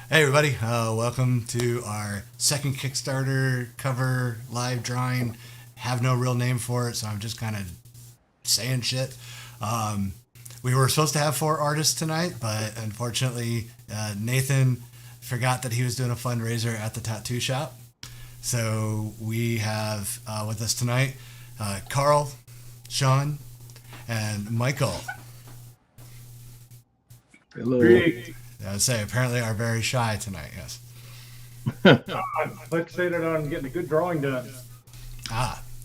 Hey everybody, welcome to our second Kickstarter cover live drawing. Have no real name for it, so I'm just kind of saying shit. Um, we were supposed to have four artists tonight, but unfortunately, Nathan forgot that he was doing a fundraiser at the tattoo shop. So we have with us tonight Karl, Sean, and Michael. Hello. I would say apparently are very shy tonight. Yes. I'm fixated on getting a good drawing done.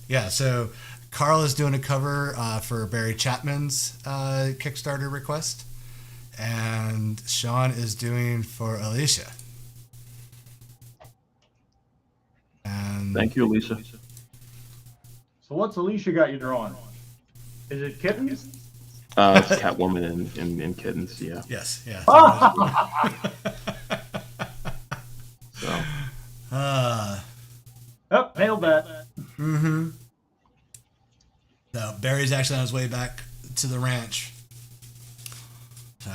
Yeah. So Karl is doing a cover for Barry Chapman's Kickstarter request, and Sean is doing for Alicia. And Thank you, Alicia. So what's Alicia got you drawing? Is it kittens? It's Catwoman and kittens, yeah. Yes. Yeah. So Oh, nailed that. So Barry's actually on his way back to the ranch. So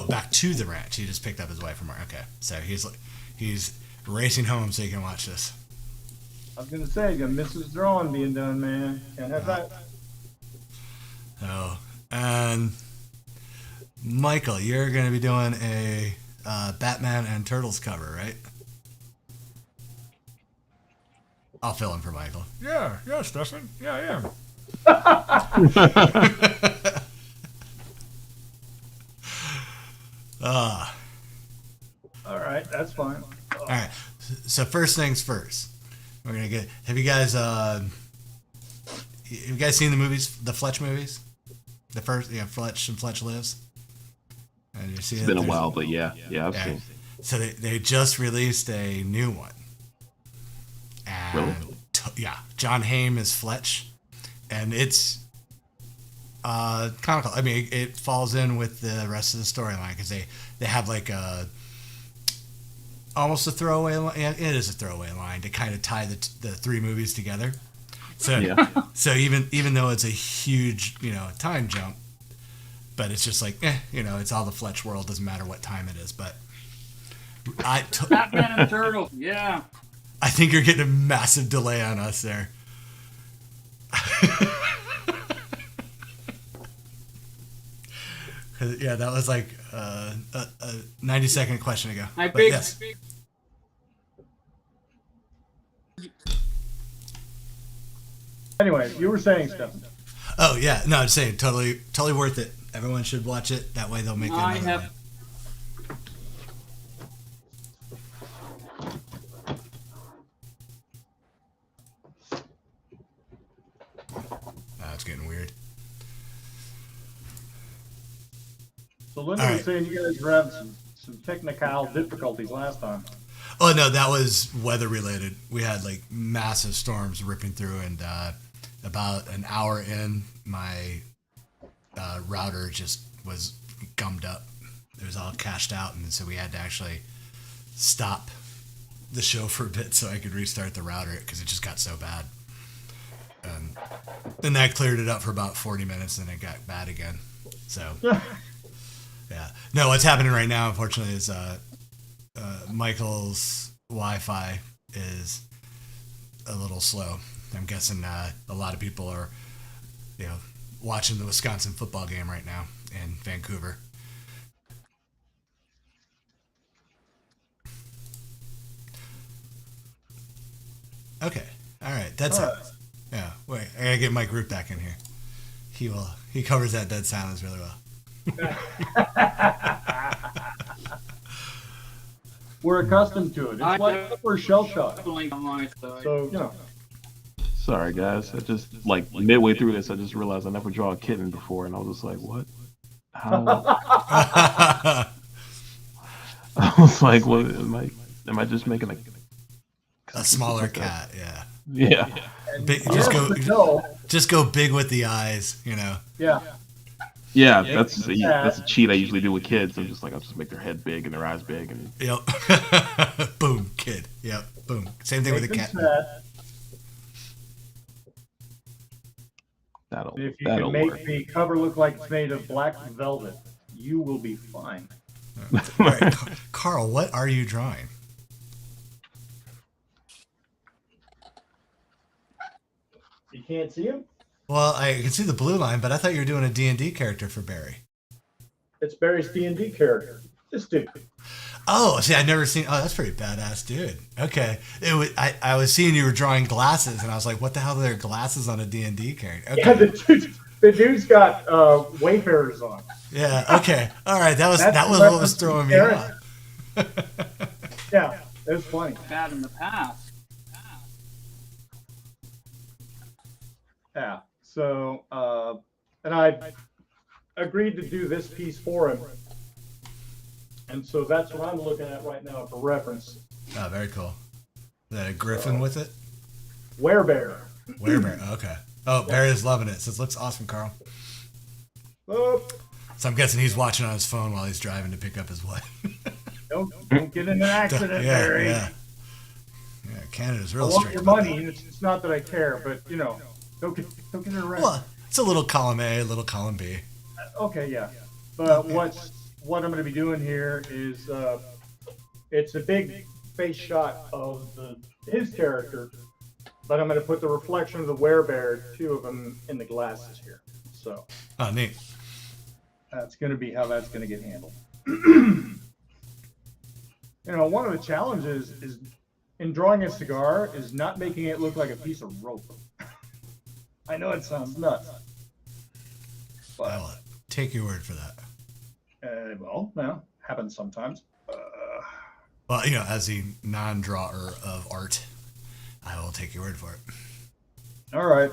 back to the ranch. He just picked up his wife from work. Okay, so he's racing home so he can watch this. I was gonna say, you're gonna miss his drawing being done, man. Can't have that. Oh, and Michael, you're going to be doing a Batman and Turtles cover, right? I'll fill in for Michael. Yeah, Stefan. Yeah, I am. All right, that's fine. All right. So first things first, we're gonna get. Have you guys seen the movies, the Fletch movies? The first, Fletch and Fletch Lives. And you see it's been a while, but yeah, I've seen. So they just released a new one. And Really? John Hamm is Fletch, and it's comical. I mean, it falls in with the rest of the storyline because they have like a almost a throwaway line. It is a throwaway line to kind of tie the three movies together. So Yeah. so even though it's a huge time jump, but it's just like it's all the Fletch world. Doesn't matter what time it is. But Batman and Turtles, yeah. I think you're getting a massive delay on us there. Yeah, that was like a 90-second question ago. Yes. Anyway, you were saying stuff. Oh yeah, no, I'm saying totally worth it. Everyone should watch it. That way they'll make it. I have. It's getting weird. So Linda All was right. saying you guys were having some technical difficulties last time. Oh no, that was weather related. We had like massive storms ripping through, and about an hour in, my router just was gummed up. It was all cached out, and so we had to actually stop the show for a bit so I could restart the router because it just got so bad. Then that cleared it up for about 40 minutes, and it got bad again. So yeah, no, what's happening right now, unfortunately, is Michael's Wi-Fi is a little slow. I'm guessing a lot of people are, watching the Wisconsin football game right now in Vancouver. Okay, all right, that's it. Yeah, wait, I gotta get Mike Root back in here. He covers that dead silence really well. We're accustomed to it. It's like we're shell shocked. Definitely on my side. So Sorry, guys. I just midway through this, I just realized I never draw a kitten before, and I was just like, "What? How?" I was like, "What? Am I just making A smaller cat, yeah. Yeah. Big, no. just go big with the eyes, Yeah. Yeah, that's a cheat I usually do with kids. I'm just like, I'll just make their head big and their eyes big, and Yep. Boom, kid. Yep. Boom. Same thing with a cat. that'll If you can make work. the cover look like it's made of black velvet, you will be fine. All right, Carl, what are you drawing? You can't see him? Well, I can see the blue line, but I thought you were doing a D&D character for Barry. It's Barry's D&D character. This dude. Oh, see, I'd never seen. Oh, that's pretty badass, dude. Okay, I was seeing you were drawing glasses, and I was like, what the hell are there glasses on a D&D character? Okay. Yeah, the dude's got Wayfarers on. Yeah. Okay. All right. That was That's what was throwing me off. Yeah, it was funny. Bad in the past. Yeah. So, and I agreed to do this piece for him. And so that's what I'm looking at right now for reference. Oh, very cool. The griffin with it. Werebear. Werebear. Okay. Oh, Barry's loving it. Says looks awesome, Carl. Oh, So I'm guessing he's watching on his phone while he's driving to pick up his wife. don't get in an accident, Barry. Yeah. Canada's I real want strict your about money. It's not that I care, but don't get in a that. wreck. Well, it's a little column A, a little column B. Okay, yeah. But what I'm going to be doing here is it's a big face shot of his character, but I'm going to put the reflection of the werebear, two of them, in the glasses here. So Oh, neat. that's going to be how that's going to get handled. One of the challenges is in drawing a cigar is not making it look like a piece of rope. I know it sounds nuts, but I will take your word for that. happens sometimes. Well, as a non-drawer of art, I will take your word for it. All right.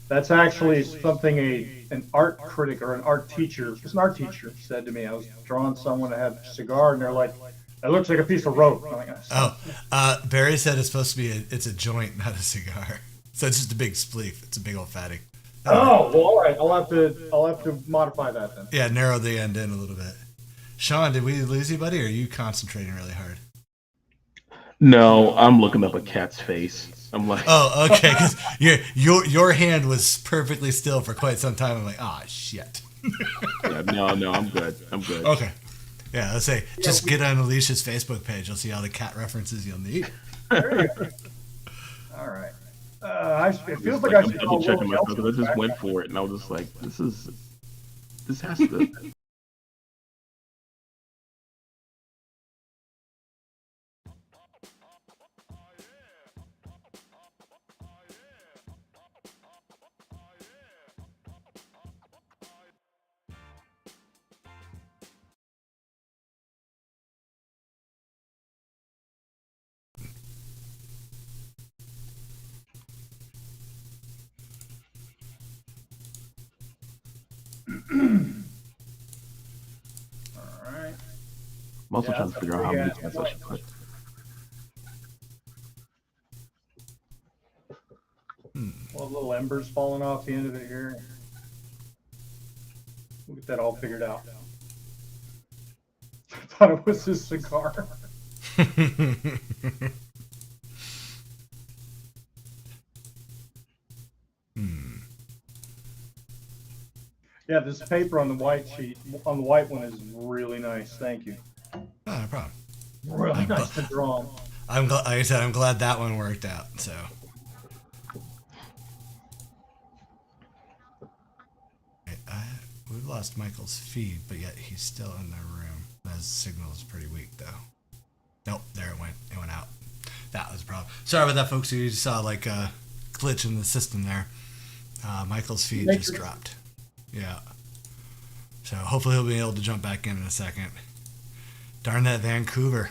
That's actually something an art critic or an art teacher said to me. I was drawing someone that had a cigar, and they're like, "It looks like a piece of rope." I'm like, Oh, Barry said it's supposed to be it's a joint, not a cigar. So it's just a big spleef. It's a big old fatty. oh, well, all right. I'll have to modify that then. Yeah, narrow the end in a little bit. Sean, did we lose you, buddy, or are you concentrating really hard? No, I'm looking up a cat's face. I'm like, Oh, okay, because your hand was perfectly still for quite some time. I'm like, ah, shit. yeah, no, I'm good. I'm good. Okay. Yeah, let's say, just get on Alicia's Facebook page. You'll see all the cat references you'll need. There you go. All right. It feels like I I'm should double checking myself because I just went for it and I was just like, this has to. All right. I'm also Yeah, trying to that's figure out how pretty many good. cats I should put. Well, little embers falling off the end of it here. We'll get that all figured out. I thought it was his cigar. Yeah, this paper on the white sheet, on the white one, is really nice. Thank you. Oh, no problem. Really nice to draw 'em. Like I said, I'm glad that one worked out. So. We've lost Michael's feed, but yet he's still in the room. His signal is pretty weak, though. Nope, there it went. It went out. That was a problem. Sorry about that, folks. You saw like a glitch in the system there. Michael's feed just dropped. Yeah. So hopefully he'll be able to jump back in a second. Darn that Vancouver.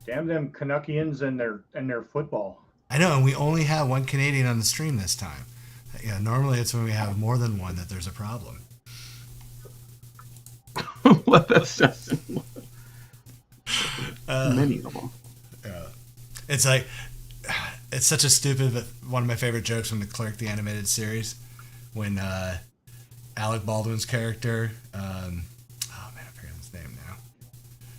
Damn them Canuckians and their football. I know, and we only have one Canadian on the stream this time. Yeah, normally it's when we have more than one that there's a problem. Let that sound. Many of them. It's like, it's such a stupid, but one of my favorite jokes from the Clerk, the animated series, when Alec Baldwin's character, oh man, I forget his name now,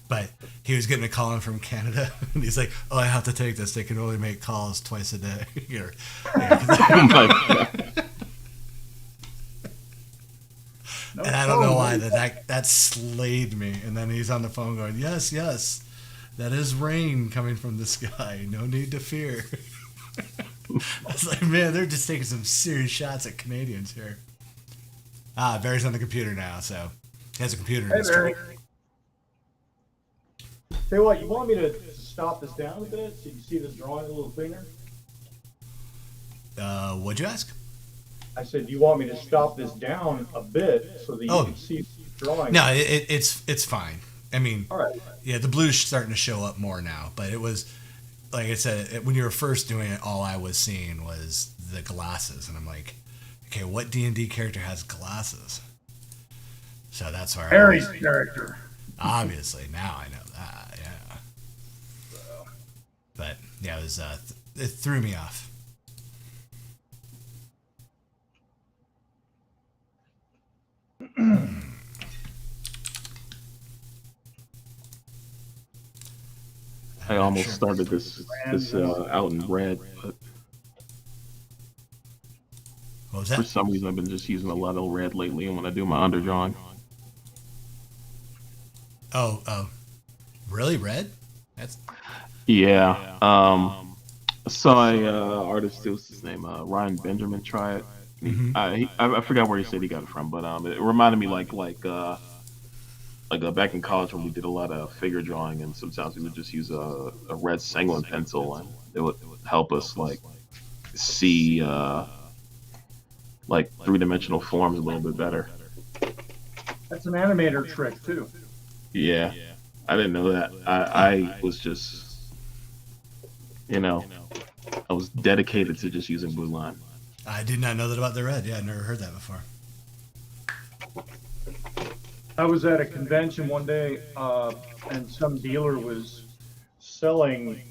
but he was getting a call in from Canada, and he's like, "Oh, I have to take this. They can only make calls twice a day." Oh my god. No And I don't know why phone. that slayed me. And then he's on the phone going, yes, yes, that is rain coming from the sky. No need to fear. I was like, man, they're just taking some serious shots at Canadians here. Barry's on the computer now, so he has a computer in Hey, his Barry. truck. Tell you what, you want me to stop this down a bit so you can see this drawing a little cleaner? What'd you ask? I said, do you want me to stop this down a bit so that you can see the drawing? No, it's fine. I mean, All right. yeah, the blue's starting to show up more now, but it was, like I said, when you were first doing it, all I was seeing was the glasses, and I'm like, okay, what D&D character has glasses? So that's where Harry's character. obviously, now I know that, yeah. But, yeah, it was, it threw me off. I almost started this out in red, but What was for that? some reason I've been just using a lot of red lately. And when I do my underdrawing, Oh, really? Red? That's yeah. I saw a artist, what's his name, Ryan Benjamin, try it. I forgot where he said he got it from, but it reminded me back in college when we did a lot of figure drawing, and sometimes we would just use a red sanguine pencil, and it would help us see three-dimensional forms a little bit better. That's an animator trick, too. Yeah, I didn't know that. I was just, I was dedicated to just using blue line. I did not know that about the red. Yeah, I never heard that before. I was at a convention one day, and some dealer was selling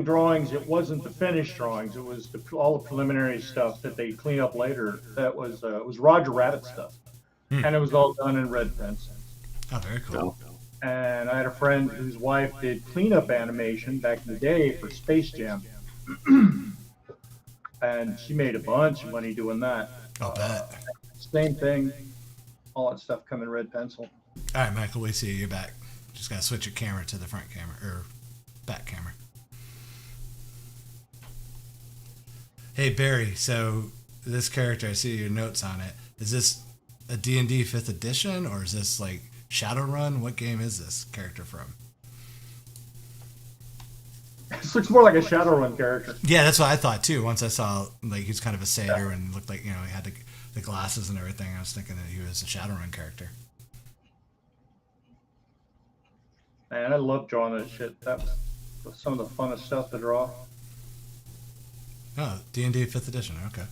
drawings. It wasn't the finished drawings. It was all the preliminary stuff that they clean up later. That was it was Roger Rabbit stuff, and it was all done in red pencil. Oh, very cool. And I had a friend whose wife did cleanup animation back in the day for Space Jam, and she made a bunch of money doing that. I'll bet. Same thing, all that stuff come in red pencil. All right, Michael, we see you back. Just got to switch your camera to the front camera, or back camera. Hey, Barry, so this character, I see your notes on it. Is this a D&D 5th edition, or is this like Shadowrun? What game is this character from? This looks more like a Shadowrun character. Yeah, that's what I thought too. Once I saw like he's kind of a satyr and looked like, he had the glasses and everything, I was thinking that he was a Shadowrun character. Man, I love drawing that shit. That was some of the funnest stuff to draw. Oh, D&D 5th edition. Okay.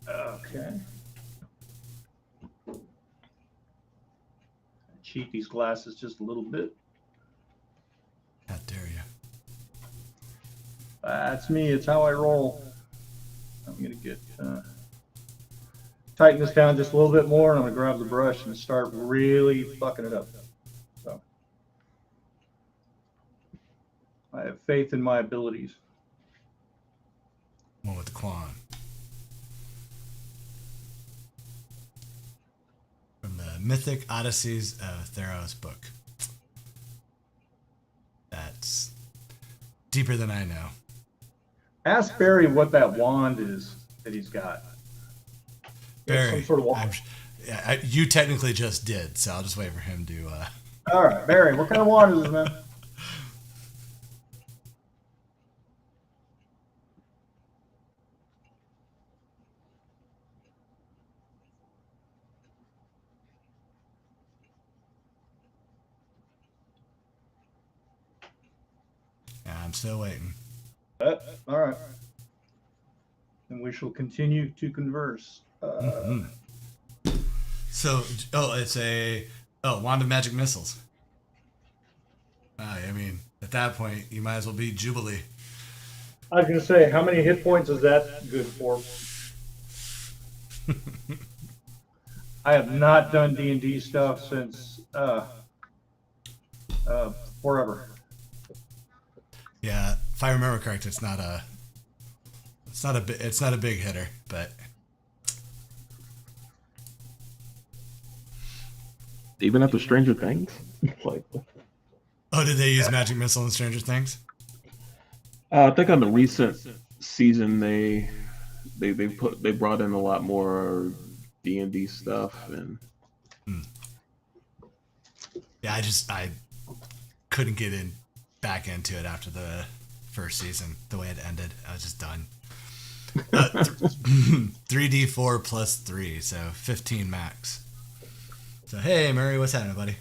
Okay. Cheat these glasses just a little bit. How dare you? That's me. It's how I roll. I'm gonna get tighten this down just a little bit more, and I'm gonna grab the brush and start really fucking it up. So I have faith in my abilities. One with the Quan. From the Mythic Odysseys of Theros book. That's deeper than I know. Ask Barry what that wand is that he's got. Barry, Some sort of wand. you technically just did, so I'll just wait for him to. All right, Barry, what kind of wand is this, man? Yeah, I'm still waiting. All right. And we shall continue to converse. So, it's a Wand of Magic Missiles. I mean, at that point, you might as well be Jubilee. I was going to say, how many hit points is that good for? I have not done D&D stuff since forever. Yeah, if I remember correct, it's not a big hitter, but Even after Stranger Things, like oh, did they use Magic Missile in Stranger Things? I think on the recent season they brought in a lot more D&D stuff and Yeah, I couldn't get back into it after the first season. The way it ended, I was just done. 3d4 plus 3, so 15 max. So hey, Murray, what's happening, buddy?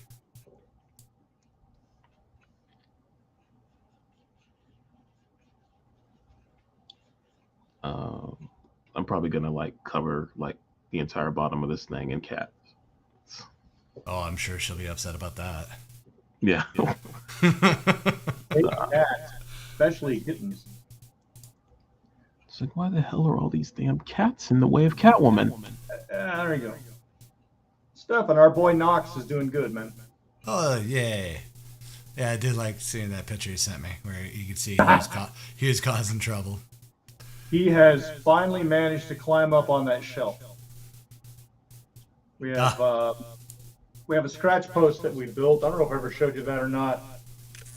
I'm probably gonna cover the entire bottom of this thing in cats. Oh, I'm sure she'll be upset about that. Yeah. Hate cats, especially kittens. It's like, why the hell are all these damn cats in the way of Catwoman? There you go. Stuff, and our boy Knox is doing good, man. Oh, yay. Yeah, I did like seeing that picture you sent me where you could see he was causing trouble. He has finally managed to climb up on that shelf. We have a scratch post that we built. I don't know if I ever showed you that or not.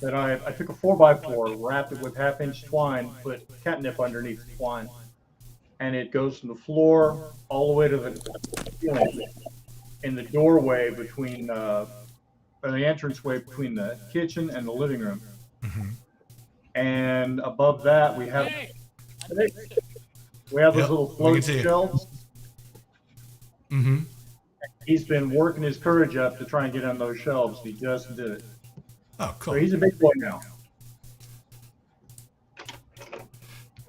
That I took a 4x4, wrapped it with 1/2-inch twine, put catnip underneath the twine, and it goes from the floor all the way to the ceiling in the doorway between or the entranceway between the kitchen and the living room. Mm-hmm. And above that we have those little floating shelves. Mm-hmm. He's been working his courage up to try and get on those shelves. He just did it. Oh, cool. So he's a big boy now.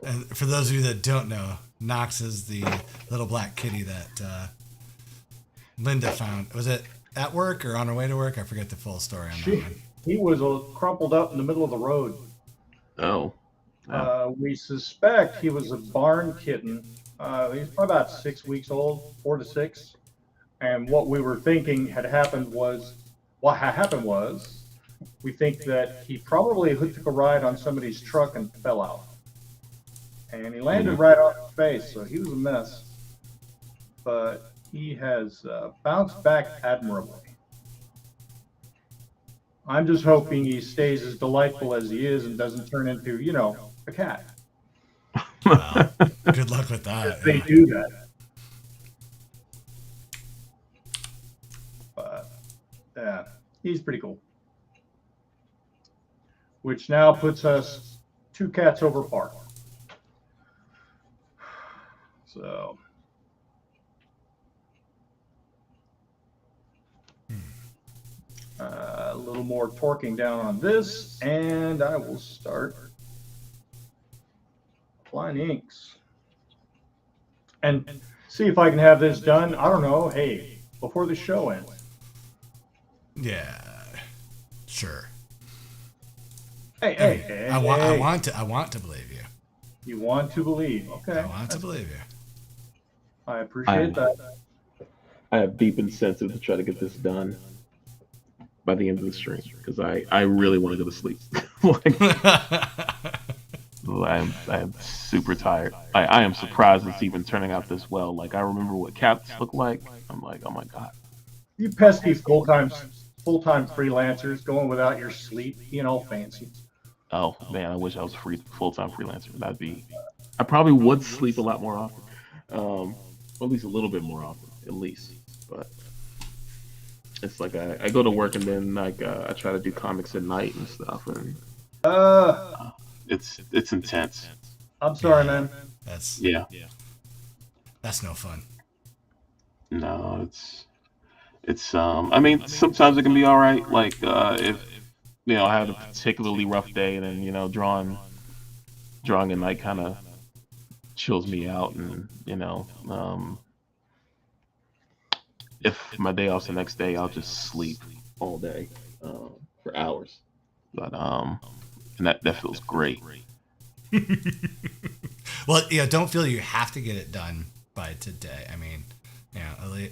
And for those of you that don't know, Knox is the little black kitty that Linda found. Was it at work or on her way to work? I forget the full story on that one. He was crumpled up in the middle of the road. Oh. We suspect he was a barn kitten. He's probably about 6 weeks old, 4 to 6. And what we were thinking had happened was, we think that he probably took a ride on somebody's truck and fell out. And he landed right off his face, so he was a mess. But he has bounced back admirably. I'm just hoping he stays as delightful as he is and doesn't turn into, a cat. Well, good luck with that. If they do that. But, yeah, he's pretty cool. Which now puts us 2 cats over par. So. A little more torquing down on this, and I will start applying inks. And see if I can have this done, I don't know, hey, before the show ends. Yeah, sure. Hey. I want to believe you. You want to believe, okay. I want to believe you. I appreciate that. I have deep incentive to try to get this done by the end of the stream because I really want to go to sleep. I am super tired. I am surprised it's even turning out this well. Like I remember what cats look like. I'm like, oh my god. You pesky full-time freelancers going without your sleep, all fancy. Oh man, I wish I was full-time freelancer. I probably would sleep a lot more often, or at least a little bit more often, at least. But it's like I go to work and then I try to do comics at night and stuff, and it's intense. I'm sorry, man. That's no fun. No, it's I mean sometimes it can be all right. Like if I had a particularly rough day and then drawing at night kind of chills me out, and if my day off's the next day, I'll just sleep all day for hours. But and that feels great. Well, don't feel you have to get it done by today. I mean,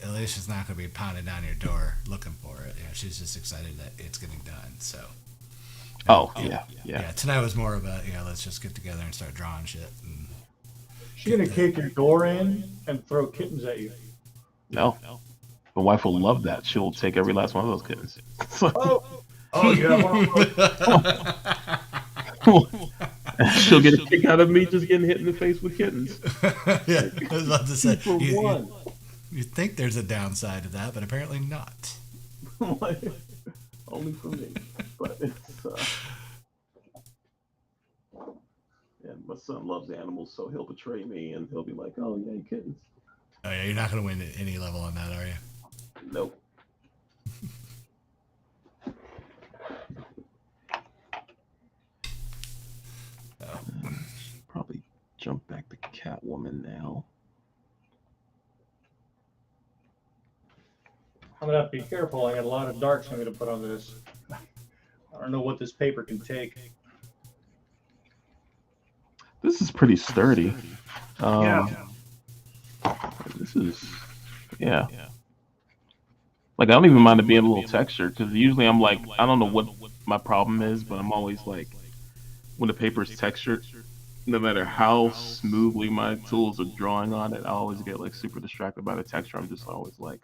Alicia's not going to be pounding down your door looking for it. She's just excited that it's getting done. So, Oh, yeah. Yeah, tonight was more about, let's just get together and start drawing shit. And She's gonna kick your door in and throw kittens at you. No. My wife will love that. She'll take every last one of those kittens. Oh, you have one of those. She'll get a kick out of me just getting hit in the face with kittens. yeah, I was about to say, For one. you think there's a downside to that, but apparently not. Only for me. But it's and my son loves animals, so he'll betray me and he'll be like, "Oh, yeah, kittens." Oh yeah, you're not going to win at any level on that, are you? Nope. Probably jump back to Catwoman now. I'm gonna have to be careful. I got a lot of darks I'm gonna put on this. I don't know what this paper can take. This is pretty sturdy. This is, yeah. Like, I don't even mind it being a little textured, because usually I'm like, I don't know what my problem is, but I'm always like, when the paper is textured, no matter how smoothly my tools are drawing on it, I always get like super distracted by the texture. I'm just always like,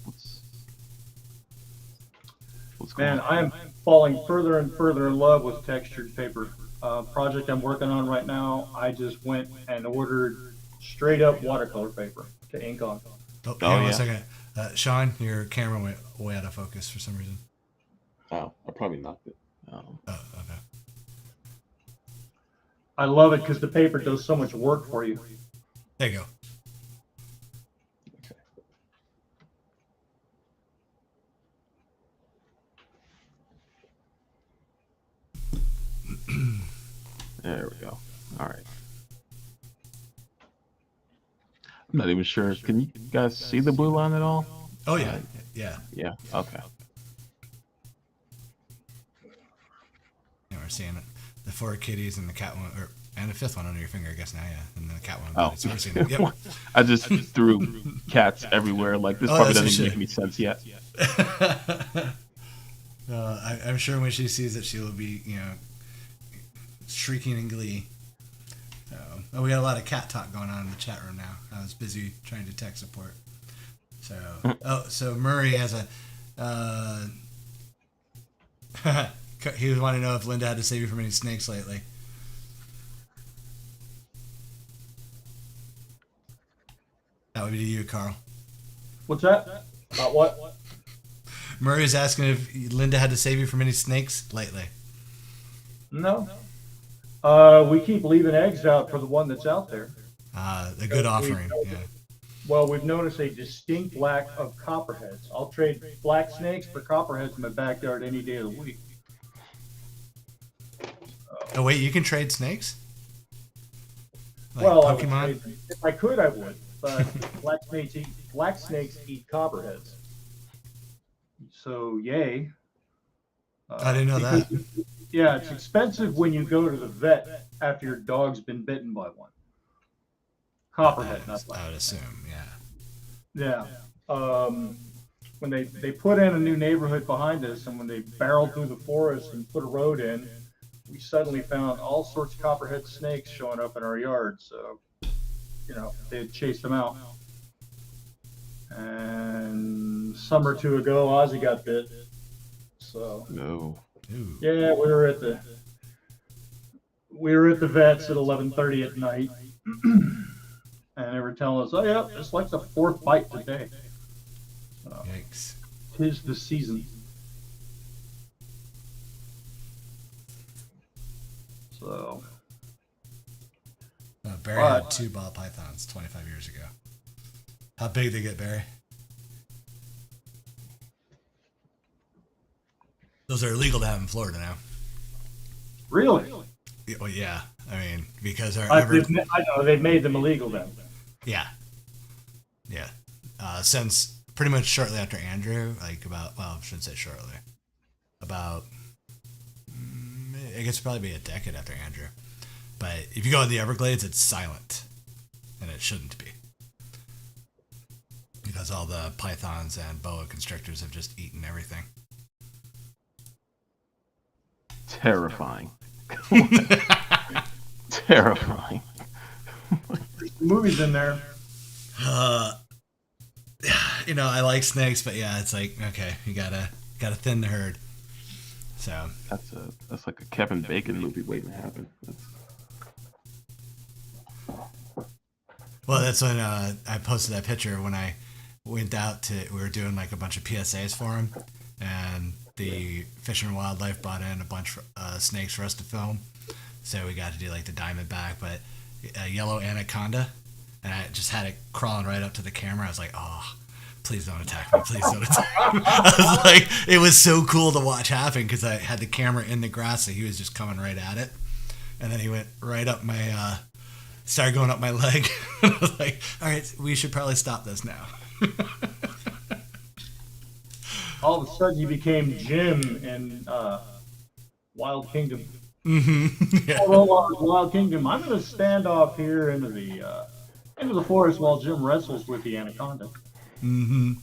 what's going Man, on? I am falling further and further in love with textured paper. Project I'm working on right now, I just went and ordered straight up watercolor paper to ink on. Oh, hang on 1 second. Sean, your camera went way out of focus for some reason. Oh, I probably knocked it. Oh, okay. I love it because the paper does so much work for you. There you go. There we go. All right. I'm not even sure. Can you guys see the blue line at all? Oh yeah, yeah. Yeah. Okay. Yeah, we're seeing it. The 4 kitties and the cat one, and the 5th one under your finger, I guess now, yeah, and then the cat one. Oh. So we're seeing it. Yep. I just threw cats everywhere. Like, this probably that's doesn't a even make any sense yet. I'm sure when she sees it, she will be, shrieking in glee. We got a lot of cat talk going on in the chat room now. I was busy trying to tech support. So Murray has he was wanting to know if Linda had to save you from any snakes lately. That would be to you, Karl. What's that? About what? Murray's asking if Linda had to save you from any snakes lately. No. We keep leaving eggs out for the one that's out there. A good offering, yeah. Well, we've noticed a distinct lack of copperheads. I'll trade black snakes for copperheads in my backyard any day of the week. Oh wait, you can trade snakes? Like Well, Pokemon? if I could, I would. But black snakes eat copperheads. So yay. I didn't know that. Yeah, it's expensive when you go to the vet after your dog's been bitten by one. Copperhead, not black. I would assume, Yeah. When they put in a new neighborhood behind us, and when they barreled through the forest and put a road in, we suddenly found all sorts of copperhead snakes showing up in our yard. So, they had chased them out. And a summer or two ago, Ozzy got bit. So. No. Ooh. Yeah, we were at the vets at 11:30 at night, and they were telling us, "Oh yeah, it's like the 4th bite today." Yikes. 'Tis the season. So. Barry had 2 ball pythons 25 years ago. How big they get, Barry? Those are illegal to have in Florida now. Really? Well, yeah. I mean, because our I know they've made them illegal then. yeah. Since pretty much shortly after Andrew, I shouldn't say shortly. About, I guess it'd probably be a decade after Andrew. But if you go in the Everglades, it's silent, and it shouldn't be, because all the pythons and boa constrictors have just eaten everything. terrifying. Terrifying. The movie's in there. I like snakes, but yeah, it's like, okay, you gotta thin the herd. So That's like a Kevin Bacon movie waiting to happen. well, that's when I posted that picture when I went out we were doing like a bunch of PSAs for him, and the Fish and Wildlife brought in a bunch of snakes for us to film. So we got to do like the diamondback, but a yellow anaconda, and I just had it crawling right up to the camera. I was like, oh, please don't attack me. Please don't attack me. I was like, it was so cool to watch happen because I had the camera in the grass, so he was just coming right at it. And then he went right up my, started going up my leg. I was like, all right, we should probably stop this now. All of a sudden, you became Jim in Wild Kingdom. Mm-hmm. Yeah. Although Wild Kingdom, I'm going to stand off here into the forest while Jim wrestles with the anaconda. Mm-hmm.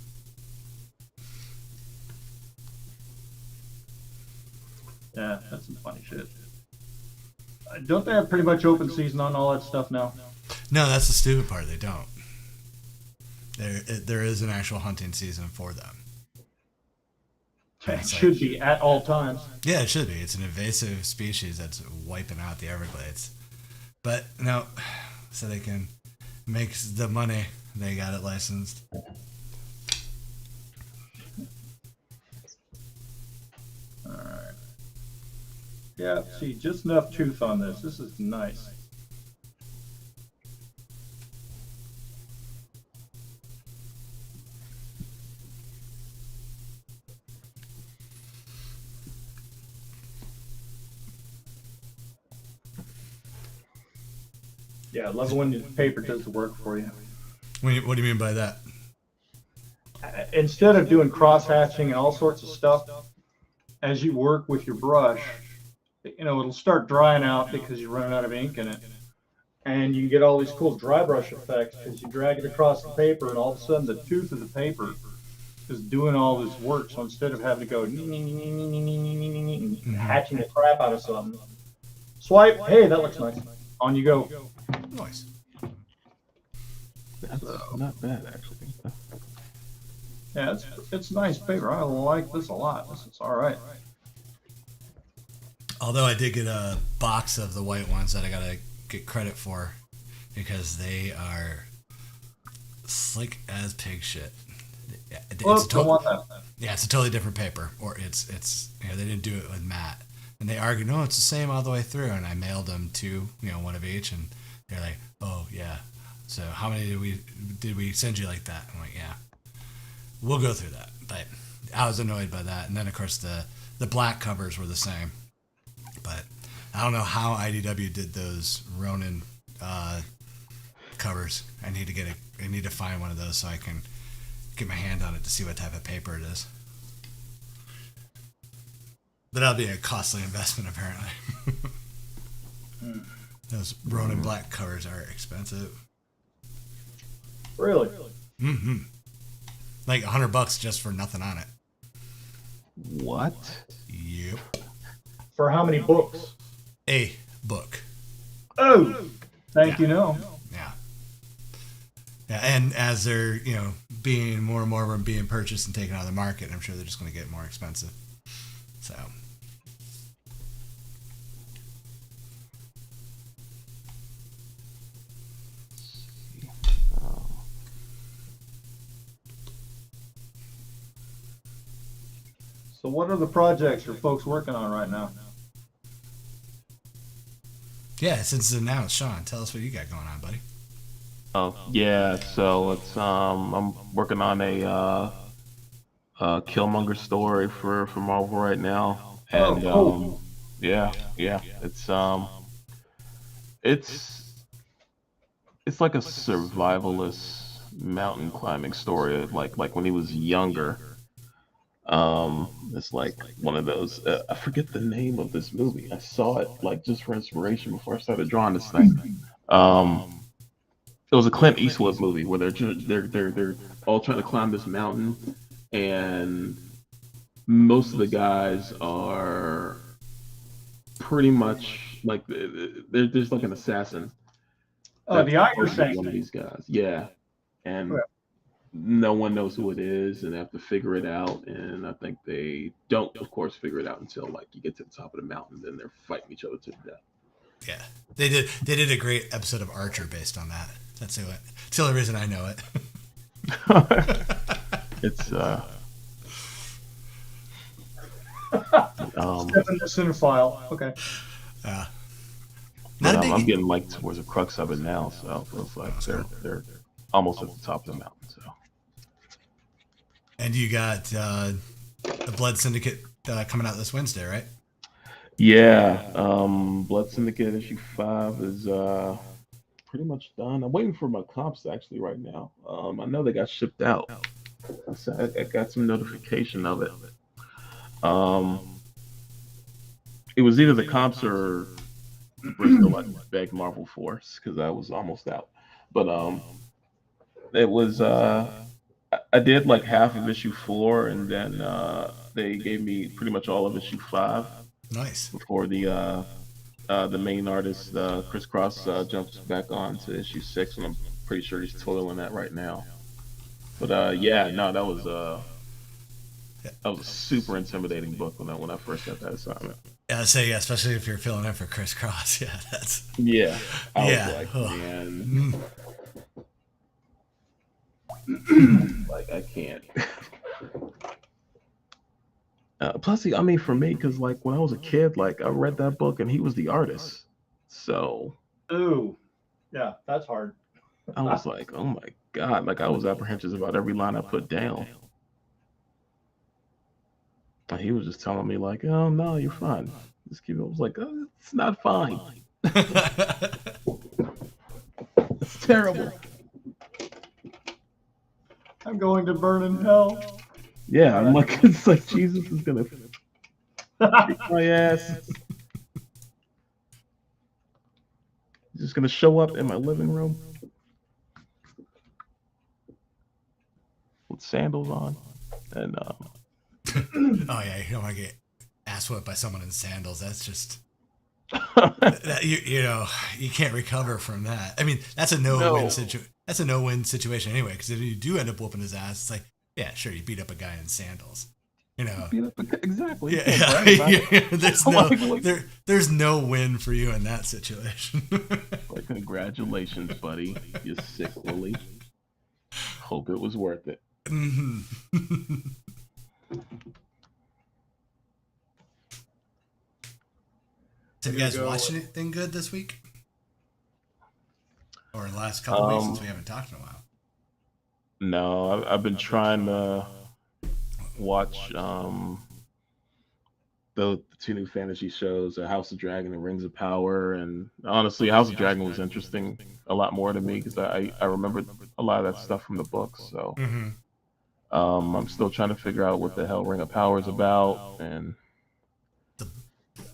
Yeah, that's some funny shit. Don't they have pretty much open season on all that stuff now? No, that's the stupid part. They don't. There is an actual hunting season for them. It should be at all times. Yeah, it should be. It's an invasive species that's wiping out the Everglades. But no, so they can make the money, they got it licensed. Alright. Yeah, see, just enough tooth on this. This is nice. Yeah, I love it when the paper does the work for you. What do you mean by that? Instead of doing cross hatching and all sorts of stuff, as you work with your brush, it'll start drying out because you're running out of ink in it. And you get all these cool dry brush effects because you drag it across the paper, and all of a sudden the tooth of the paper is doing all this work. So instead of having to go hatching the crap out of something, swipe, hey, that looks nice. On you go. Nice. That's not bad, actually. Yeah, it's nice paper. I like this a lot. This is all right. Although I did get a box of the white ones that I gotta get credit for because they are slick as pig shit. It's a totally different paper, or it's they didn't do it with matte, and they argued, no, it's the same all the way through, and I mailed them two, one of each, and they're like, oh yeah, so how many did we send you like that? I'm like, yeah, we'll go through that, but I was annoyed by that, and then of course the black covers were the same, but I don't know how IDW did those Ronin covers. I need to find one of those so I can get my hand on it to see what type of paper it is. But that'll be a costly investment, apparently. Those Ronin black covers are expensive. Really? Mm-hmm. Like $100 just for nothing on it. What? Yep. For how many books? A book. Oh, thank you. No. Yeah. Yeah, and as they're being more and more of them being purchased and taken out of the market, I'm sure they're just going to get more expensive. So. So what are the projects your folks working on right now? Yeah, since it's announced, Sean, tell us what you got going on, buddy. Oh yeah, so it's I'm working on a Killmonger story for Marvel right now, and cool. yeah, it's like a survivalist mountain climbing story, like when he was younger. It's like one of those. I forget the name of this movie. I saw it like just for inspiration before I started drawing this thing. It was a Clint Eastwood movie where they're all trying to climb this mountain, and most of the guys are pretty much like there's like an assassin Oh, that's the eye you're targeted saying. one of these guys. Yeah, and Okay. no one knows who it is, and they have to figure it out. And I think they don't, of course, figure it out until like you get to the top of the mountain. Then they're fighting each other to death. Yeah, they did a great episode of Archer based on that. That's it. It's the only reason I know it. It's Step in the cinephile. Okay. Not a but, big. I'm getting like towards the crux of it now, so it feels like they're almost at the top of the mountain. So And you got the Blood Syndicate coming out this Wednesday, right? yeah, Blood Syndicate issue 5 is pretty much done. I'm waiting for my comps actually right now. I know they got shipped out. So I got some notification of it. It was either the comps or Bristol I begged Marvel Force because I was almost out. But it was I did like half of issue 4, and then they gave me pretty much all of issue 5 Nice. before the main artist Chris Cross jumps back on to issue 6, and I'm pretty sure he's toiling that right now. But yeah, no, that was a super intimidating book when I first got that assignment. Yeah, yeah, especially if you're filling in for Chris Cross. Yeah, that's. Yeah, I Yeah. was like, Ugh. man, like I can't. Plus, I mean, for me, because like when I was a kid, like I read that book and he was the artist, so Ooh. Yeah, that's hard. I was like, oh my god, like I was apprehensive about every line I put down. And he was just telling me like, oh no, you're fine. Just keep it. I was like, oh, it's not fine. It's terrible. I'm going to burn in hell. Yeah, I'm like, it's like Jesus is gonna kick my ass. He's just gonna show up in my living room with sandals on, and Oh yeah, you don't want to get ass whipped by someone in sandals. That's just that, you know you can't recover from that. I mean, that's a no-win situation. That's a no-win situation anyway. Because if you do end up whooping his ass, it's like, yeah, sure, you beat up a guy in sandals. You know, exactly. yeah. There's no win for you in that situation. Like, congratulations, buddy. You sick Willie. Hope it was worth it. Mm-hmm. Have you guys watched anything good this week? Or in the last couple of weeks since we haven't talked in a while? No, I've been trying to watch the two new fantasy shows, House of Dragon and Rings of Power, and honestly, House of Dragon was interesting a lot more to me because I remembered a lot of that stuff from the books. So I'm still trying to figure out what the hell Ring of Power is about, and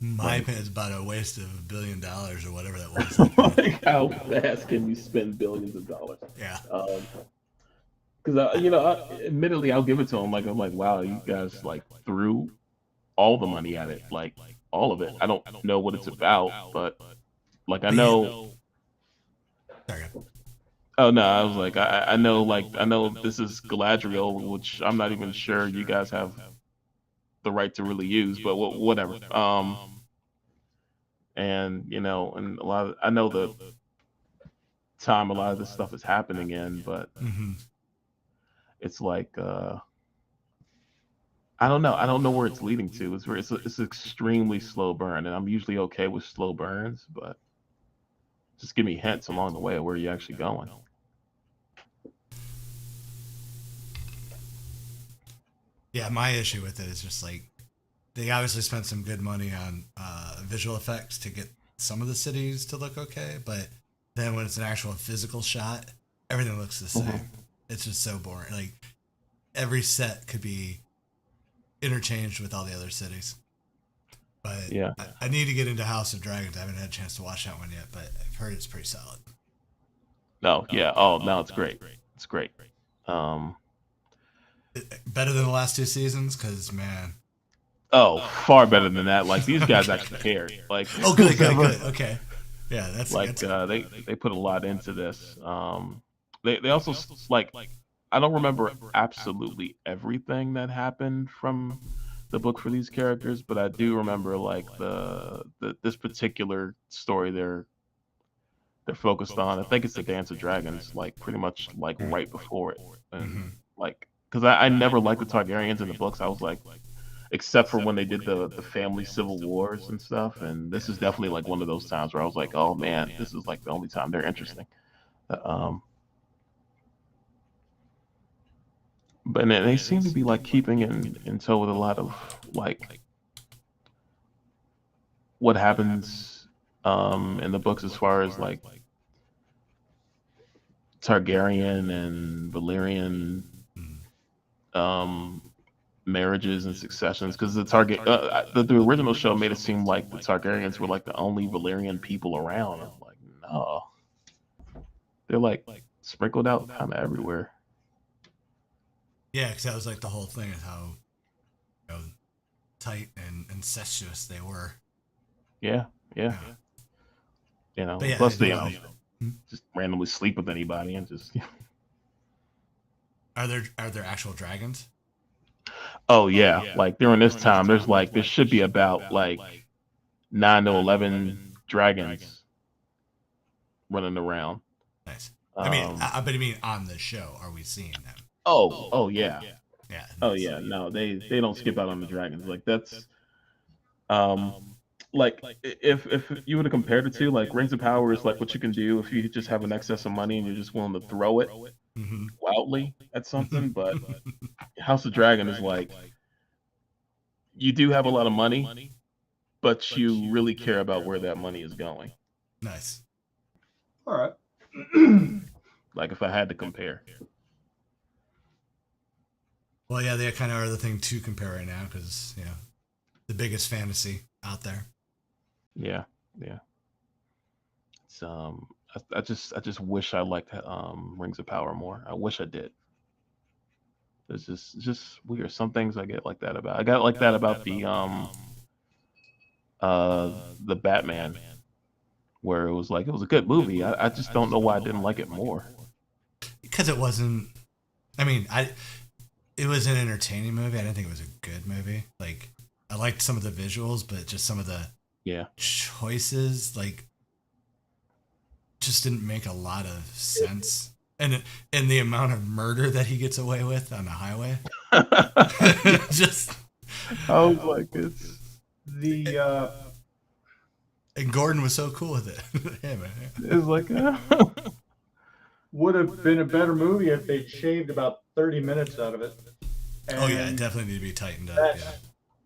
My opinion is about a waste of $1 billion or whatever that was. like, how fast can you spend billions of dollars? Yeah. Because admittedly, I'll give it to them. Like, I'm like, wow, you guys like threw all the money at it, like all of it. I don't know what it's about, but like I know. Sorry. Oh no, I was like, I know, like I know this is Galadriel, which I'm not even sure you guys have the right to really use, but whatever. And and a lot of, I know the time a lot of this stuff is happening in, but it's like I don't know where it's leading to. It's an extremely slow burn, and I'm usually okay with slow burns, but just give me hints along the way of where you're actually going. Yeah, my issue with it is just like they obviously spent some good money on visual effects to get some of the cities to look okay, but then when it's an actual physical shot, everything looks the same. It's just so boring. Like every set could be interchanged with all the other cities. But Yeah. I need to get into House of Dragons. I haven't had a chance to watch that one yet, but I've heard it's pretty solid. No, yeah. Oh, no, it's great. It's great. Better than the last two seasons, because man, Oh, far better than that. Like these guys actually cared. Like Oh, good, good, good. Okay. Yeah, like that's they put a lot into this. They also like I don't remember absolutely everything that happened from the book for these characters, but I do remember like the this particular story they're focused on. I think it's the Dance of Dragons, like pretty much like right before it, and like because I never liked the Targaryens in the books. I was like, except for when they did the family civil wars and stuff, and this is definitely like one of those times where I was like, oh man, this is like the only time they're interesting. Um, but then they seem to be like keeping in tow with a lot of like what happens in the books as far as like Targaryen and Valyrian um, marriages and successions because the original show made it seem like the Targaryens were like the only Valyrian people around. I'm like, no, they're like sprinkled out kind of everywhere. yeah, because that was like the whole thing is how tight and incestuous they were. Yeah, yeah. Yeah. You know, But yeah, plus they Hmm? just randomly sleep with anybody and just. Are there actual dragons? Oh yeah, like during this time, there's like there should be about like 9 to 11 dragons running around. Nice. Um, But I mean, on the show, are we seeing them? oh yeah, Yeah. oh Nice. yeah. No, they don't skip out on the dragons. Like that's um like if you were to compare the two, like Rings of Power is like what you can do if you just have an excess of money and you're just willing to throw it Mm-hmm. wildly at something, but House of Dragon is like you do have a lot of money, but you really care about where that money is going. Nice. All right. Like if I had to compare. Well, yeah, they kind of are the thing to compare right now because the biggest fantasy out there. Yeah, yeah. It's I just wish I liked Rings of Power more. I wish I did. It's just weird. Some things I get like that about. I got like that about the Batman, where it was like it was a good movie. I just don't know why I didn't like it more. Because it wasn't. I mean, it was an entertaining movie. I didn't think it was a good movie. Like, I liked some of the visuals, but just some of the Yeah. choices, like, just didn't make a lot of sense. And the amount of murder that he gets away with on the highway, just I was like, it's The and Gordon was so cool with it. Yeah, man. it's like would have been a better movie if they'd shaved about 30 minutes out of it. Oh yeah, it And definitely need to be tightened up. that Yeah.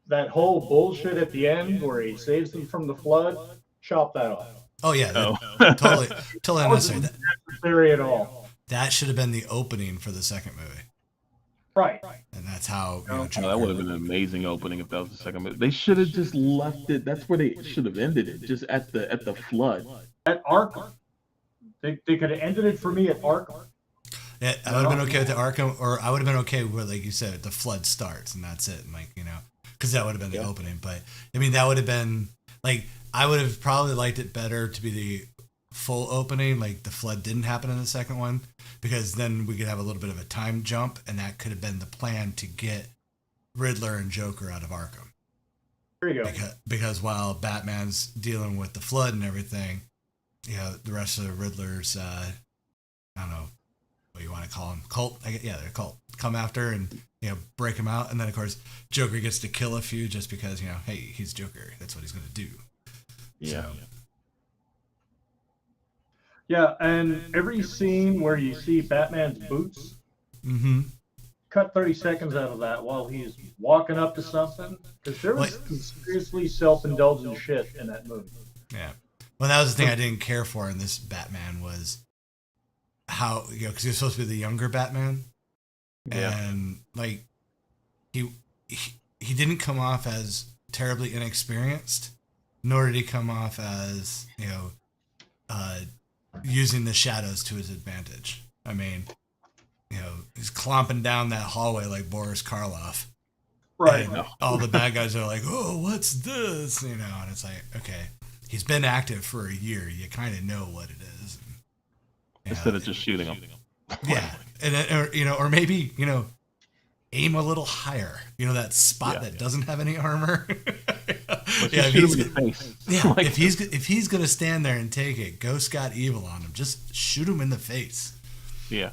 that whole bullshit at the end where he saves them from the flood, chop that off. Oh yeah, oh. totally That unnecessary. wasn't necessary at all. That should have been the opening for the second movie, Right. and that's how Oh, Joker. That would have been an amazing opening if that was the second movie. They should have just left it. That's where they should have ended it, just at the flood. At Arkham. They could have ended it for me at Arkham. Yeah, I would have been okay with the Arkham, or I would have been okay with, like you said, the flood starts and that's it, and like because that would have been the opening. But I mean, that would have been like I would have probably liked it better to be the full opening, like the flood didn't happen in the second one, because then we could have a little bit of a time jump, and that could have been the plan to get Riddler and Joker out of Arkham. There you go. Because while Batman's dealing with the flood and everything, the rest of the Riddler's, I don't know what you want to call them, cult. Yeah, they're cult. Come after and break him out, and then of course Joker gets to kill a few just because hey, he's Joker. That's what he's gonna do. Yeah. So, Yeah, and every scene where you see Batman's boots, mm-hmm. cut 30 seconds out of that while he's walking up to something, because there was some seriously self-indulgent shit in that movie. Yeah. Well, that was the thing I didn't care for in this Batman was how because he was supposed to be the younger Batman, Yeah. and like he didn't come off as terribly inexperienced, nor did he come off as using the shadows to his advantage. I mean, he's clomping down that hallway like Boris Karloff. Right. And all the bad guys are like, "Oh, what's this?" And it's like, okay, he's been active for a year. You kind of know what it is. Instead of just shooting them. Yeah, and then, or maybe aim a little higher. That spot that doesn't have any armor. Just shoot him in the face. Yeah, if he's gonna stand there and take it, go Scott Evil on him. Just shoot him in the face. Yeah.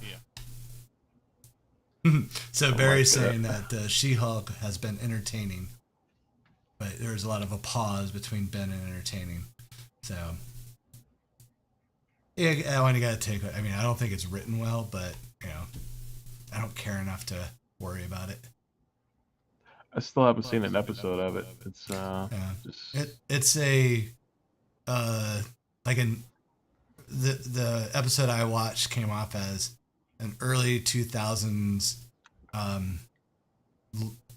So Barry's saying that She-Hulk has been entertaining, but there's a lot of a pause between Ben and entertaining. So yeah, I got to take it. I mean, I don't think it's written well, but I don't care enough to worry about it. I still haven't seen an episode of it. It's it's a the episode I watched came off as an early 2000s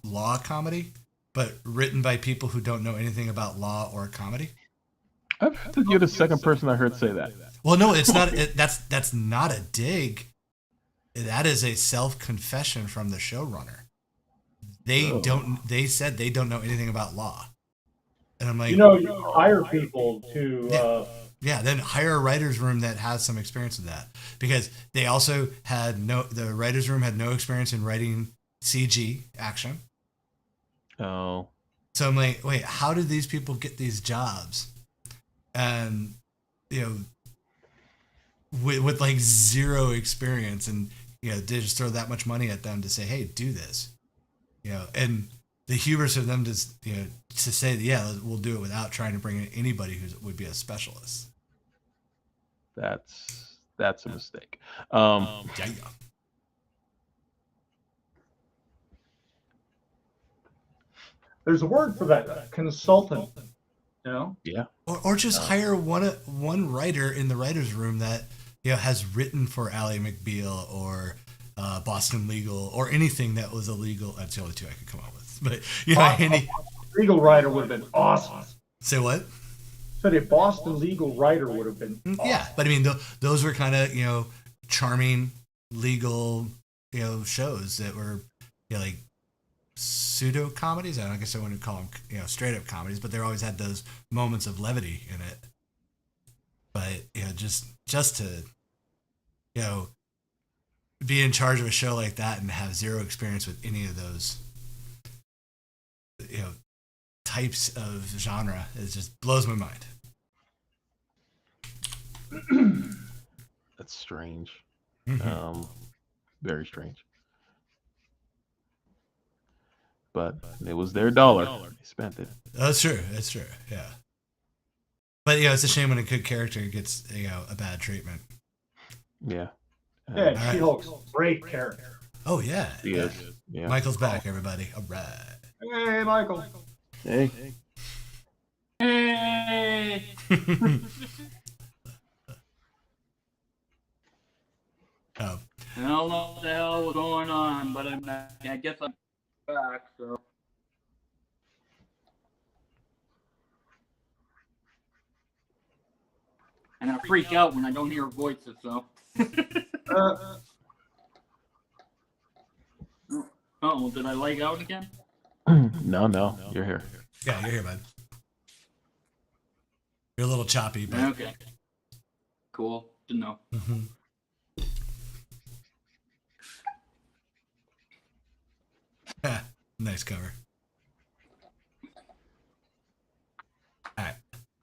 law comedy, but written by people who don't know anything about law or comedy. I think you're the second person I heard say that. Well, no, it's not. That's not a dig. That is a self-confession from the showrunner. They said they don't know anything about law, and I'm like, you hire people to. Yeah, then hire a writer's room that has some experience with that, because they also the writer's room had no experience in writing CG action. Oh. So I'm like, wait, how did these people get these jobs? And, with like zero experience, and, they just throw that much money at them to say, hey, do this, and the hubris of them to say, yeah, we'll do it without trying to bring in anybody who would be a specialist. That's a mistake. Yeah. There's a word for that, consultant. Yeah. Or just hire one writer in the writer's room that has written for Ally McBeal or Boston Legal or anything that was illegal. That's the only two I could come up with. But legal writer would have been awesome. Say what? Said a Boston legal writer would have been awesome. Yeah, but I mean those were kind of charming legal shows that were like pseudo comedies. I guess I wouldn't call them straight up comedies, but they always had those moments of levity in it. But just to be in charge of a show like that and have zero experience with any of those types of genre, it just blows my mind. That's strange. Mm-hmm. Very strange. But it was their dollar. They spent it. That's true. That's true. Yeah. But it's a shame when a good character gets a bad treatment. Yeah. Yeah, She-Hulk's a great character. Oh yeah. He is. Yeah. Michael's back, everybody. All right. Hey, Michael. Hey. Hey! Oh. I don't know what the hell was going on, but I guess I'm back, so. And I freak out when I don't hear voices, so. Oh, did I lag out again? No, you're here. Yeah, you're here, bud. You're a little choppy, but Okay. Cool. Didn't know. mm-hmm. Nice cover. All right.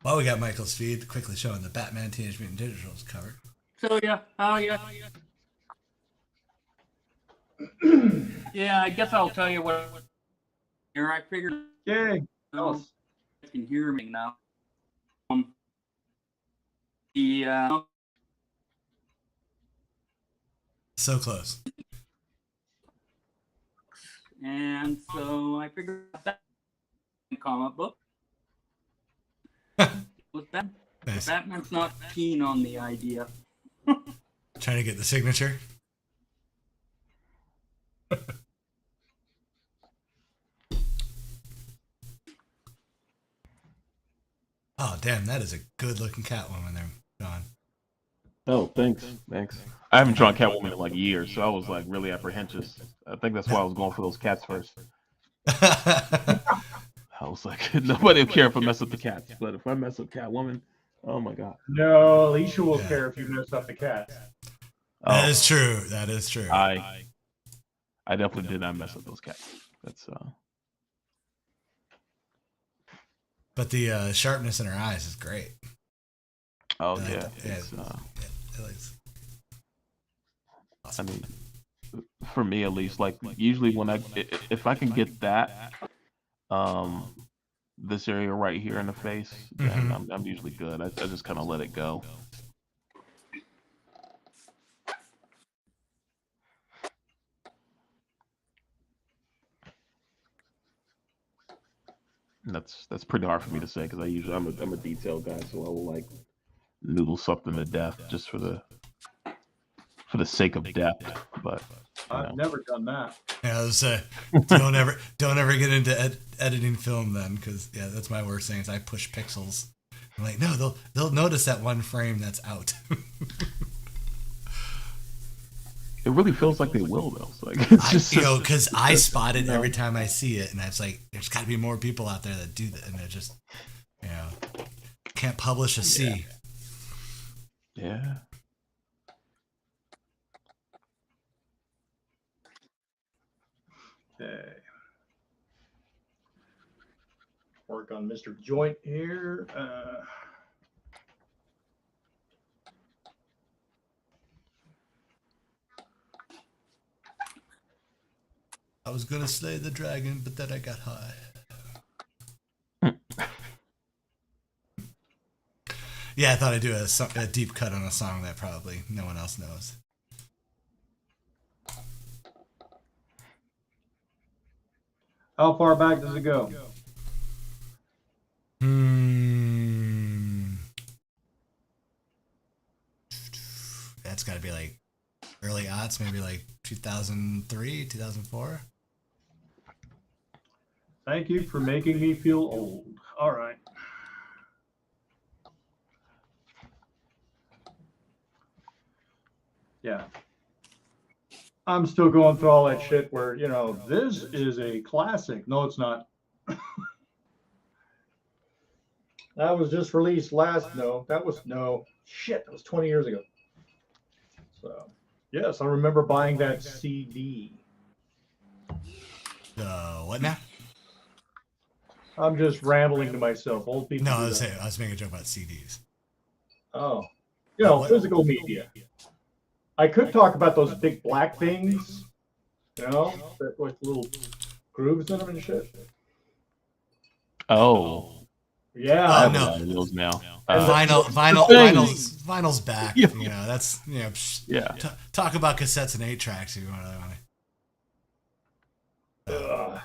While we got Michael's feed, quickly showing the Batman Teenage Mutant Ninja Turtles cover. So yeah, yeah, I guess I'll tell you what. Here, I figured. Yay. You can hear me now. So close. And so I figured that comic book was that. Nice. Batman's not keen on the idea. Trying to get the signature. Oh, damn, that is a good-looking Catwoman there, John. Oh, thanks. I haven't drawn Catwoman in like years, so I was like really apprehensive. I think that's why I was going for those cats first. I was like, nobody will care if I mess up the cats, but if I mess up Catwoman, oh my god. No, Alicia will Yeah. care if you mess up the cats. That Oh, is true. That is true. I definitely did not mess up those cats. That's But the sharpness in her eyes is great. oh I like yeah, that. Yeah, it's it looks I awesome. mean, for me at least, like usually when if I can get that um this area right here in the face, then I'm usually good. I just kind of let it go. And that's pretty hard for me to say because I'm a detail guy, so I will like noodle something to death just for the sake of depth. But you I've know, never done that. Yeah, I was don't ever get into editing film then, because yeah, that's my worst thing is I push pixels. I'm like, no, they'll notice that one frame that's out. it really feels like they will though. It's like it's just Because I spot it you know. every time I see it, and it's like there's got to be more people out there that do that, and it just can't publish a C. Yeah. Okay. Work on Mr. Joint here. I was gonna slay the dragon, but then I got high. Yeah, I thought I'd do a deep cut on a song that probably no one else knows. How far back does it go? That's got to be like early aughts, maybe like 2003, 2004. Thank you for making me feel old. All right. Yeah. I'm still going through all that shit where, this is a classic. No, it's not. That was just released last. No, that was 20 years ago. So, yes, I remember buying that CD. What now? I'm just rambling to myself. Old people. No, do I was that. making a joke about CDs. Oh, What? physical media. I could talk about those big black things, that with little grooves in them and shit. Oh, Yeah. I Oh have a no, lot of those now. vinyl's back. Yeah. That's Yeah. Talk about cassettes and 8 tracks if you want to.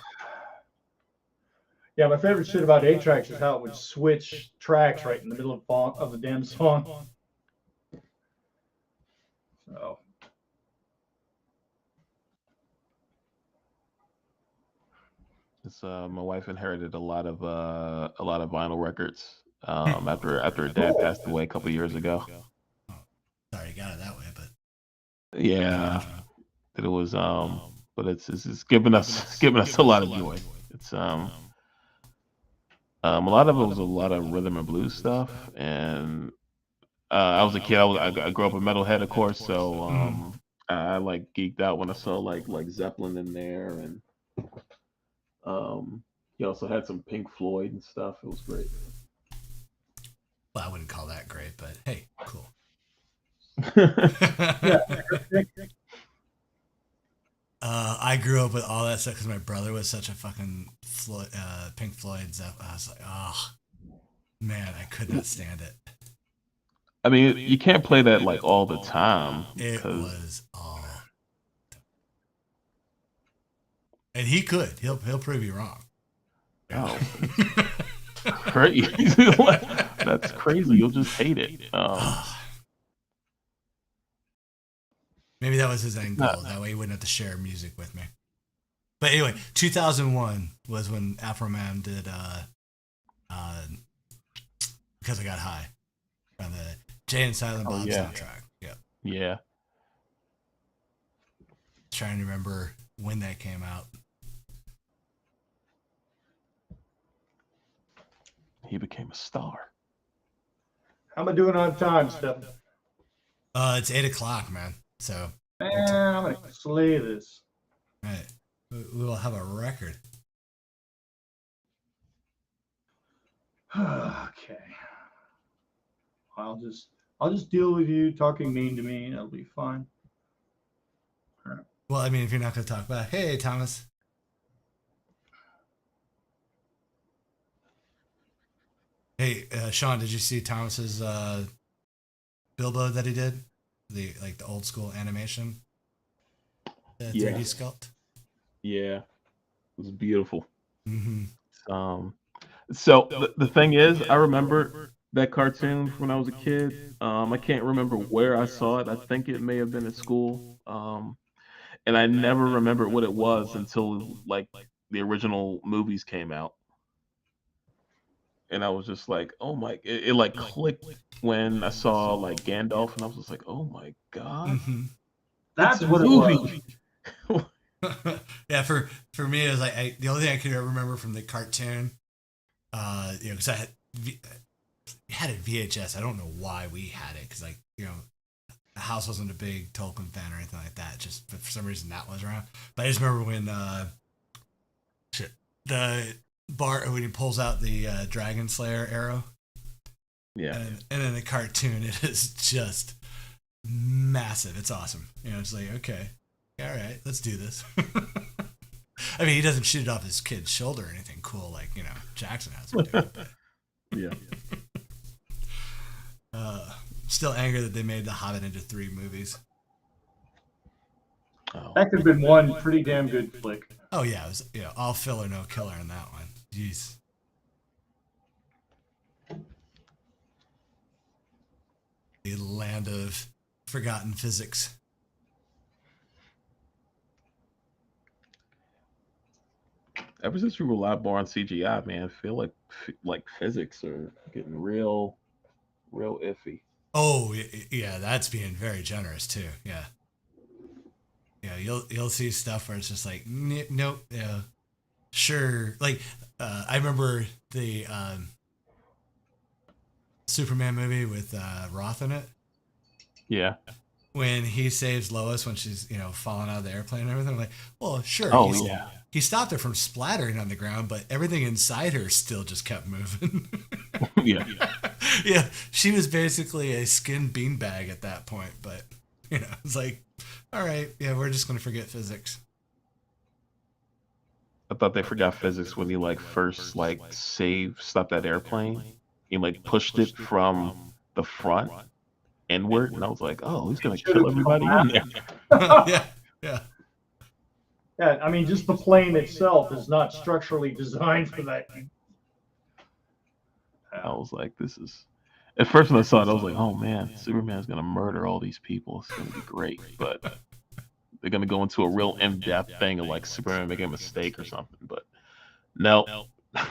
Yeah, my favorite shit about 8 tracks is how it would switch tracks right in the middle of the damn song. So. It's my wife inherited a lot of vinyl records after her dad passed away a couple years ago. Sorry, you got it that way, but Yeah, it was but it's given us a lot of joy. It's a lot of it was a lot of rhythm and blues stuff, and I was a kid. I grew up a metalhead, of course, so I like geeked out when I saw like Zeppelin in there, and he also had some Pink Floyd and stuff. It was great. well, I wouldn't call that great, but hey, cool. I grew up with all that stuff because my brother was such a fucking Pink Floyd. I was like, oh man, I could not stand it. I mean, you can't play that like all the time. It 'cause- was all, and he could. He'll prove you wrong. Oh, crazy! That's crazy. You'll just hate it. Maybe that was his end goal. That way he wouldn't have to share music with me. But anyway, 2001 was when Afro Man did Because I Got High on the Jay and Silent Bob soundtrack. Yep. Yeah. Trying to remember when that came out. he became a star. How am I doing on time, Steph? It's 8 o'clock, man. So, Man, I'm gonna slay this. right, we will have a record. Okay. I'll just deal with you talking mean to me. That'll be fine. Well, I mean, if you're not going to talk back, hey, Thomas. Hey, Sean, did you see Thomas's Bilbo that he did? The old school animation, the 3D sculpt. Yeah, it was beautiful. Mm-hmm. So the thing is, I remember that cartoon from when I was a kid. I can't remember where I saw it. I think it may have been at school. And I never remembered what it was until like the original movies came out. And I was just like, oh my, it like clicked when I saw like Gandalf, and I was just like, oh my god, Mm-hmm. That's it's a what it movie. was. Yeah, for me, it was like the only thing I could remember from the cartoon, because I had it VHS. I don't know why we had it, because the house wasn't a big Tolkien fan or anything like that. Just but for some reason that was around. But I just remember when the Bart when he pulls out the Dragon Slayer arrow, Yeah, and in the cartoon it is just massive. It's awesome. It's like, okay, all right, let's do this. I mean, he doesn't shoot it off his kid's shoulder or anything cool like Jackson has been doing. But, yeah. still angry that they made The Hobbit into 3 movies. Oh. That could have been one pretty damn good flick. Oh yeah, it was all filler, no killer in that one. Jeez. The land of forgotten physics. Ever since we rely more on CGI, man, I feel like physics are getting real iffy. Oh yeah, that's being very generous too. Yeah, you'll see stuff where it's just like nope, yeah, sure. Like I remember the Superman movie with Roth in it. Yeah. When he saves Lois when she's falling out of the airplane and everything. I'm like, well, sure. Oh yeah. He stopped her from splattering on the ground, but everything inside her still just kept moving. Yeah. Yeah, she was basically a skin beanbag at that point. But it's like, all right, yeah, we're just gonna forget physics. I thought they forgot physics when he like first like stopped that airplane. He like pushed it from the front inward, and I was like, oh, he's gonna kill everybody in there. Yeah, yeah. Yeah, I mean, just the plane itself is not structurally designed for that. I was like, this is. At first, when I saw it, I was like, oh man, Superman's gonna murder all these people. It's gonna be great, but they're gonna go into a real in-depth thing of like Superman making a mistake or something. But no. I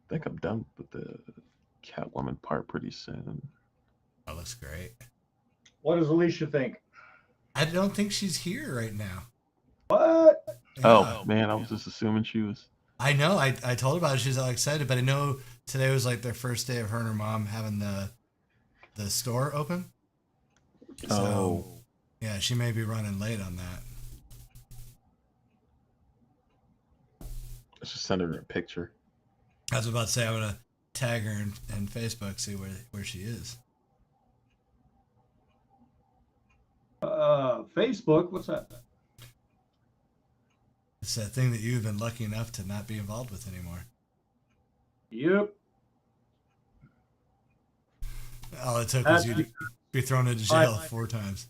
think I'm done with the Catwoman part pretty soon. That looks great. What does Alicia think? I don't think she's here right now. What? Oh man, I was just assuming she was. I know. I told her about it. She's all excited, but I know today was like their first day of her and her mom having the store open. So, yeah, she may be running late on that. Let's just send her a picture. I was about to say I'm gonna tag her in Facebook, see where she is. Facebook? What's that? It's that thing that you've been lucky enough to not be involved with anymore. Yep. All it took was you to be thrown into jail 4 times.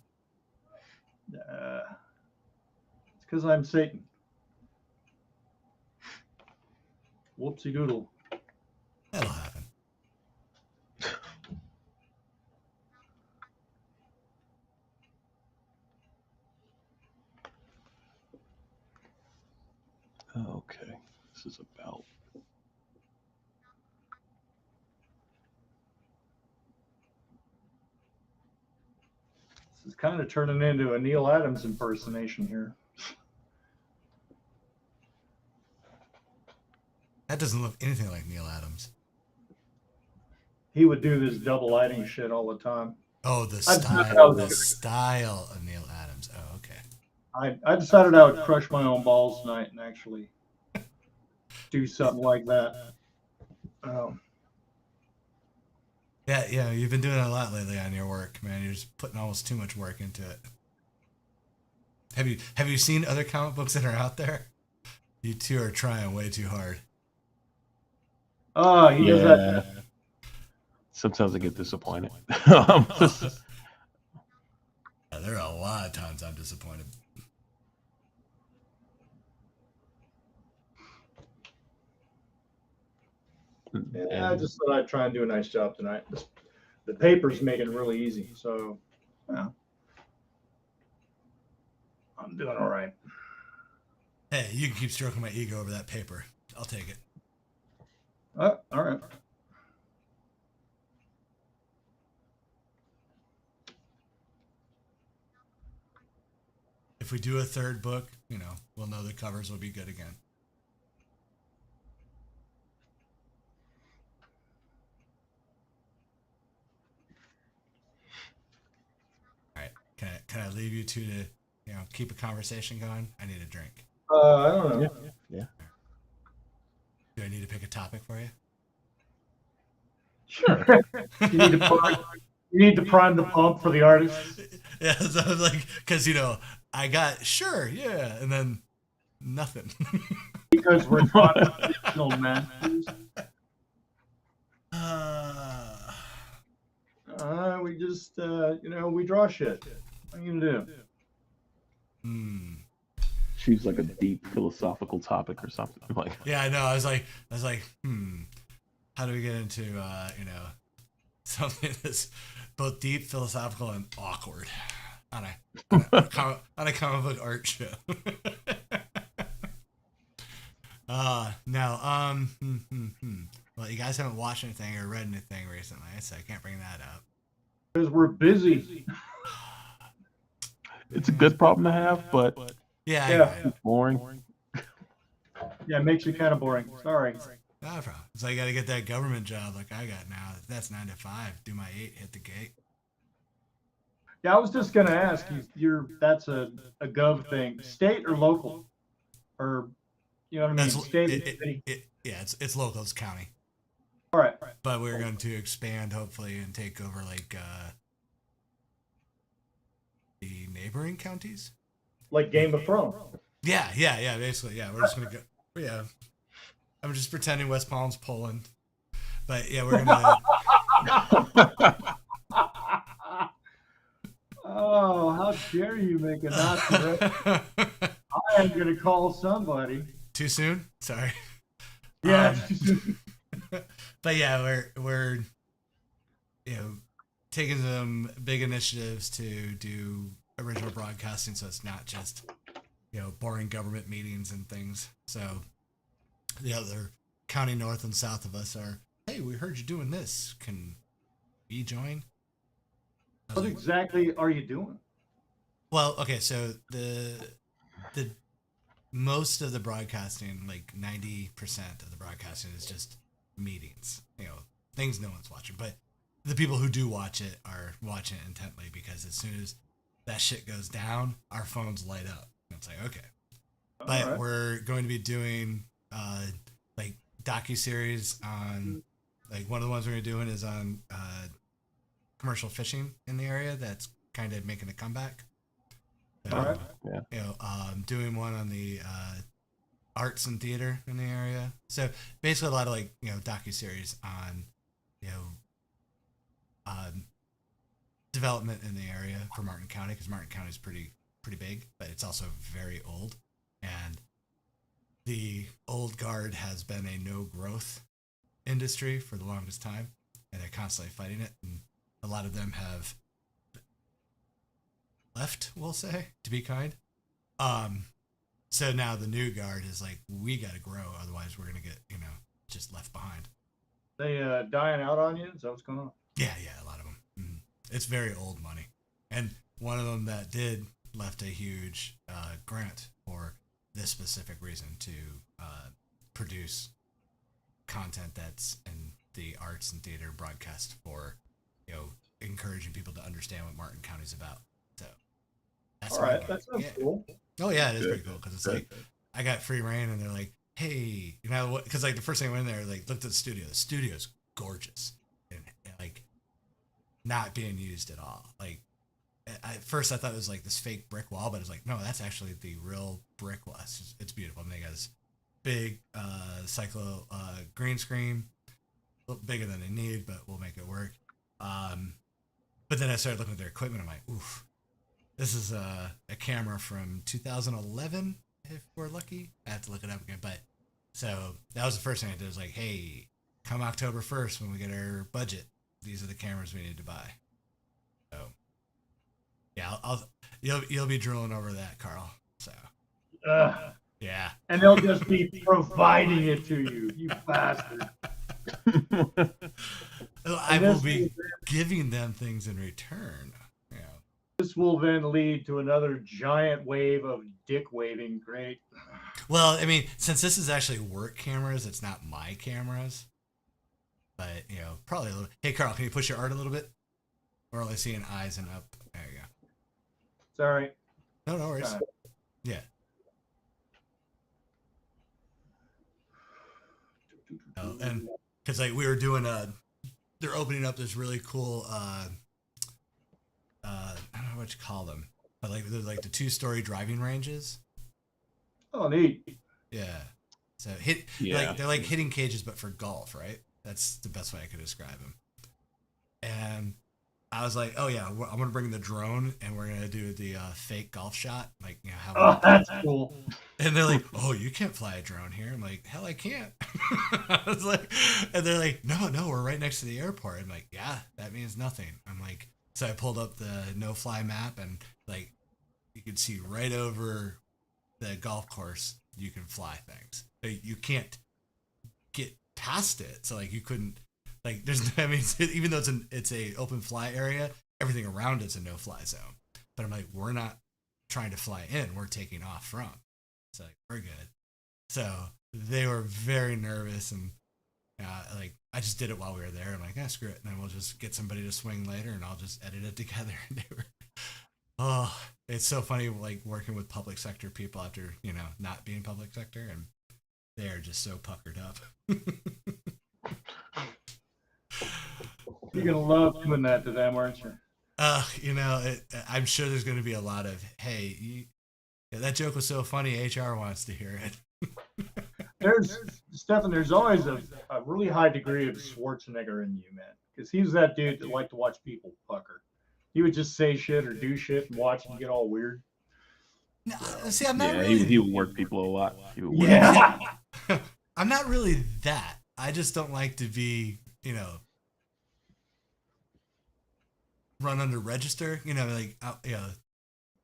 It's because I'm Satan. Whoopsie doodle. That'll happen. Okay, this is about. is kind of turning into a Neil Adams impersonation here. That doesn't look anything like Neil Adams. He would do this double lighting shit all the time. Oh, the I decided I style, was the gonna- style of Neil Adams. Oh, okay. I decided I would crush my own balls tonight and actually do something like that. Yeah, you've been doing a lot lately on your work, man. You're just putting almost too much work into it. Have you seen other comic books that are out there? You two are trying way too hard. Oh, he does that. Yeah. Sometimes I get disappointed. There are a lot of times I'm disappointed. Yeah, I just thought I'd try and do a nice job tonight. The papers make it really easy, so yeah, I'm doing all right. Hey, you can keep stroking my ego over that paper. I'll take it. All right. If we do a third book, we'll know the covers will be good again. All right. Can I leave you two to keep a conversation going? I need a drink. I don't know. Yeah. Do I need to pick a topic for you? Sure. You need to prime the pump for the artist. Yeah, so I was like, because I got sure, yeah, and then nothing. Because we're not fictional masters. We just, we draw shit. What are you gonna do? Choose like a deep philosophical topic or something like. Yeah, I know. I was like, how do we get into something that's both deep, philosophical, and awkward on a comic book art show? No. Well, you guys haven't watched anything or read anything recently, so I can't bring that up. Because we're busy. It's a good problem to have, but Yeah. it's boring. Yeah, it makes you kind of boring. Sorry. No problem. So I got to get that government job like I got now. That's 9 to 5. Do my 8, hit the gate. Yeah, I was just gonna ask you. That's a gov thing, state or local, or you know what I mean? State. Yeah, it's local. It's county. All right. But we're going to expand hopefully and take over like the neighboring counties. Like Game of Thrones. Yeah. Basically, yeah. We're just gonna go. Yeah. I'm just pretending West Palm's Poland, but yeah, we're gonna. Oh, how dare you make a Nazi reference? I am gonna call somebody. Too soon? Sorry. Yeah. But yeah, we're taking some big initiatives to do original broadcasting, so it's not just boring government meetings and things. So the other county north and south of us are, hey, we heard you doing this. Can we join? What exactly are you doing? Well, okay, so the most of the broadcasting, like 90% of the broadcasting, is just meetings. Things no one's watching, but the people who do watch it are watching it intently, because as soon as that shit goes down, our phones light up. And it's like, okay. But right. We're going to be doing like docuseries on, like, one of the ones we're going to be doing is on commercial fishing in the area that's kind of making a comeback. So, All right. Yeah. Doing one on the arts and theater in the area. So basically a lot of like, docuseries on, development in the area for Martin County, because Martin County is pretty big, but it's also very old. And the old guard has been a no growth industry for the longest time, and they're constantly fighting it. And a lot of them have left, we'll say, to be kind. So now the new guard is like, we got to grow, otherwise we're gonna get just left behind. They dying out on you? Is that what's going on? Yeah, a lot of them. It's very old money, and one of them that did left a huge grant for this specific reason to produce content that's in the arts and theater broadcast for, encouraging people to understand what Martin County's about. So that's All my right, gig. that sounds Yeah. cool. Oh yeah, it is Good. pretty cool because it's Good. like I got free reign and they're like, hey, what? Because like the first thing I went in there, like looked at the studio. The studio's gorgeous and like not being used at all. Like at first I thought it was like this fake brick wall, but it's like no, that's actually the real brick wall. It's beautiful. And they got this big cyclo green screen, a little bigger than they need, but we'll make it work. But then I started looking at their equipment. I'm like, oof, this is a camera from 2011. If we're lucky, I have to look it up again. But so that was the first thing I did. Was like, hey, come October 1st when we get our budget, these are the cameras we need to buy. So yeah, you'll be drooling over that, Karl. So yeah, And they'll just be providing it to you, you bastard. I will be giving them things in return. Yeah. This will then lead to another giant wave of dick waving. Great. Well, I mean, since this is actually work cameras, it's not my cameras. But, probably a little. Hey, Karl, can you push your art a little bit? We're only seeing eyes and up. There you go. Sorry. No worries. Yeah. Oh, and because like we were doing they're opening up this really cool I don't know what you call them, but like they're like the 2-story driving ranges. Oh, neat. Yeah. So Yeah. like they're like hitting cages, but for golf, right? That's the best way I could describe them. And I was like, oh yeah, I'm gonna bring the drone and we're gonna do the fake golf shot, like how. Oh, that's cool. And they're like, oh, you can't fly a drone here. I'm like, hell, I can't. I was like, and they're like, no, we're right next to the airport. I'm like, yeah, that means nothing. I'm like, so I pulled up the no-fly map and like, you can see right over the golf course, you can fly things. But you can't get past it. So like, you couldn't, like, there's, I mean, even though it's a open fly area, everything around it's a no-fly zone. But I'm like, we're not trying to fly in, we're taking off from. So like, we're good. So they were very nervous and like I just did it while we were there. I'm like, screw it. And then we'll just get somebody to swing later and I'll just edit it together. And they were, oh, it's so funny like working with public sector people after, not being public sector, and they're just so puckered up. You're going to love doing that to them, aren't you? I'm sure there's going to be a lot of, hey, that joke was so funny, HR wants to hear it. There's always a really high degree of Schwarzenegger in you, man. Because he was that dude that liked to watch people pucker. He would just say shit or do shit and watch them get all weird. No, see, I'm not Yeah, really. he would work people a lot. Yeah. I'm not really that. I just don't like to be, run under register.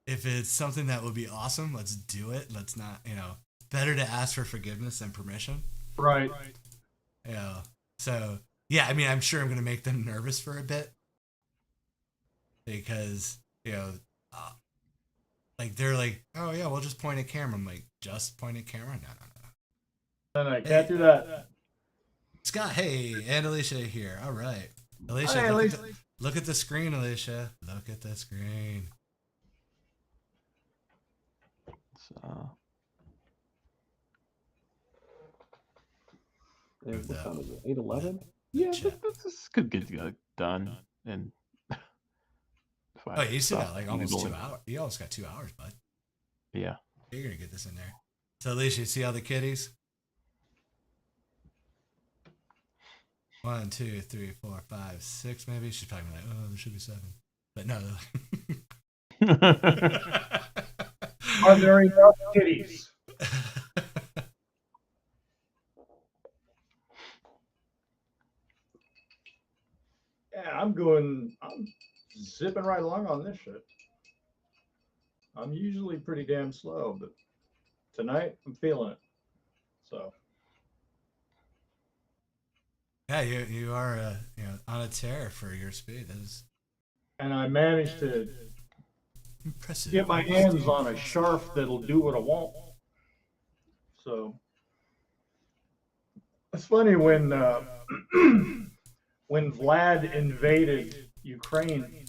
If it's something that would be awesome, let's do it. Let's not, better to ask for forgiveness than permission. Right. So yeah, I mean, I'm sure I'm going to make them nervous for a bit because, like they're like, oh yeah, we'll just point a camera. I'm like, just point a camera? No. And I can't do that. Scott, hey, and Alicia here. All right. Alicia, Hey, Alicia. Look at the screen, Alicia. Look at the screen. What time is it? 8:11? Yeah, this could get done in. Oh, you still got like almost 2 hours. You almost got 2 hours, bud. Yeah. You're gonna get this in there. So, Alicia, you see all the kitties? 1, 2, 3, 4, 5, 6, maybe. She's probably like, oh, there should be 7, but no. Are there enough kitties? Yeah, I'm zipping right along on this shit. I'm usually pretty damn slow, but tonight I'm feeling it. So. Yeah, you are on a tear for your speed. And I managed to Impressive. get my hands on a scarf that'll do what I want. So it's funny when when Vlad invaded Ukraine,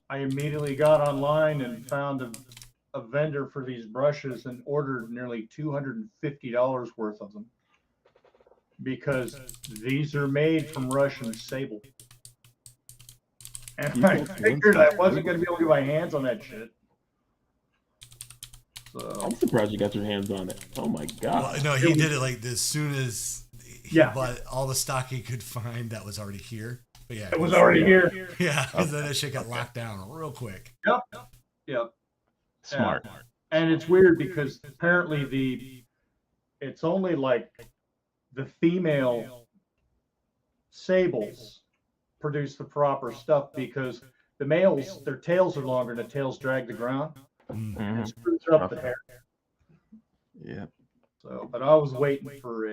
I immediately got online and found a vendor for these brushes and ordered nearly $250 worth of them because these are made from Russian sable. And I figured I wasn't going to be able to get my hands on that shit. So I'm surprised you got your hands on it. Oh my god. Well, no, he did it like as soon as he Yeah. bought all the stock he could find that was already here. But yeah, it was already here. Yeah, because then that shit got locked down real quick. Yep. Smart. And it's weird because apparently it's only like the female sables produce the proper stuff because the males, their tails are longer and the tails drag the ground. Mhm. It screws up the hair. Yeah. So, but I was waiting for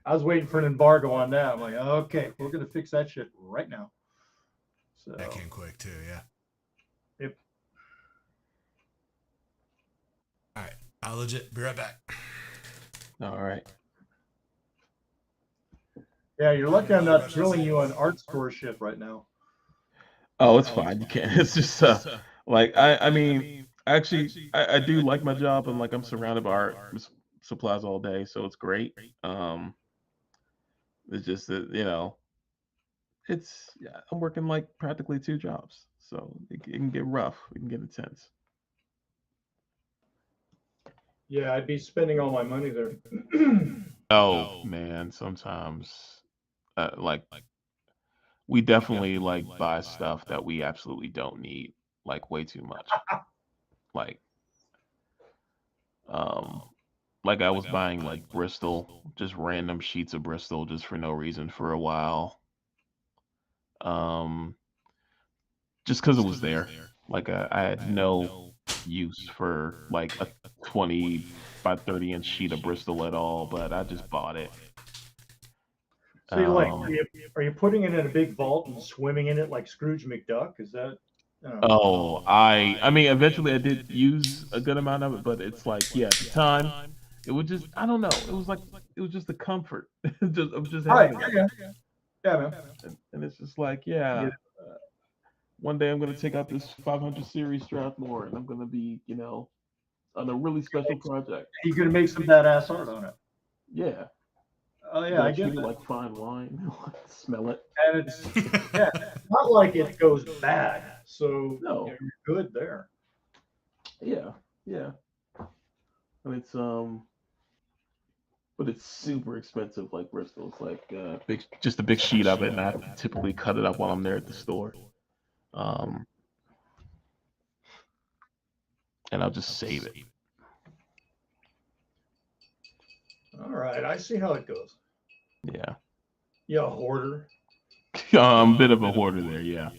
I was waiting for an embargo on that. I'm like, okay, we're gonna fix that shit right now. So That came quick too, yeah. Yep. All right, I'll legit be right back. All right. yeah, you're lucky I'm not drilling you on art store shit right now. Oh, it's fine. You can't. It's just like I mean, actually, I do like my job, and like I'm surrounded by art supplies all day, so it's great. It's just that yeah, I'm working like practically 2 jobs, so it can get rough. It can get intense. Yeah, I'd be spending all my money there. Oh man, sometimes like we definitely like buy stuff that we absolutely don't need, like way too much. Like um like I was buying like Bristol, just random sheets of Bristol just for no reason for a while. Um just because it was there. Like I had no use for like a 20 by 30-inch sheet of Bristol at all, but I just bought it. So you're like, Um, are you putting it in a big vault and swimming in it like Scrooge McDuck? Is that? Oh, I mean, eventually I did use a good amount of it, but it's like, yeah, at the time, it would just, I don't know, it was just the comfort of just Right. having it. Yeah, man. And it's just like, yeah, one day I'm gonna take out this 500 series Strathmore, and I'm gonna be, on a really special project. You're gonna make some badass art on it. Yeah, Oh I'm yeah, gonna I get treat it that. like fine wine, smell it. And it's not like it goes bad. So No. you're good there. Yeah, yeah. And it's but it's super expensive, like Bristol. It's like just a big sheet of it, and I have to typically cut it up while I'm there at the store. Um, and I'll just save it. All right, I see how it goes. Yeah. You a hoarder. I'm a bit of a hoarder there, yeah.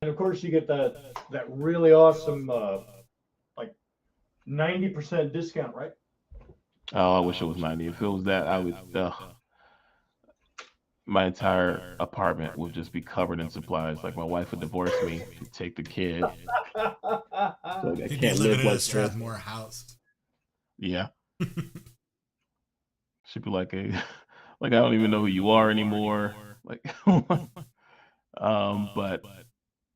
And of course you get that really awesome like 90% discount, right? Oh, I wish it was 90. If it was that, I would my entire apartment would just be covered in supplies. Like my wife would divorce me, take the kid. So I He'd be can't living live in like a this. Strathmore house. Yeah. She'd be like, hey, like I don't even know who you are anymore. Like, but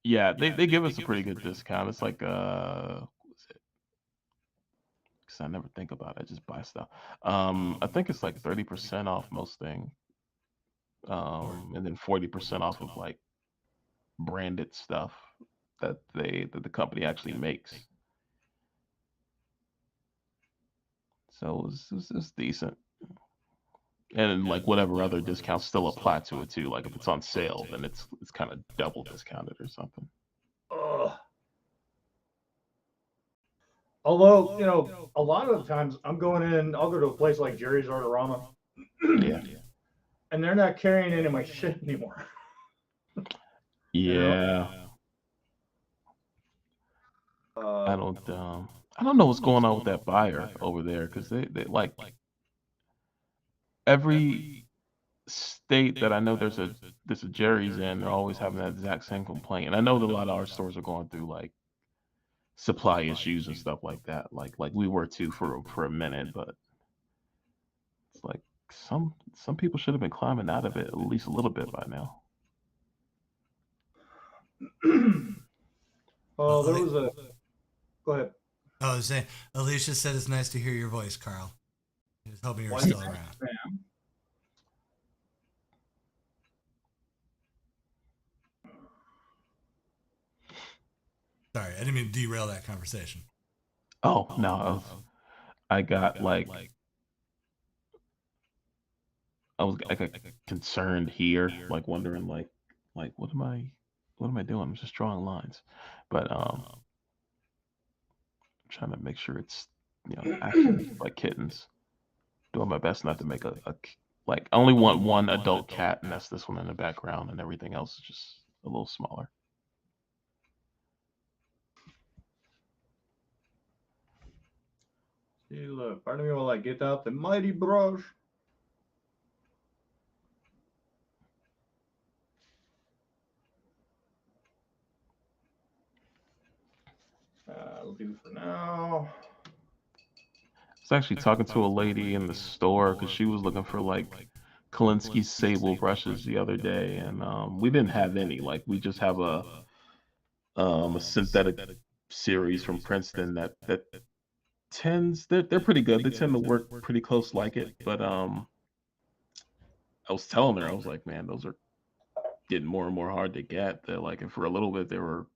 yeah, they give us a pretty good discount. It's like what was it? Because I never think about it. I just buy stuff. I think it's like 30% off most things. And then 40% off of like branded stuff that the company actually makes. So it's decent. And like whatever other discounts still apply to it too. Like if it's on sale, then it's kind of double discounted or something. Ugh. Although, a lot of the times I'm going in, I'll go to a place like Jerry's Artorama, Yeah. and they're not carrying any of my shit anymore. Yeah. Uh, I don't know what's going on with that buyer over there because they like every state that I know there's a Jerry's in. They're always having that exact same complaint, and I know that a lot of our stores are going through like supply issues and stuff like that. Like we were too for a minute, but it's like some people should have been climbing out of it at least a little bit by now. Well, there was a. Go ahead. I was saying, Alicia said it's nice to hear your voice, Carl. I was hoping you were Why still not, around. Sam? Sorry, I didn't mean to derail that conversation. Oh no, I got like I got concerned here, like wondering like what am I doing? I'm just drawing lines, but trying to make sure it's actually like kittens. Doing my best not to make like I only want one adult cat, and that's this one in the background, and everything else is just a little smaller. See, look, part of me will get out the mighty brush. That'll do for now. I was actually talking to a lady in the store because she was looking for like Kolinsky sable brushes the other day, and we didn't have any. Like we just have a synthetic series from Princeton that tends they're pretty good. They tend to work pretty close like it, but I was telling her I was like, man, those are getting more and more hard to get. They're like, and for a little bit they were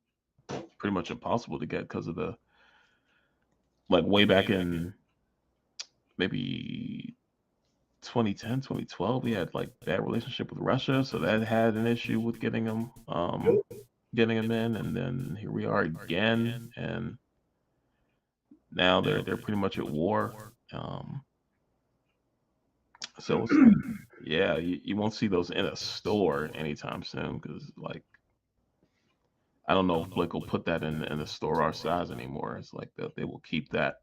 pretty much impossible to get because of the like way back in maybe 2010, 2012, we had like bad relationship with Russia, so that had an issue with getting them in, and then here we are again, and now they're pretty much at war. So it's like, yeah, you won't see those in a store anytime soon because like I don't know if Blick will put that in a store our size anymore. It's like they will keep that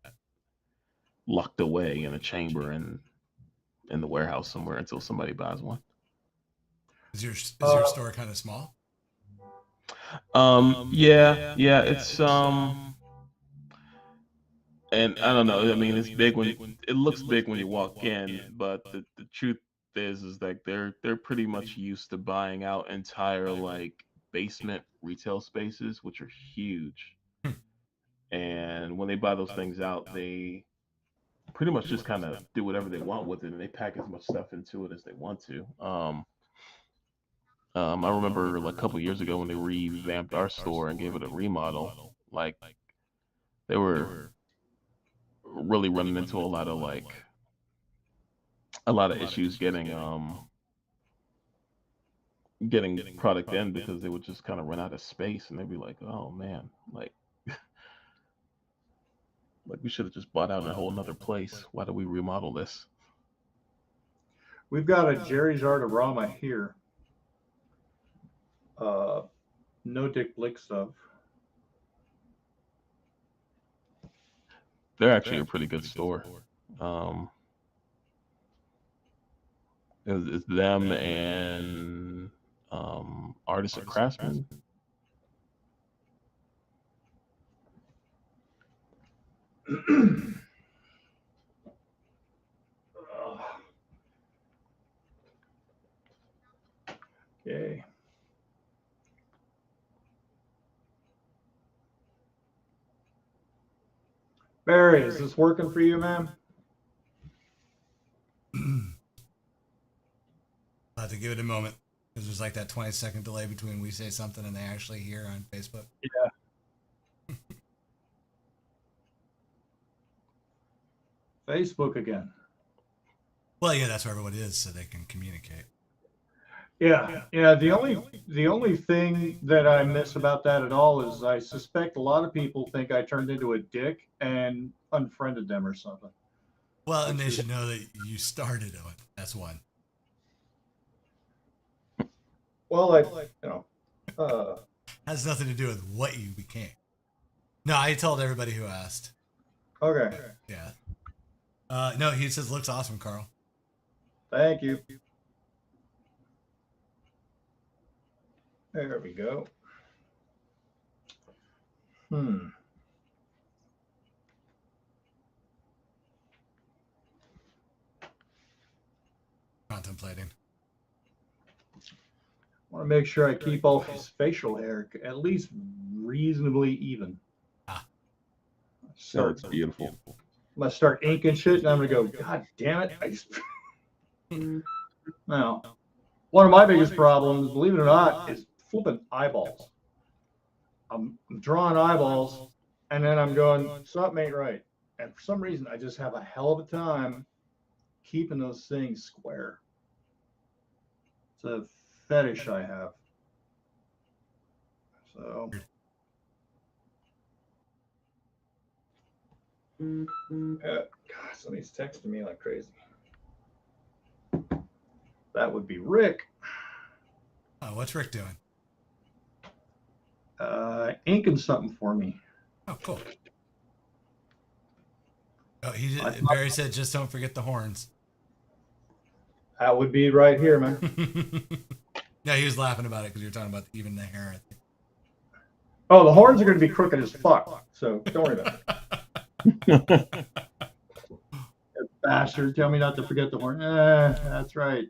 locked away in a chamber in the warehouse somewhere until somebody buys one. Is your store kind of small? Yeah, it's and I don't know. I mean, it's big it looks big when you walk in, but the truth is that they're pretty much used to buying out entire like basement retail spaces, which are huge. Hmm. And when they buy those things out, they pretty much just kind of do whatever they want with it, and they pack as much stuff into it as they want to. I remember like a couple years ago when they revamped our store and gave it a remodel. Like they were really running into a lot of issues getting product in because they would just kind of run out of space, and they'd be like, oh man, like we should have just bought out a whole nother place. Why did we remodel this? We've got a Jerry's Artorama here. No Dick Blick stuff. They're actually a pretty good store. Um, it's them and artists and craftsmen. Okay. Barry, is this working for you, man? I'll have to give it a moment because there's like that 20-second delay between we say something and they actually hear on Facebook. Yeah. Facebook again. Well, yeah, that's where everyone is, so they can communicate. Yeah. The only thing that I miss about that at all is I suspect a lot of people think I turned into a dick and unfriended them or something. Well, and they should know that you started it. That's one. Well, Has nothing to do with what you became. No, I told everybody who asked. okay. Yeah. No, he says looks awesome, Carl. Thank you. There we go. Contemplating. I want to make sure I keep all his facial hair at least reasonably even. Ah. So it's beautiful. I'm gonna start inking shit, and I'm gonna go, God damn it! I just now. One of my biggest problems, believe it or not, is flipping eyeballs. I'm drawing eyeballs, and then I'm going, something ain't right. And for some reason, I just have a hell of a time keeping those things square. It's a fetish I have. So. God, somebody's texting me like crazy. That would be Rick. Oh, what's Rick doing? Inking something for me. Oh, cool. Oh, Barry said, just don't forget the horns. That would be right here, man. Yeah, he was laughing about it because you were talking about even the hair. I think. Oh, the horns are going to be crooked as fuck, so don't worry about it. Bastard, tell me not to forget the horn. That's right.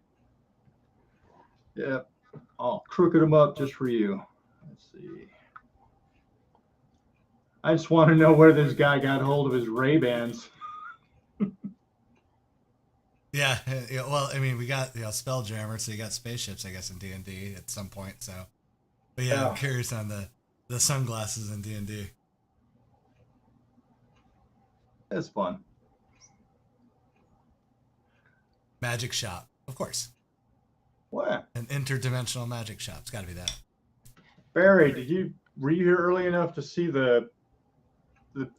Yep. I'll crooked them up just for you. Let's see. I just want to know where this guy got hold of his Ray-Bans. Yeah, well, I mean, we got Spelljammer, so you got spaceships, I guess, in D&D at some point. So, but yeah, I'm curious on the sunglasses in D&D. That's fun. Magic shop, of course. What? An interdimensional magic shop. It's got to be that. Barry, were you here early enough to see the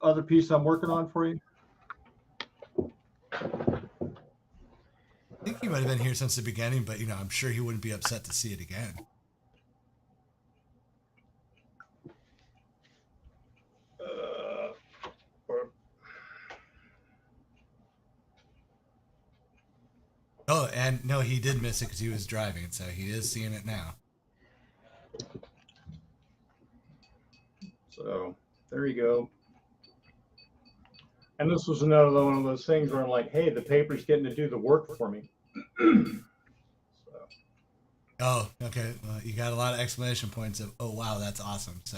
other piece I'm working on for you? I think he might have been here since the beginning, but I'm sure he wouldn't be upset to see it again. Oh, and no, he did miss it because he was driving, so he is seeing it now. So there you go. And this was another one of those things where I'm like, hey, the paper's getting to do the work for me. Oh, okay. Well, you got a lot of exclamation points of, oh, wow, that's awesome. So,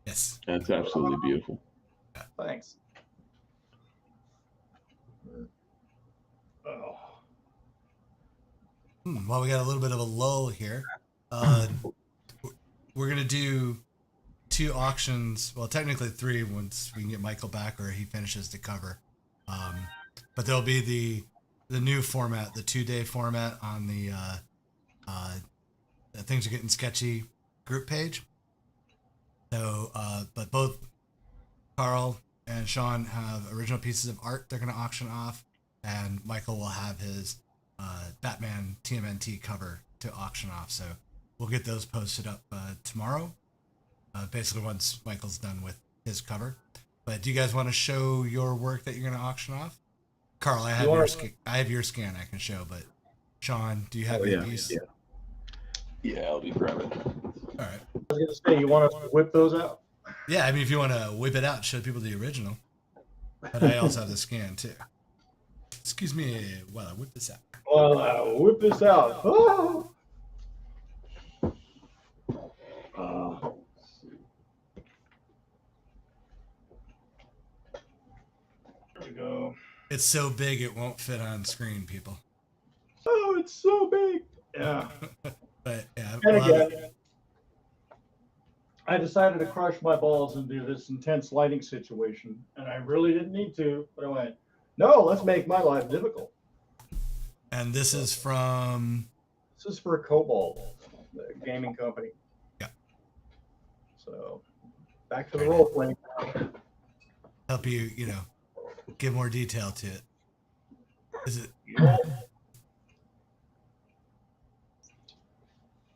yes. That's absolutely beautiful. Yeah. Thanks. Oh. Well, we got a little bit of a lull here. We're going to do 2 auctions. Well, technically 3 once we can get Michael back or he finishes the cover. But there'll be the new format, the 2-day format on the Things Are Getting Sketchy group page. So, but both Karl and Sean have original pieces of art they're going to auction off, and Michael will have his Batman TMNT cover to auction off. So we'll get those posted up tomorrow. Basically, once Michael's done with his cover. But do you guys want to show your work that you're going to auction off? Karl, I have your scan I can show, but Sean, do you have your piece? Yeah, I'll be grabbing. I All was going to say, you want us to whip those out? Yeah, I mean, if you want to whip it out and show people the original. But I also have the scan, too. Excuse me while I whip this out. Well, whip this out. Oh! There we go. It's so big it won't fit on screen, people. Oh, it's so big. Yeah. But yeah. And again, I decided to crush my balls and do this intense lighting situation, and I really didn't need to, but I went, no, let's make my life difficult. And this is from? This is for Cobalt, the gaming company. Yeah. So, back to the role playing. Help you, give more detail to it. Is it? Yeah.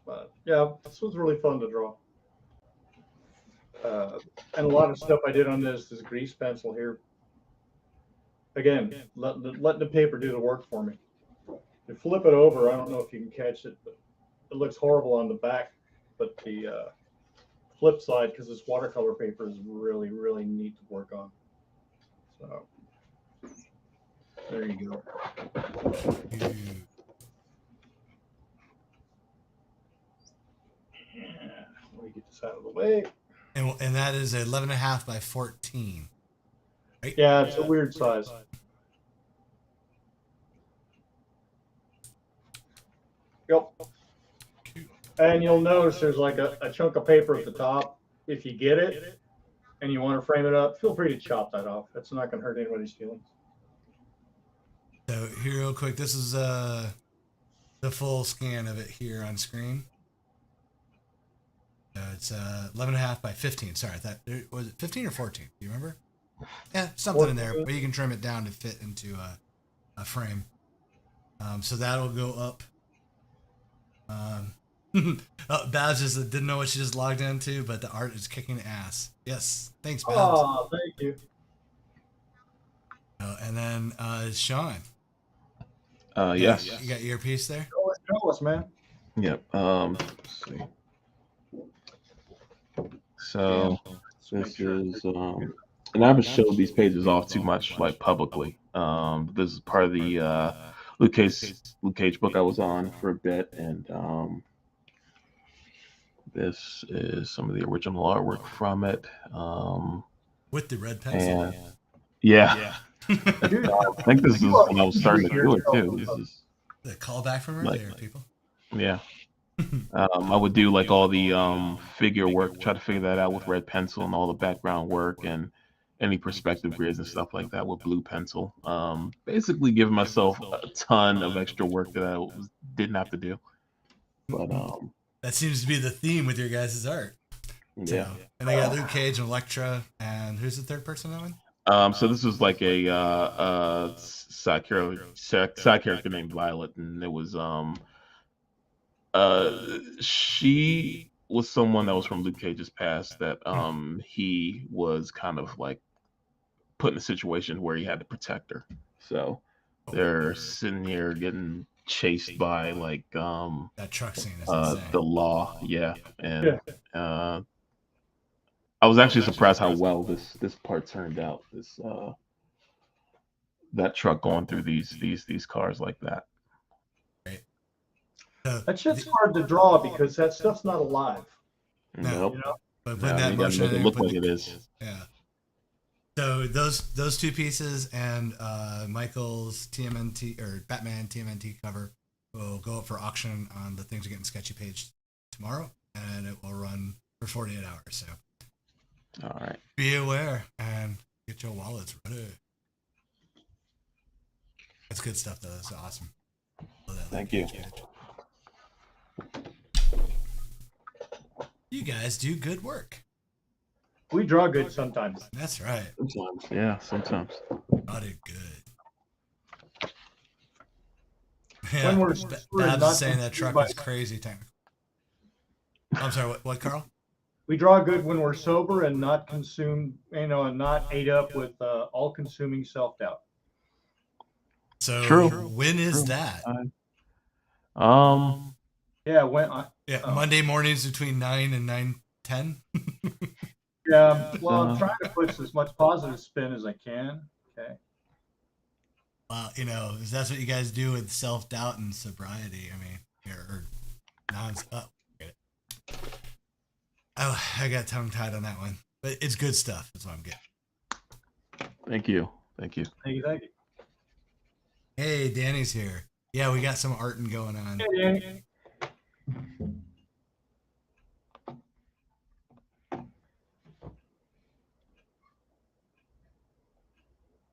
But yeah, this was really fun to draw. And a lot of stuff I did on this grease pencil here. Again, letting the paper do the work for me. You flip it over, I don't know if you can catch it, but it looks horrible on the back. but the flip side, because this watercolor paper is really, really neat to work on. So there you go. Yeah, let me get this out of the way. And that is 11.5 by 14. Right? Yeah, it's a weird size. Yep. And you'll notice there's like a chunk of paper at the top. If you get it and you want to frame it up, feel free to chop that off. That's not going to hurt anybody's feelings. So here real quick, this is the full scan of it here on screen. So it's 11.5 by 15. Sorry, I thought, was it 15 or 14? Do you remember? Yeah, something in there, but you can trim it down to fit into a frame. So that'll go up. Baz just didn't know what she just logged into, but the art is kicking ass. Yes, thanks, Baz. Oh, thank you. And then Sean. Yes. You got your earpiece there? Show us, man. Yep. Let's see. So this is, and I haven't showed these pages off too much, like publicly. This is part of the Luke Cage book I was on for a bit, and this is some of the original artwork from it. With the red pencil. And yeah. I think this is when I was starting to do it too. This is the callback from earlier, people. Yeah. I would do like all the figure work, try to figure that out with red pencil and all the background work and any perspective grids and stuff like that with blue pencil. Basically giving myself a ton of extra work that I didn't have to do. But that seems to be the theme with your guys' art. Yeah. So, and I got Luke Cage and Elektra, and who's the third person on that one? So this was like a side character named Violet, and it was she was someone that was from Luke Cage's past that he was kind of like put in a situation where he had to protect her. So they're sitting here getting chased by like that truck scene is insane. The law, yeah. And I was actually surprised how well this part turned out. This that truck going through these cars like that. Right. That shit's hard to draw because that stuff's not alive. Nope. You know? But putting that you gotta motion make in it there, look put like the- it is. Yeah. So those two pieces and Michael's TMNT or Batman TMNT cover will go up for auction on the Things Are Getting Sketchy page tomorrow, and it will run for 48 hours. So All right. be aware and get your wallets ready. That's good stuff, though. That's awesome. Thank you. You guys do good work. We draw good sometimes. That's right. Sometimes. Yeah, sometimes. Not it good. Yeah, When we're Babs not is saying that truck by- is crazy technical. I'm sorry, what, Carl? We draw good when we're sober and not consumed, and not ate up with all-consuming self-doubt. So True. when is True. that? Yeah, when Yeah, Monday mornings between 9 and 9:10. well, I'm trying to put as much positive spin as I can. Okay. Well, if that's what you guys do with self-doubt and sobriety, I mean, or get it. Oh, I got tongue-tied on that one, but it's good stuff. That's what I'm getting. Thank you. Thank you. Thank you. Hey, Danny's here. Yeah, we got some arting going on. Hey, Danny.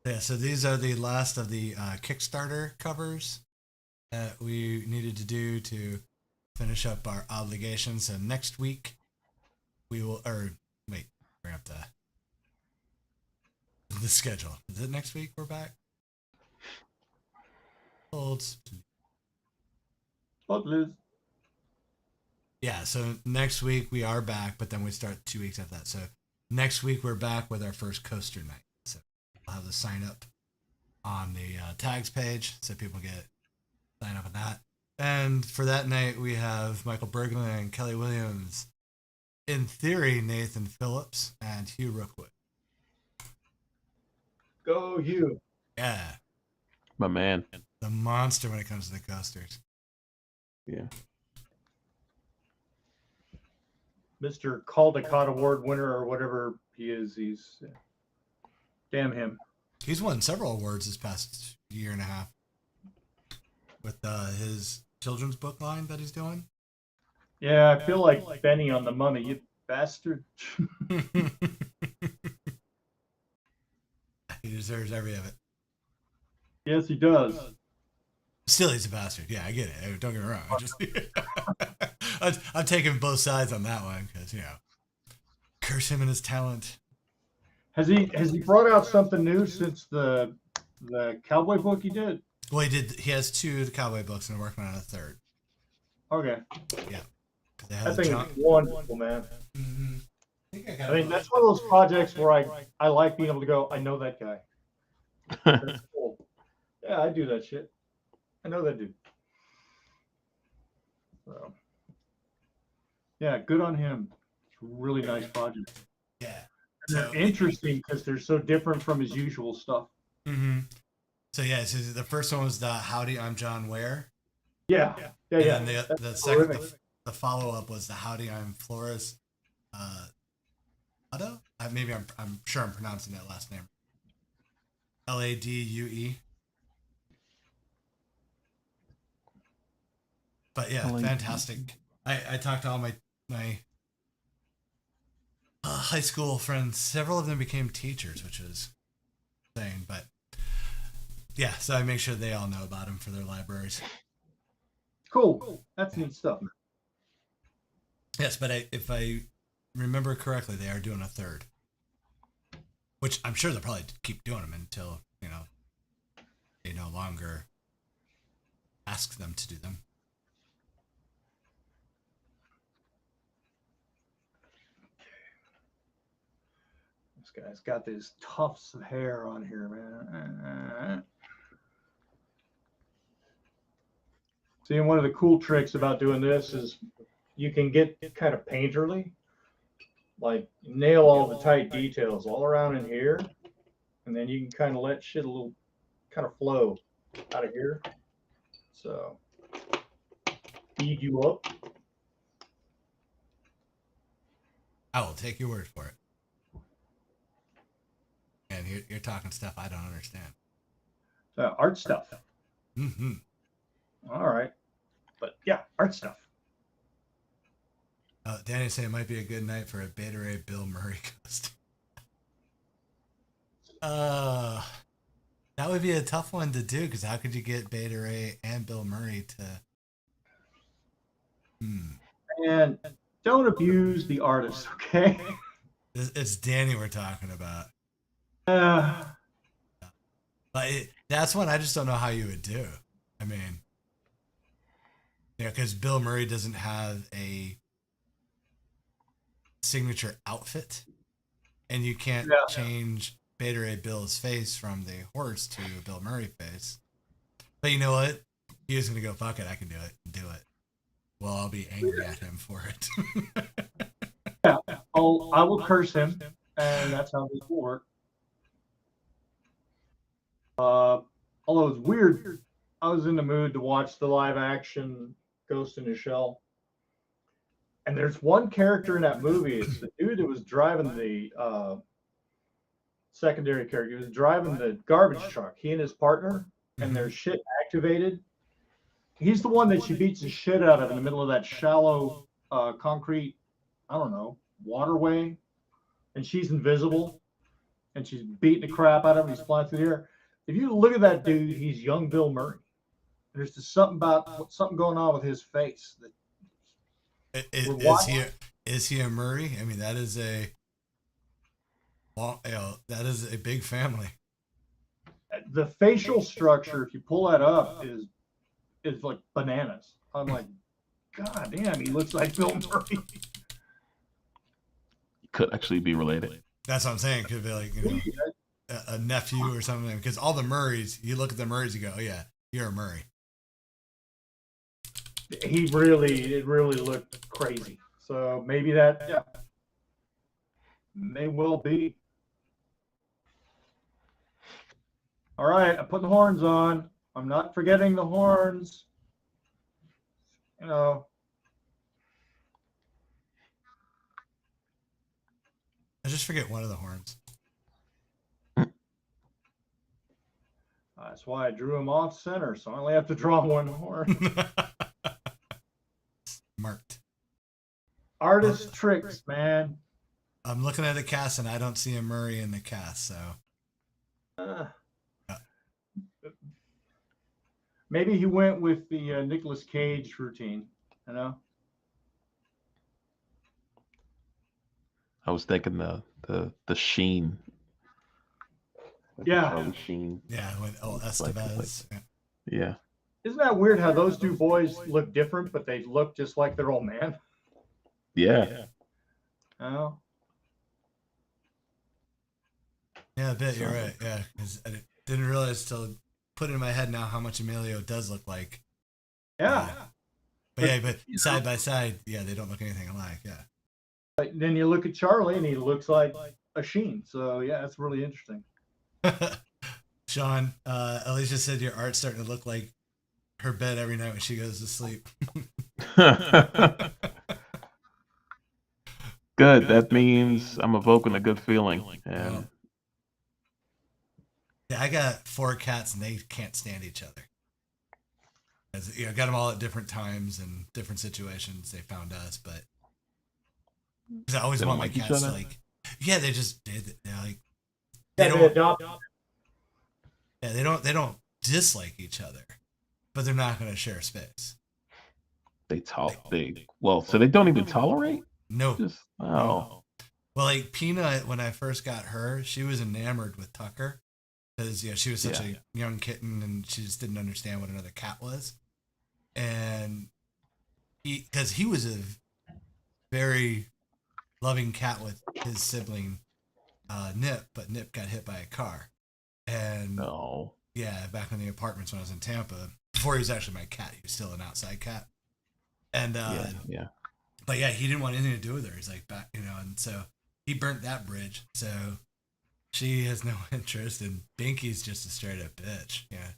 Yeah, so these are the last of the Kickstarter covers that we needed to do to finish up our obligations. So next week we will, bring up the schedule. Is it next week we're back? Yeah, so next week we are back, but then we start 2 weeks after that. So next week we're back with our first coaster night. So I'll have the sign up on the tags page so people sign up on that. And for that night, we have Michael Bergland and Kelly Williams. In theory, Nathan Phillips and Hugh Rookwood. Go you. Yeah, My man. the monster when it comes to the coasters. Yeah. Mr. Caldecott Award winner or whatever he is. He's damn him. He's won several awards this past year and a half with his children's book line that he's doing. Yeah, I feel like Benny on the Mummy, you bastard. He deserves every of it. Yes, he does. Still, he's a bastard. Yeah, I get it. Don't get me wrong. I'm taking both sides on that one because, you know, curse him and his talent. Has he brought out something new since the cowboy book he did? Well, he did. He has 2 of the cowboy books and they're working on a 3rd. Okay. Yeah. They That have thing John. is wonderful, man. Mm-hmm. I mean, that's one of those projects where I like being able to go, I know that guy. That's cool. Yeah, I do that shit. I know that dude. So, yeah, good on him. It's a really nice project. Yeah. And they're interesting because they're so different from his usual stuff. Mm-hmm. So yeah, so the first one was the Howdy, I'm John Ware. Yeah. And Yeah. then the That's second, terrific. the follow up was the Howdy, I'm Flores. Lado? Maybe I'm sure I'm pronouncing that last name. Ladue. But yeah, Ladue. fantastic. I talked to all my high school friends. Several of them became teachers, which is insane. But yeah, so I make sure they all know about him for their libraries. Cool. That's neat stuff. Yes, but if I remember correctly, they are doing a 3rd, which I'm sure they'll probably keep doing them until, you know, they no longer ask them to do them. This guy's got these tufts of hair on here, man. See, and one of the cool tricks about doing this is you can get kind of painterly, like nail all the tight details all around in here, and then you can kind of let shit a little kind of flow out of here. So, speed you up. I will take your word for it. And you're talking stuff I don't understand. Art stuff. Mm-hmm. All right. But yeah, art stuff. Danny said it might be a good night for a Beta Ray Bill Murray costume. That would be a tough one to do because how could you get Beta Ray and Bill Murray to? And don't abuse the artist, okay? It's Danny we're talking about. But that's one I just don't know how you would do. I mean, yeah, because Bill Murray doesn't have a signature outfit, and you can't change Beta Ray Bill's face from the horse to Bill Murray face. But you know what? He was gonna go, fuck it, I can do it, and do it. Well, I'll be angry at him for it. Yeah, I will curse him, and that's how this will work. Although it's weird, I was in the mood to watch the live action Ghost in the Shell. And there's one character in that movie. It's the dude that was driving the secondary character. He was driving the garbage truck. He and his partner, and their shit activated. He's the one that she beats the shit out of in the middle of that shallow concrete, I don't know, waterway. And she's invisible. And she's beating the crap out of him. He's flying through the air. If you look at that dude, he's young Bill Murray. There's just something going on with his face. Is he a Murray? I mean, that is a big family. The facial structure, if you pull that up, is like bananas. I'm like, God damn, he looks like Bill Murray. Could actually be related. That's what I'm saying. Could be like, you know, a nephew or something. Because all the Murrays, you look at the Murrays, you go, oh yeah, you're a Murray. it really looked crazy. So maybe that, yeah, may well be. All right, I put the horns on. I'm not forgetting the horns. You know, I just forget one of the horns. that's why I drew them off center, so I only have to draw one horn. Marked. Artist tricks, man. I'm looking at the cast and I don't see a Murray in the cast, so Uh, Yeah. Maybe he went with the Nicolas Cage routine, you know? I was thinking the Sheen. Like the Yeah. Charlie Sheen. yeah, with It's like- Estevez. Yeah. Isn't that weird how those two boys look different, but they look just like their old man? Yeah. Oh, Yeah, a bit. You're right. Yeah, because I didn't realize till put it in my head now how much Emilio does look like. yeah. But side by side, yeah, they don't look anything alike. Yeah. But then you look at Charlie and he looks like a Sheen. So yeah, that's really interesting. Sean, Alicia said your art's starting to look like her bed every night when she goes to sleep. Good. That means I'm evoking a good feeling. And Yeah, I got 4 cats and they can't stand each other. As, you know, got them all at different times and different situations. They found us, but because I always They want don't my like each cats to other? like, yeah, they just they're like Yeah, they they don't adopt. yeah they don't dislike each other, but they're not going to share space. they talk. So they don't even tolerate. No, Just well, like Peanut, when I first got her, she was enamored with Tucker because she was such Yeah. a young kitten and she just didn't understand what another cat was, and because he was a very loving cat with his sibling Nip, but Nip got hit by a car, and no. yeah, back in the apartments when I was in Tampa, before he was actually my cat, he was still an outside cat, and Yeah. but yeah, he didn't want anything to do with her. He's like, back, and so he burnt that bridge. So she has no interest, and Binky's just a straight up bitch. Yeah,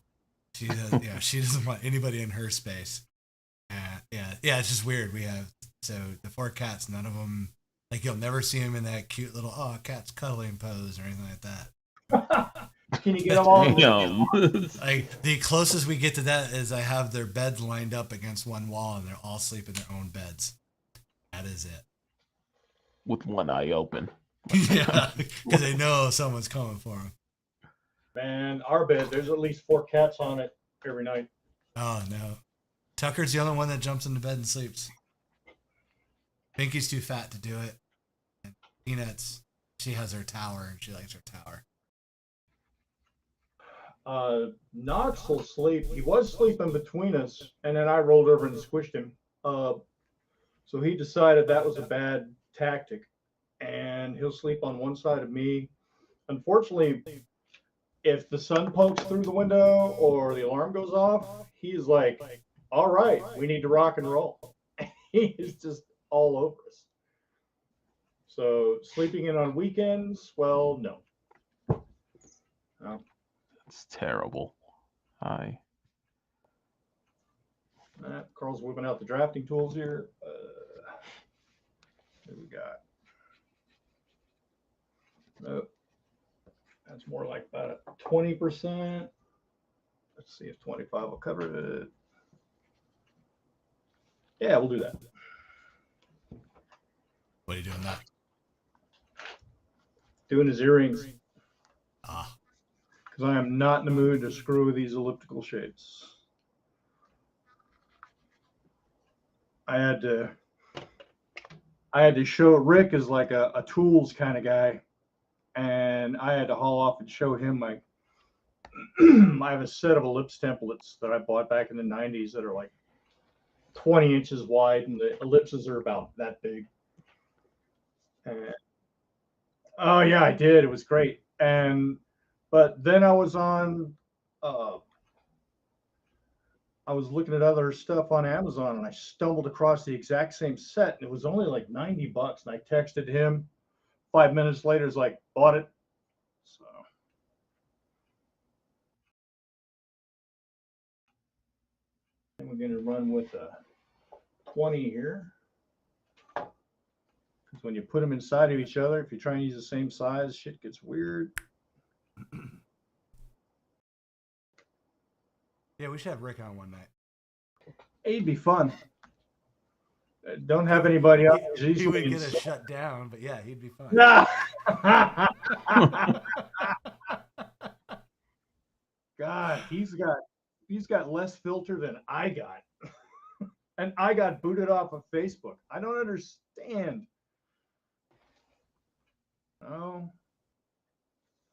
she does. She doesn't want anybody in her space. Yeah, it's just weird. We have the 4 cats. None of them, like, you'll never see them in that cute little cat's cuddling pose or anything like that. Can you get them all? Damn. Like, the closest we get to that is I have their beds lined up against one wall, and they're all sleep in their own beds. That is it. With one eye open. Yeah, because they know someone's coming for them. Man, our bed, there's at least 4 cats on it every night. Oh no, Tucker's the only one that jumps into bed and sleeps. Binky's too fat to do it. And Peanuts, she has her tower and she likes her tower. Knox will sleep. He was sleeping between us, and then I rolled over and squished him. So he decided that was a bad tactic, and he'll sleep on one side of me. Unfortunately, if the sun pokes through the window or the alarm goes off, he's like, all right, we need to rock and roll. He is just all over us. So sleeping in on weekends, well, no. It's terrible. Carl's whipping out the drafting tools here. What do we got? Nope. That's more like about 20%. Let's see if 25 will cover it. Yeah, we'll do that. What are you doing that? Doing his earrings, Ah, because I am not in the mood to screw with these elliptical shapes. I had to show Rick as like a tools kind of guy, and I had to haul off and show him my I have a set of ellipse templates that I bought back in the 90s that are like 20 inches wide, and the ellipses are about that big. And, oh yeah, I did. It was great. But then I was on I was looking at other stuff on Amazon and I stumbled across the exact same set and it was only like $90. And I texted him 5 minutes later, it's like, bought it. So and we're gonna run with a 20 here. Because when you put them inside of each other, if you try and use the same size, shit gets weird. Yeah, we should have Rick on one night. It'd be fun. Don't have anybody else. He would get us shut down, but yeah, he'd be fun. God, he's got less filter than I got. And I got booted off of Facebook. I don't understand. Oh.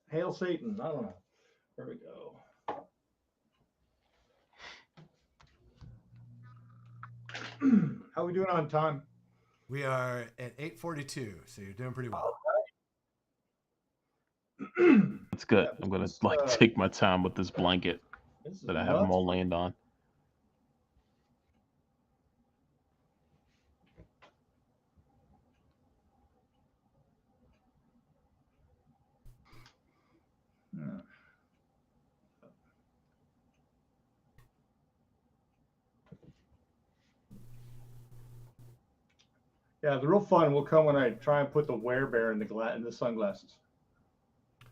Hail Satan. I don't know. There we go. How we doing on time? We are at 8:42, so you're doing pretty well. That's good. I'm gonna take my time with this blanket that I have them all laying on. Yeah, the real fun will come when I try and put the werebear in the sunglasses.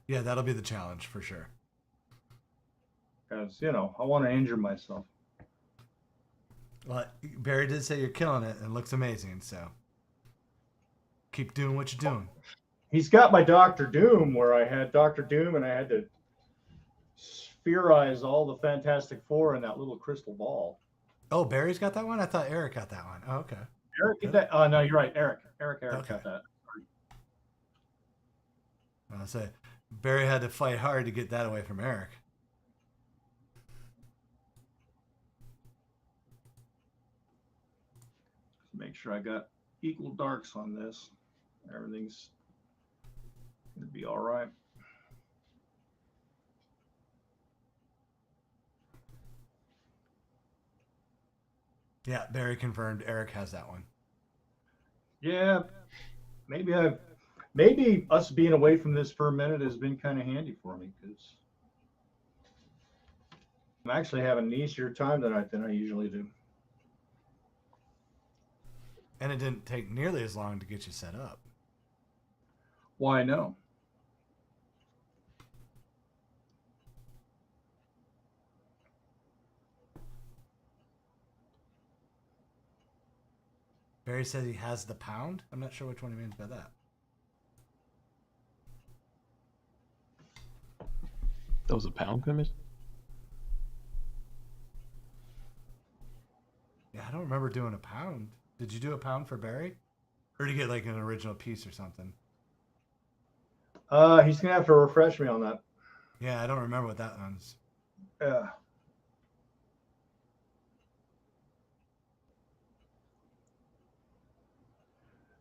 Yeah, that'll be the challenge for sure. Because, I want to injure myself. Well, Barry did say you're killing it and looks amazing, so keep doing what you're doing. He's got my Doctor Doom, where I had Doctor Doom and I had to spherize all the Fantastic Four in that little crystal ball. Oh, Barry's got that one? I thought Eric got that one. Oh, okay. Eric get that? Oh, no, you're right. Eric okay. Got that. I'll say Barry had to fight hard to get that away from Eric. Make sure I got equal darks on this. Everything's gonna be all right. Yeah, Barry confirmed Eric has that one. Yeah, maybe us being away from this for a minute has been kind of handy for me because I'm actually having an easier time than I usually do. And it didn't take nearly as long to get you set up. Why no? Barry says he has the pound. I'm not sure which one he means by that. That was a pound commission? Yeah, I don't remember doing a pound. Did you do a pound for Barry? Or did you get like an original piece or something? He's gonna have to refresh me on that. Yeah, I don't remember what that one's. Yeah.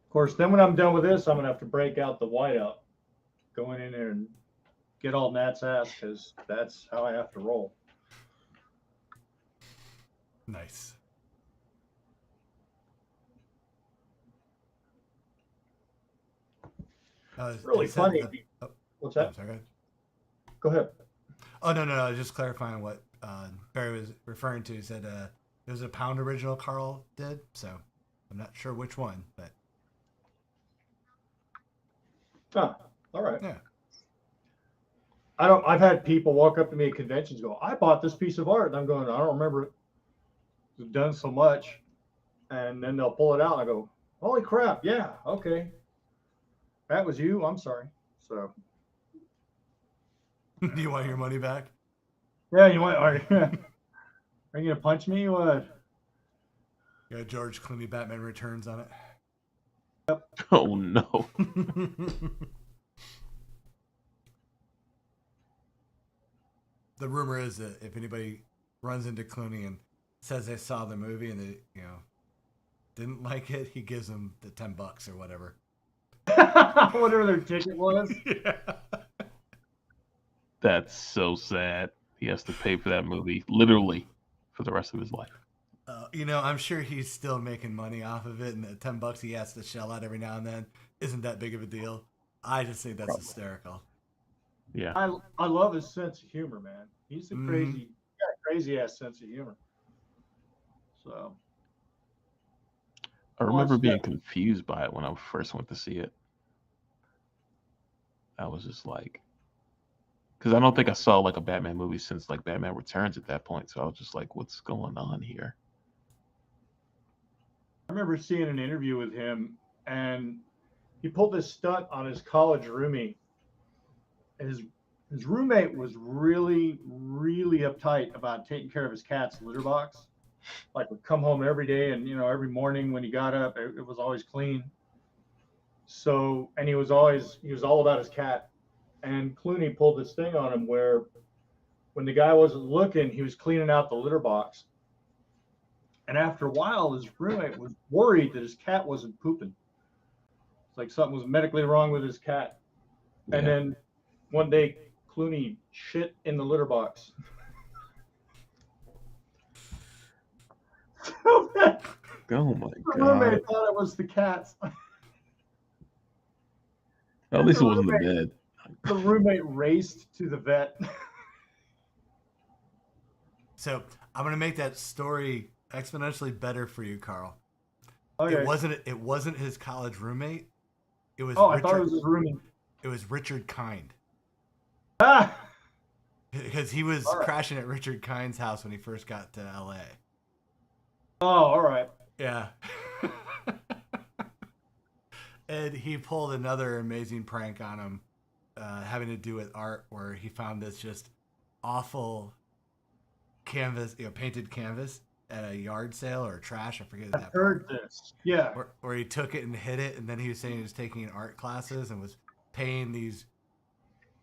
Of course, then when I'm done with this, I'm gonna have to break out the whiteout, going in there and get all Nat's ass because that's how I have to roll. Nice. Really funny. What's that? Oh, sorry, go ahead. Oh, no. Just clarifying what Barry was referring to. He said it was a pound original Karl did. So I'm not sure which one, but. Oh, all right. Yeah. I've had people walk up to me at conventions and go, I bought this piece of art. And I'm going, I don't remember it. We've done so much. And then they'll pull it out. And I go, holy crap. Yeah. Okay. That was you. I'm sorry. So. Do you want your money back? Yeah. Are you going to punch me? What? Yeah, George Clooney Batman Returns on it. Oh no. The rumor is that if anybody runs into Clooney and says they saw the movie and they, didn't like it, he gives them the $10 or whatever. Whatever their ticket was. Yeah. That's so sad. He has to pay for that movie, literally, for the rest of his life. I'm sure he's still making money off of it, and the $10 he has to shell out every now and then isn't that big of a deal. I just think that's Probably. hysterical. Yeah. I love his sense of humor, man. He's a crazy ass sense of humor. So I remember Watch being that. confused by it when I first went to see it. I was just like, because I don't think I saw like a Batman movie since like Batman Returns at that point. So I was just like, what's going on here? I remember seeing an interview with him, and he pulled this stunt on his college roomie. His roommate was really, really uptight about taking care of his cat's litter box. Like would come home every day, and every morning when he got up, it was always clean. So, and he was all about his cat. And Clooney pulled this thing on him where, when the guy wasn't looking, he was cleaning out the litter box. And after a while, his roommate was worried that his cat wasn't pooping. It's like something was medically wrong with his cat. And Yeah. then one day, Clooney shit in the litter box. So that Oh my the god. roommate thought it was the cat's. At least it wasn't the bed. The roommate raced to the vet. So I'm gonna make that story exponentially better for you, Carl. Okay. It wasn't his college roommate. It was I thought it was his roomie. It was Richard Kind. Ah! Because he was All right. crashing at Richard Kind's house when he first got to LA. Oh, all right. Yeah. And he pulled another amazing prank on him, having to do with art, where he found this just awful canvas, painted canvas at a yard sale or trash. I forget I've that. heard this. Yeah. Where he took it and hid it, and then he was saying he was taking art classes and was paying these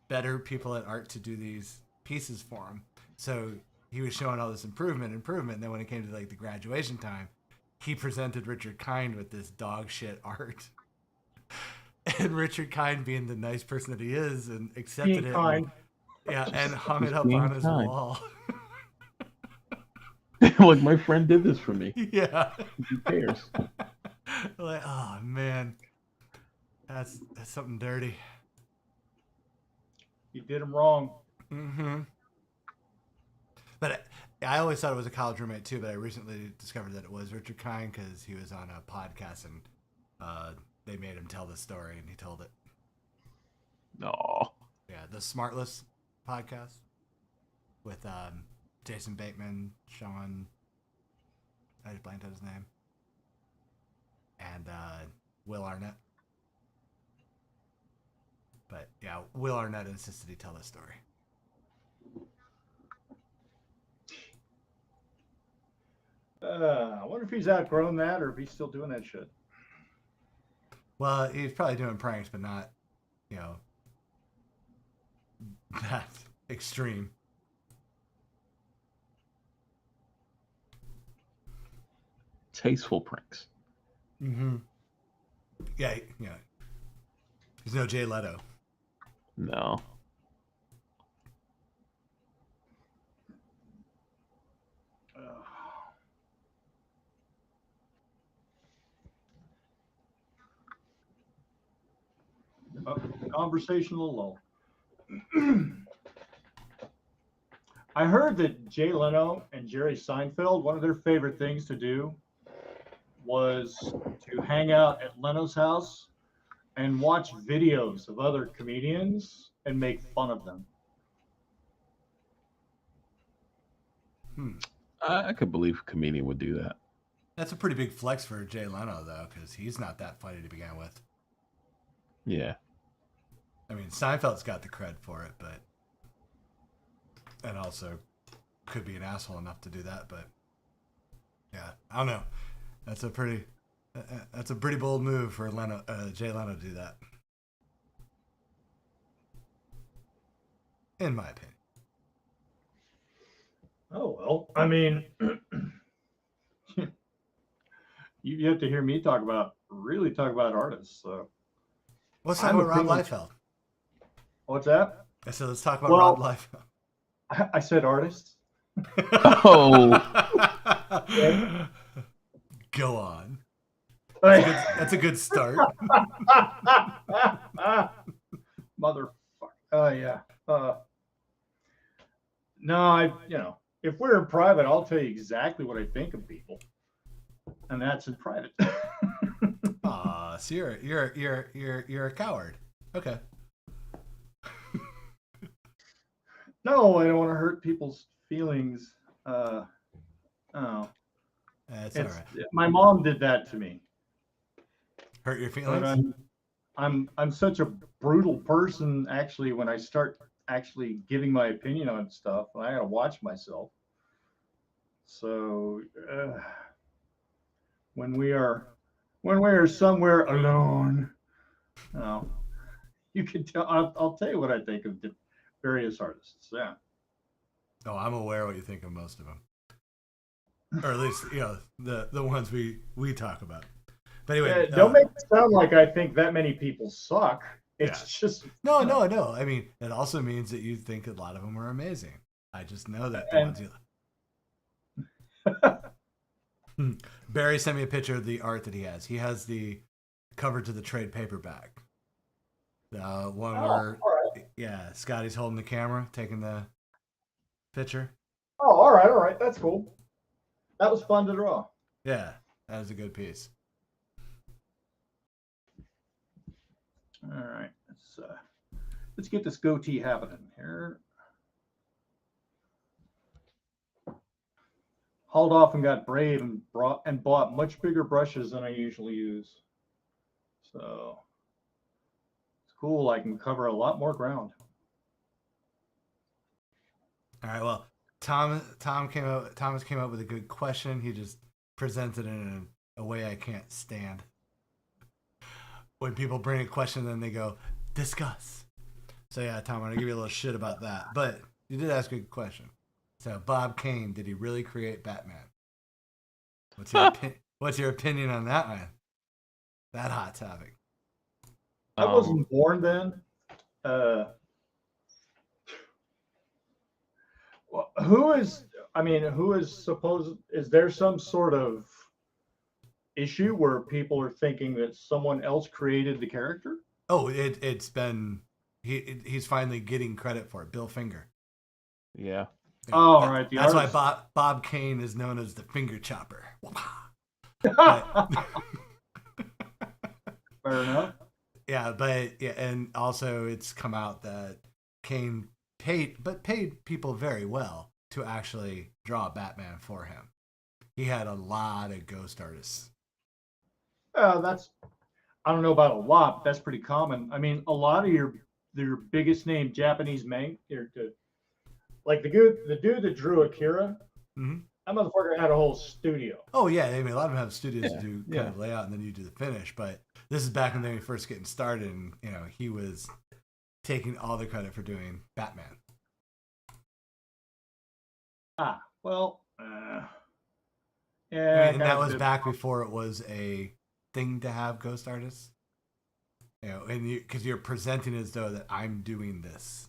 better people at art to do these pieces for him. So he was showing all this improvement. And then when it came to like the graduation time, he presented Richard Kind with this dog shit art. And Richard Kind, being the nice person that he is, and accepted Being it. kind. And hung it up Being on his kind. wall. Like, my friend did this for me. Yeah. Who cares? Like, oh man, that's something dirty. You did him wrong. Mm-hmm. But I always thought it was a college roommate too. But I recently discovered that it was Richard Kind because he was on a podcast and they made him tell the story, and he told it. No. Yeah, the Smartless podcast with Jason Bateman, Sean. I just blanked out his name. And Will Arnett. But yeah, Will Arnett insisted he tell this story. I wonder if he's outgrown that or if he's still doing that shit. Well, he's probably doing pranks, but not, that extreme. Tasteful pranks. Mm-hmm. Yeah. There's no Jay Leto. No. Conversational lull. I heard that Jay Leno and Jerry Seinfeld, one of their favorite things to do was to hang out at Leno's house and watch videos of other comedians and make fun of them. I could believe a comedian would do that. That's a pretty big flex for Jay Leno, though, because he's not that funny to begin with. Yeah. I mean, Seinfeld's got the cred for it, but... And also could be an asshole enough to do that, but... Yeah, I don't know. That's a pretty bold move for Jay Leno to do that. In my opinion. Oh, well, I mean, you have to hear me really talk about artists. So. Let's talk about Rob Liefeld. What's that? I said, let's talk about Well, Rob Liefeld. I said artists. Oh. Go on. Like, That's a good start. motherfucker. Oh yeah. No, if we're in private, I'll tell you exactly what I think of people, and that's in private. So you're a coward. Okay. No, I don't want to hurt people's feelings. Oh, That's all it's right. my mom did that to me, Hurt your but feelings? I'm such a brutal person. Actually, when I start actually giving my opinion on stuff, I gotta watch myself. So when we are when we are somewhere alone, oh, you can tell. I'll tell you what I think of various artists. Yeah. Oh, I'm aware what you think of most of them, or at least the ones we talk about. But anyway, Don't make it sound like I think that many people suck. It's just no. I mean, it also means that you think a lot of them are amazing. I just know that the and ones you. Barry sent me a picture of the art that he has. He has the cover to the trade paperback. The one where, all right. yeah, Scotty's holding the camera, taking the picture. Oh, all right. That's cool. That was fun to draw. Yeah, that is a good piece. All right, let's get this goatee happening here. Hauled off and got brave and bought much bigger brushes than I usually use. So it's cool. I can cover a lot more ground. All right. Well, Thomas came up with a good question. He just presented it in a way I can't stand. When people bring a question, then they go discuss. So yeah, Tom, I'm gonna give you a little shit about that. But you did ask a good question. So Bob Kane, did he really create Batman? What's your opinion on that one? That hot topic. I wasn't born then. Who is supposed? Is there some sort of issue where people are thinking that someone else created the character? Oh, it's been he's finally getting credit for it. Bill Finger. Yeah. Oh, right. That's artist. why Bob Kane is known as the finger chopper. Fair enough. Yeah, and also it's come out that Kane paid people very well to actually draw Batman for him. He had a lot of ghost artists. I don't know about a lot, but that's pretty common. I mean, a lot of your biggest name Japanese manga, like the dude that drew Akira, Mm-hmm. that motherfucker had a whole studio. Oh yeah, I mean a lot of them have studios Yeah, to do yeah. kind of layout and then you do the finish. But this is back when they were first getting started, and he was taking all the credit for doing Batman. Well, I yeah. mean, and that was back before it was a thing to have ghost artists. And because you're presenting as though that I'm doing this.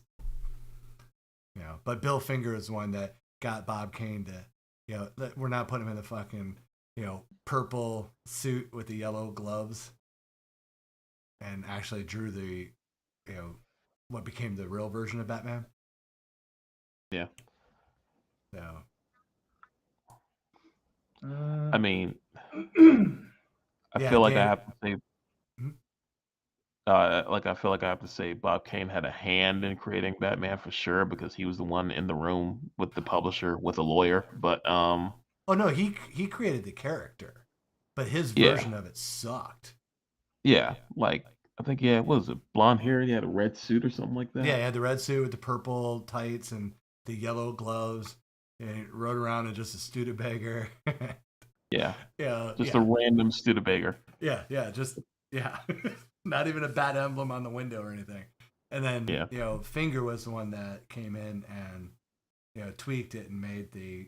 But Bill Finger is one that got Bob Kane to, we're not putting him in the fucking, purple suit with the yellow gloves, and actually drew the, what became the real version of Batman. Yeah. So. I mean, I Yeah, feel like Dan- I have to say, Hmm? I feel like I have to say Bob Kane had a hand in creating Batman for sure because he was the one in the room with the publisher with a lawyer. But Oh no, he created the character, but his Yeah. version of it sucked. yeah, like I think what was it, blonde hair? He had a red suit or something like that. Yeah, he had the red suit with the purple tights and the yellow gloves, and he rode around in just a Studebaker. Yeah, Yeah, just yeah. a random Studebaker. Yeah, not even a bat emblem on the window or anything. And then Finger was the one that came in and tweaked it and made the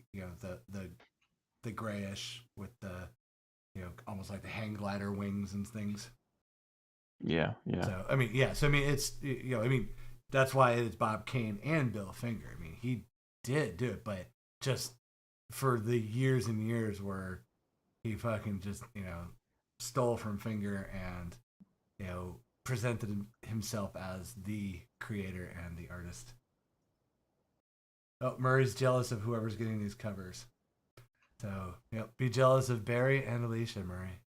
the grayish with the almost like the hang glider wings and things. Yeah. So I mean, it's that's why it's Bob Kane and Bill Finger. I mean, he did do it, but just for the years and years where he fucking just, stole from Finger and, presented himself as the creator and the artist. Oh, Murray's jealous of whoever's getting these covers. So, be jealous of Barry and Alicia, Murray.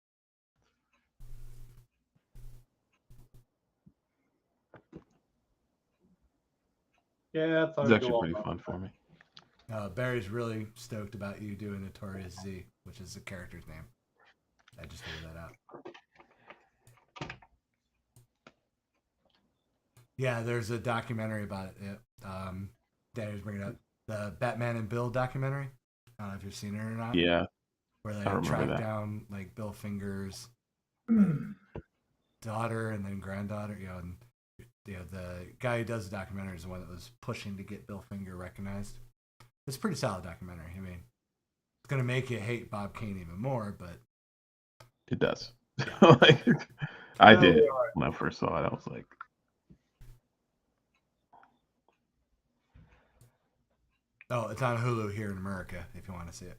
Yeah, I thought It's it'd actually go pretty all fun for me. Barry's really stoked about you doing Notorious Z, which is the character's name. I just figured that out. Yeah, there's a documentary about it. Danny was bringing up the Batman and Bill documentary. I don't know if you've seen it or not. Yeah, Where they I remember track that. down like Bill Finger's right. daughter and then granddaughter. And the guy who does the documentary is the one that was pushing to get Bill Finger recognized. It's a pretty solid documentary. I mean, it's gonna make you hate Bob Kane even more, but It does. Yeah. Like, I Oh, did yeah. when I first saw it. I was like, oh, it's on Hulu here in America if you want to see it.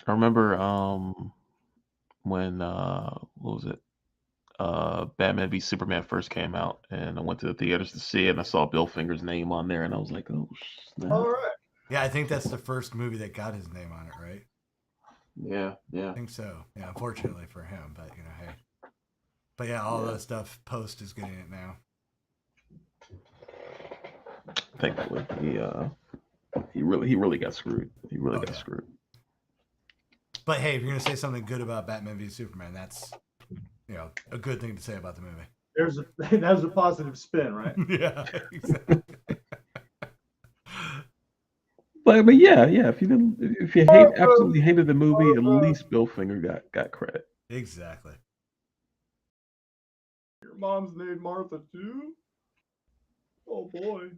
I remember when what was it? Batman v Superman first came out, and I went to the theaters to see it, and I saw Bill Finger's name on there, and I was like, oh snap. All right. Yeah, I think that's the first movie that got his name on it, right? Yeah, yeah. I think so. Yeah, unfortunately for him, but hey. But yeah, all the stuff Post is getting it now. Thankfully, he really got screwed. He really got yeah. screwed. But hey, if you're gonna say something good about Batman v Superman, that's a good thing to say about the movie. That was a positive spin, right? Yeah, exactly. But yeah. If you absolutely hated the movie, at least Bill Finger got credit. Exactly. Your mom's named Martha too? Oh boy.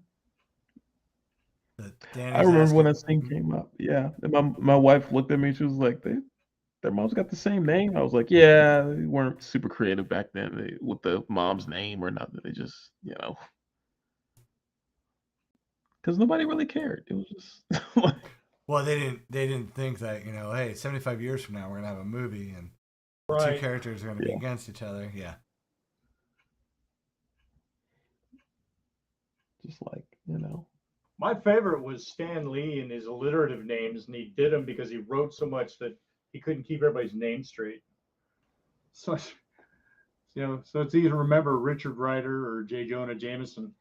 I remember when that scene came up. Yeah, and my wife looked at me. She was like, "Their mom's got the same name." I was like, "Yeah, they weren't super creative back then with the mom's name or nothing. They just, because nobody really cared. It was just like, Well, they didn't think that, hey, 75 years from now we're gonna have a movie and the Right. two characters are gonna be against each other. Yeah. just like, My favorite was Stan Lee and his alliterative names, and he did them because he wrote so much that he couldn't keep everybody's name straight. So, so it's easy to remember Richard Ryder or J. Jonah Jameson.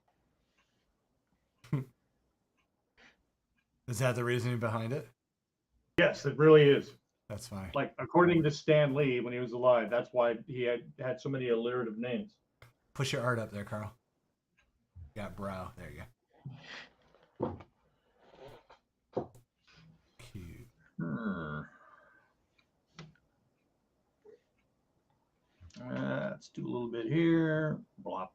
Is that the reasoning behind it? Yes, it really is. That's fine. Like, according to Stan Lee, when he was alive, that's why he had so many alliterative names. Push your art up there, Karl. Got brow. There you go. Cute. Let's do a little bit here. Blop.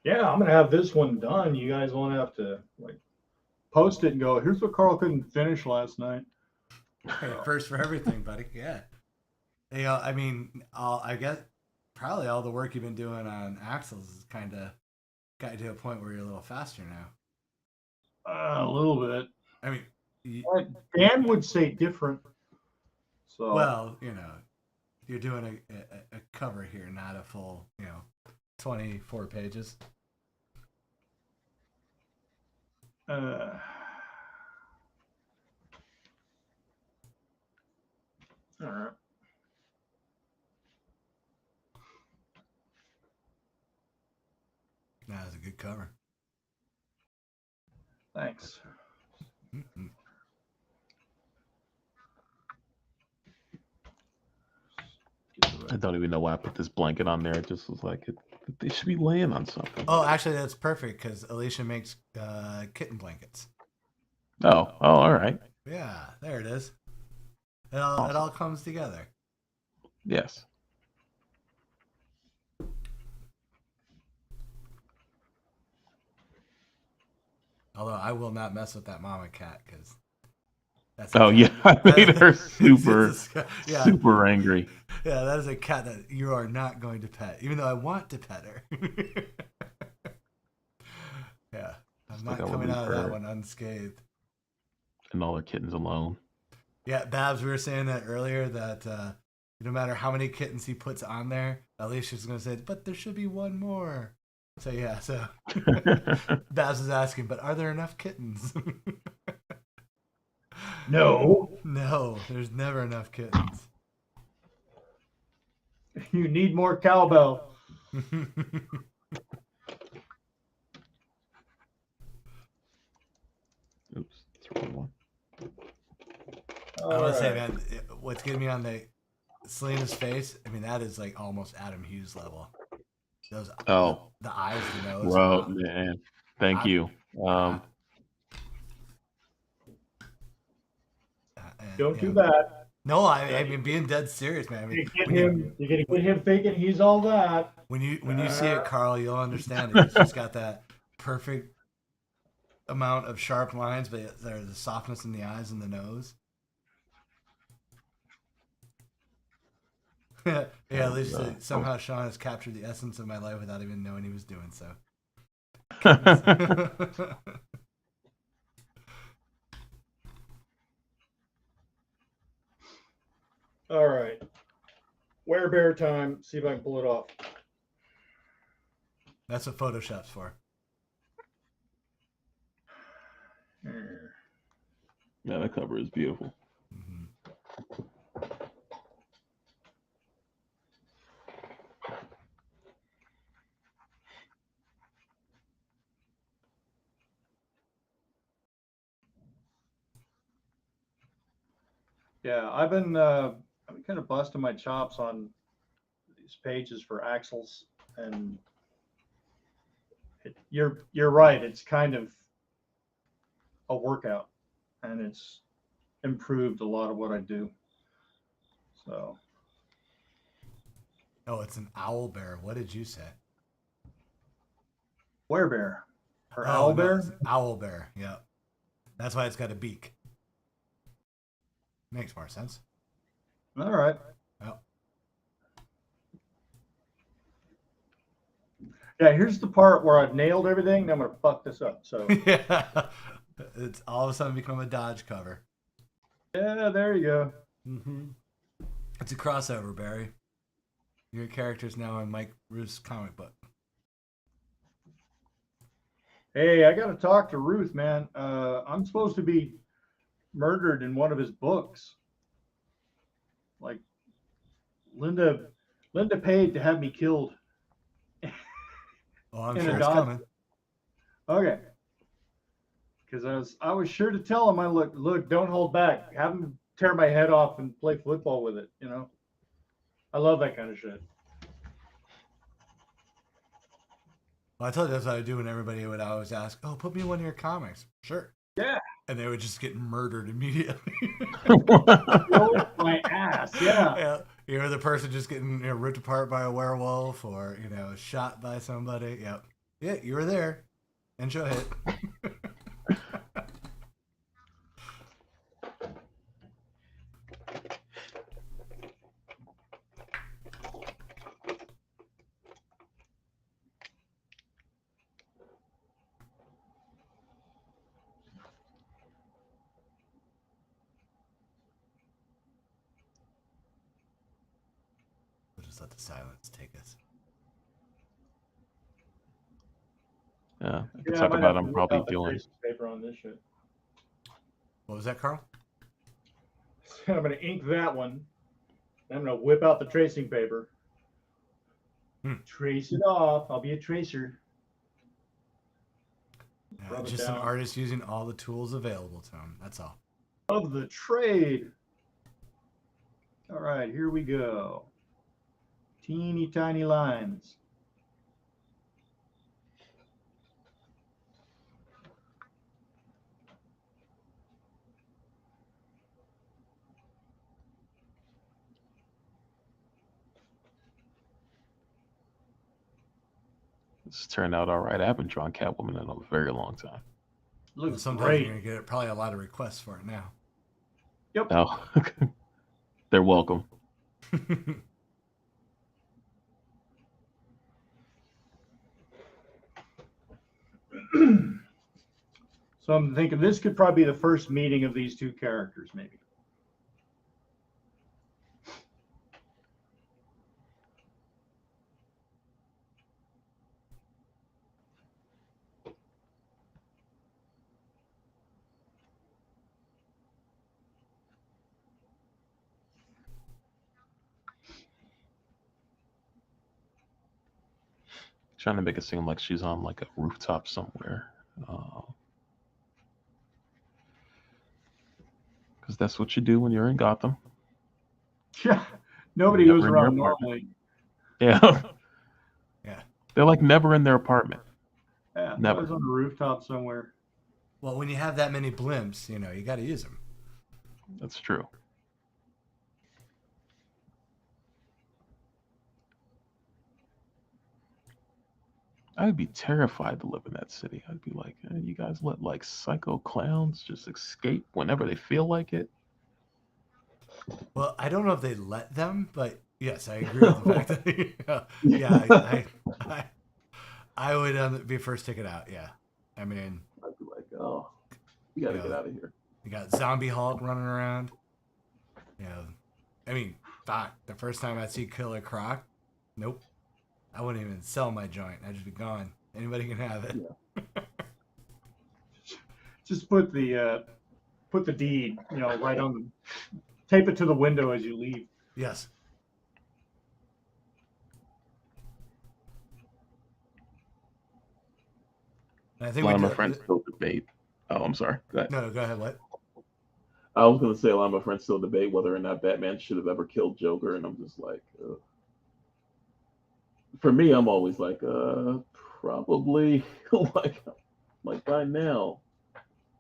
Yeah, I'm gonna have this one done. You guys won't have to post it and go, here's what Karl couldn't finish last night. Hey, first for everything, buddy. Yeah. Hey, I mean, I guess probably all the work you've been doing on Axles has kind of got you to a point where you're a little faster now. A little bit. I mean, Dan would say different. So well, you're doing a cover here, not a full, 24 pages. all right. That's a good cover. Thanks. Mm-hmm. I don't even know why I put this blanket on there. It just was like they should be laying on something. Oh, actually, that's perfect because Alicia makes kitten blankets. Oh, all right. Yeah, there it is. It all comes together. Yes. Although I will not mess with that mama cat because that's. Oh yeah, I made her super, yeah, super angry. yeah. That is a cat that you are not going to pet, even though I want to pet her. Yeah, I'm not Like I would coming leave out of that her one unscathed. and all her kittens alone. Yeah, Babs, we were saying that earlier that no matter how many kittens he puts on there, Alicia's going to say, but there should be one more. So, yeah, so Babs is asking, but are there enough kittens? No, No, there's never enough kittens. you need more cowbell. Oops, that's the wrong one. I would say, Alright. man, what's getting me on the Selena's face, I mean, that is like almost Adam Hughes level. Those, Oh, the eyes, the nose. bro, man, thank you. And, Don't you do know, that. No, I mean being dead serious, man. I mean, You're gonna get him thinking he's all that. when you see it, Karl, you'll understand it. It's just got that perfect amount of sharp lines, but there's the softness in the eyes and the nose. Yeah, at least somehow Sean has captured the essence of my life without even knowing he was doing so. All right. Werebear time. See if I can pull it off. That's what Photoshop's for. Yeah, that cover is beautiful. Mm-hmm. Yeah, I've been kind of busting my chops on these pages for axles, and you're right. It's kind of a workout, and it's improved a lot of what I do. So. Oh, it's an owl bear. What did you say? Werebear or Oh, no, owlbear? it's an owl bear. Yeah, that's why it's got a beak. Makes more sense. All right. Well, Yeah, here's the part where I've nailed everything. And I'm gonna fuck this up. So yeah, it's all of a sudden become a Dodge cover. yeah, there you go. Mm-hmm. It's a crossover, Barry. Your character's now in Mike Ruth's comic book. Hey, I got to talk to Ruth, man. I'm supposed to be murdered in one of his books. Like Linda paid to have me killed. Oh, I'm In a sure it's Dodge. coming. Okay. Because I was sure to tell him, look, don't hold back. Have him tear my head off and play football with it. You know, I love that kind of shit. Well, I told you that's what I do when everybody would always ask, "Oh, put me in one of your comics." Sure. Yeah. And they would just get murdered immediately. My ass. Yeah. Yeah. You're the person just getting ripped apart by a werewolf or shot by somebody. Yep. Yeah, you were there. Intro hit. We'll just let the silence take us. Yeah, I can Yeah, talk I might about have I'm to probably whip out the doing. tracing paper on this shit. What was that, Karl? I'm gonna ink that one. I'm gonna whip out the tracing paper. Trace it off. I'll be a tracer. Yeah, just an artist using all the tools available to him. That's all. Of the trade. All right, here we go. Teeny tiny lines. This turned out all right. I haven't drawn Catwoman in a very long time. Looks Sometimes great. you're gonna get probably a lot of requests for it now. Yep. Oh, they're welcome. So I'm thinking this could probably be the first meeting of these two characters, maybe. Trying to make it seem like she's on like a rooftop somewhere. Because that's what you do when you're in Gotham. Yeah. Nobody Never goes in your around apartment. normally. Yeah. Yeah. They're like never in their apartment. Yeah. Never. I was on a rooftop somewhere. Well, when you have that many blimps, you got to use them. That's true. I'd be terrified to live in that city. I'd be like, you guys let like psycho clowns just escape whenever they feel like it. Well, I don't know if they let them, but yes, I agree with the fact that I would be first ticket out. Yeah, I mean, I'd be like, oh, you gotta get out of here. You got Zombie Hulk running around. I mean, fuck, the first time I see Killer Croc, nope, I wouldn't even sell my joint. I'd just be gone. Anybody can have it. Yeah. Just put the deed, right on the, tape it to the window as you leave. Yes. And I think A lot of my friends still debate. Oh, I'm sorry. Go ahead. No, go ahead. What? I was going to say a lot of my friends still debate whether or not Batman should have ever killed Joker, and I'm just like, for me, I'm always like, probably like by now.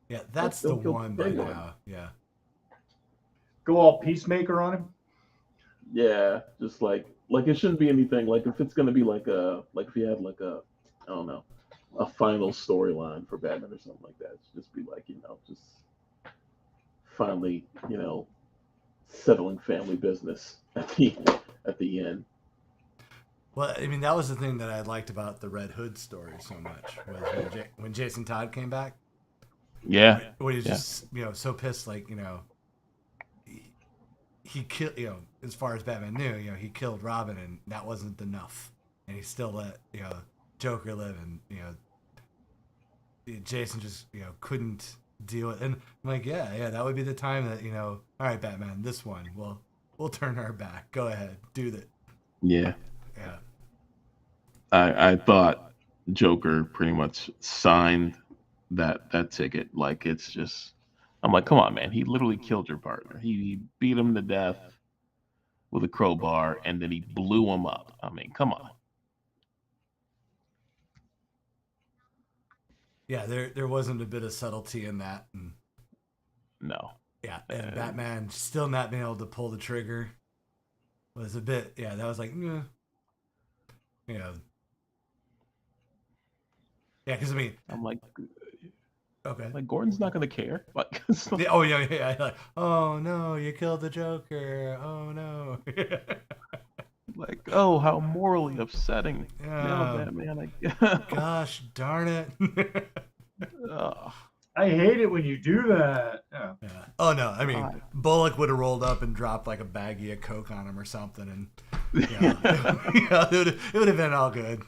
Yeah, that's the one by now. Yeah. Go all Peacemaker on him. Yeah, just like it shouldn't be anything. Like if it's going to be like if you had like I don't know, a final storyline for Batman or something like that, it should just be like just finally settling family business at the end. Well, I mean, that was the thing that I liked about the Red Hood story so much was when Jason Todd came back. Yeah. When he was just so pissed, like he killed as far as Batman knew, he killed Robin, and that wasn't enough, and he still let Joker live, and Jason just couldn't deal with it. And I'm like, yeah, that would be the time that all right, Batman, this one we'll turn our back. Go ahead, do that. Yeah. Yeah. I thought Joker pretty much signed that ticket. Like it's just, I'm like, come on, man. He literally killed your partner. He beat him to death with a crowbar, and then he blew him up. I mean, come on. Yeah, there wasn't a bit of subtlety in that, and No. yeah, and Batman still not being able to pull the trigger was a bit. Yeah, that was like, yeah, because I mean, I'm like, okay, like Gordon's not gonna care. Like, yeah, like, oh no, you killed the Joker. Oh no. like, oh, how morally upsetting. Yeah. Now, Batman, Gosh darn it. I hate it when you do that. Yeah. Yeah. Oh no, I mean, Bullock would have rolled up and dropped like a baggie of Coke on him or something, and it would have been all good.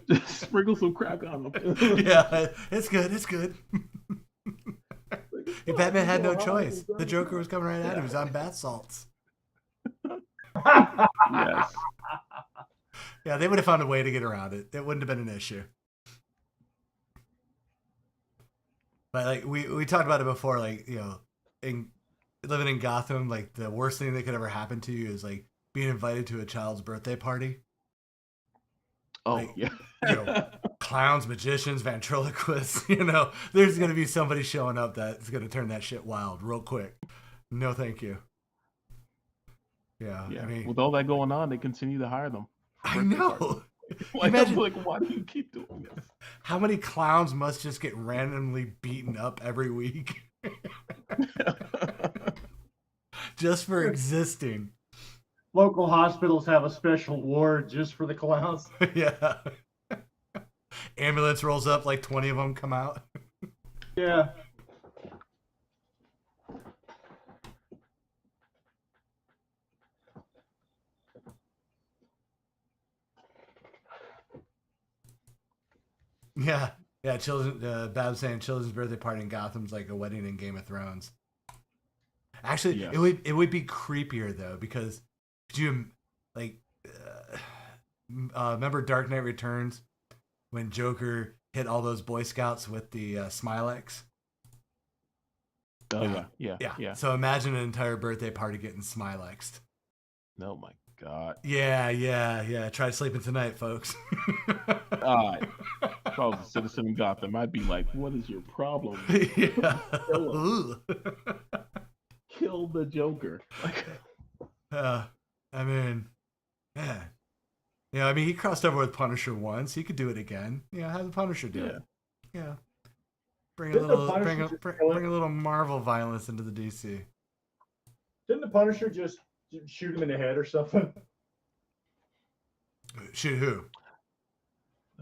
Just sprinkle some crack on him. Yeah, it's good. It's good. Batman had no choice. The Joker was coming right at him. He was on bath salts. Yes. Yeah, they would have found a way to get around it. It wouldn't have been an issue. But like we talked about it before, like in living in Gotham, like the worst thing that could ever happen to you is like being invited to a child's birthday party. Oh, like, yeah. Clowns, magicians, ventriloquists. There's gonna be somebody showing up that's gonna turn that shit wild real quick. No, thank you. Yeah. Yeah. I mean, with all that going on, they continue to hire them. I know. Like, Imagine- I'm like, why do you keep doing this? How many clowns must just get randomly beaten up every week just for existing? Local hospitals have a special ward just for the clowns. Yeah. Ambulance rolls up, like 20 of them come out. Yeah. Yeah. Yeah, Bab's saying children's birthday party in Gotham's like a wedding in Game of Thrones. Actually, Yes. it would be creepier though, because could you like remember Dark Knight Returns when Joker hit all those Boy Scouts with the Smilex? Oh Yeah. yeah. So imagine an entire birthday party getting Smilexed. Oh my god. Yeah. Try sleeping tonight, folks. If I was a citizen in Gotham, I'd be like, "What is your problem? Yeah. Kill Kill the Joker." Like, I mean, yeah. Yeah, I mean, he crossed over with Punisher once. He could do it again. Yeah, have the Punisher do it. Yeah. Bring a Didn't the little, Punisher bring a little Marvel violence into the DC. Didn't the Punisher just shoot him in the head or something? Shoot who?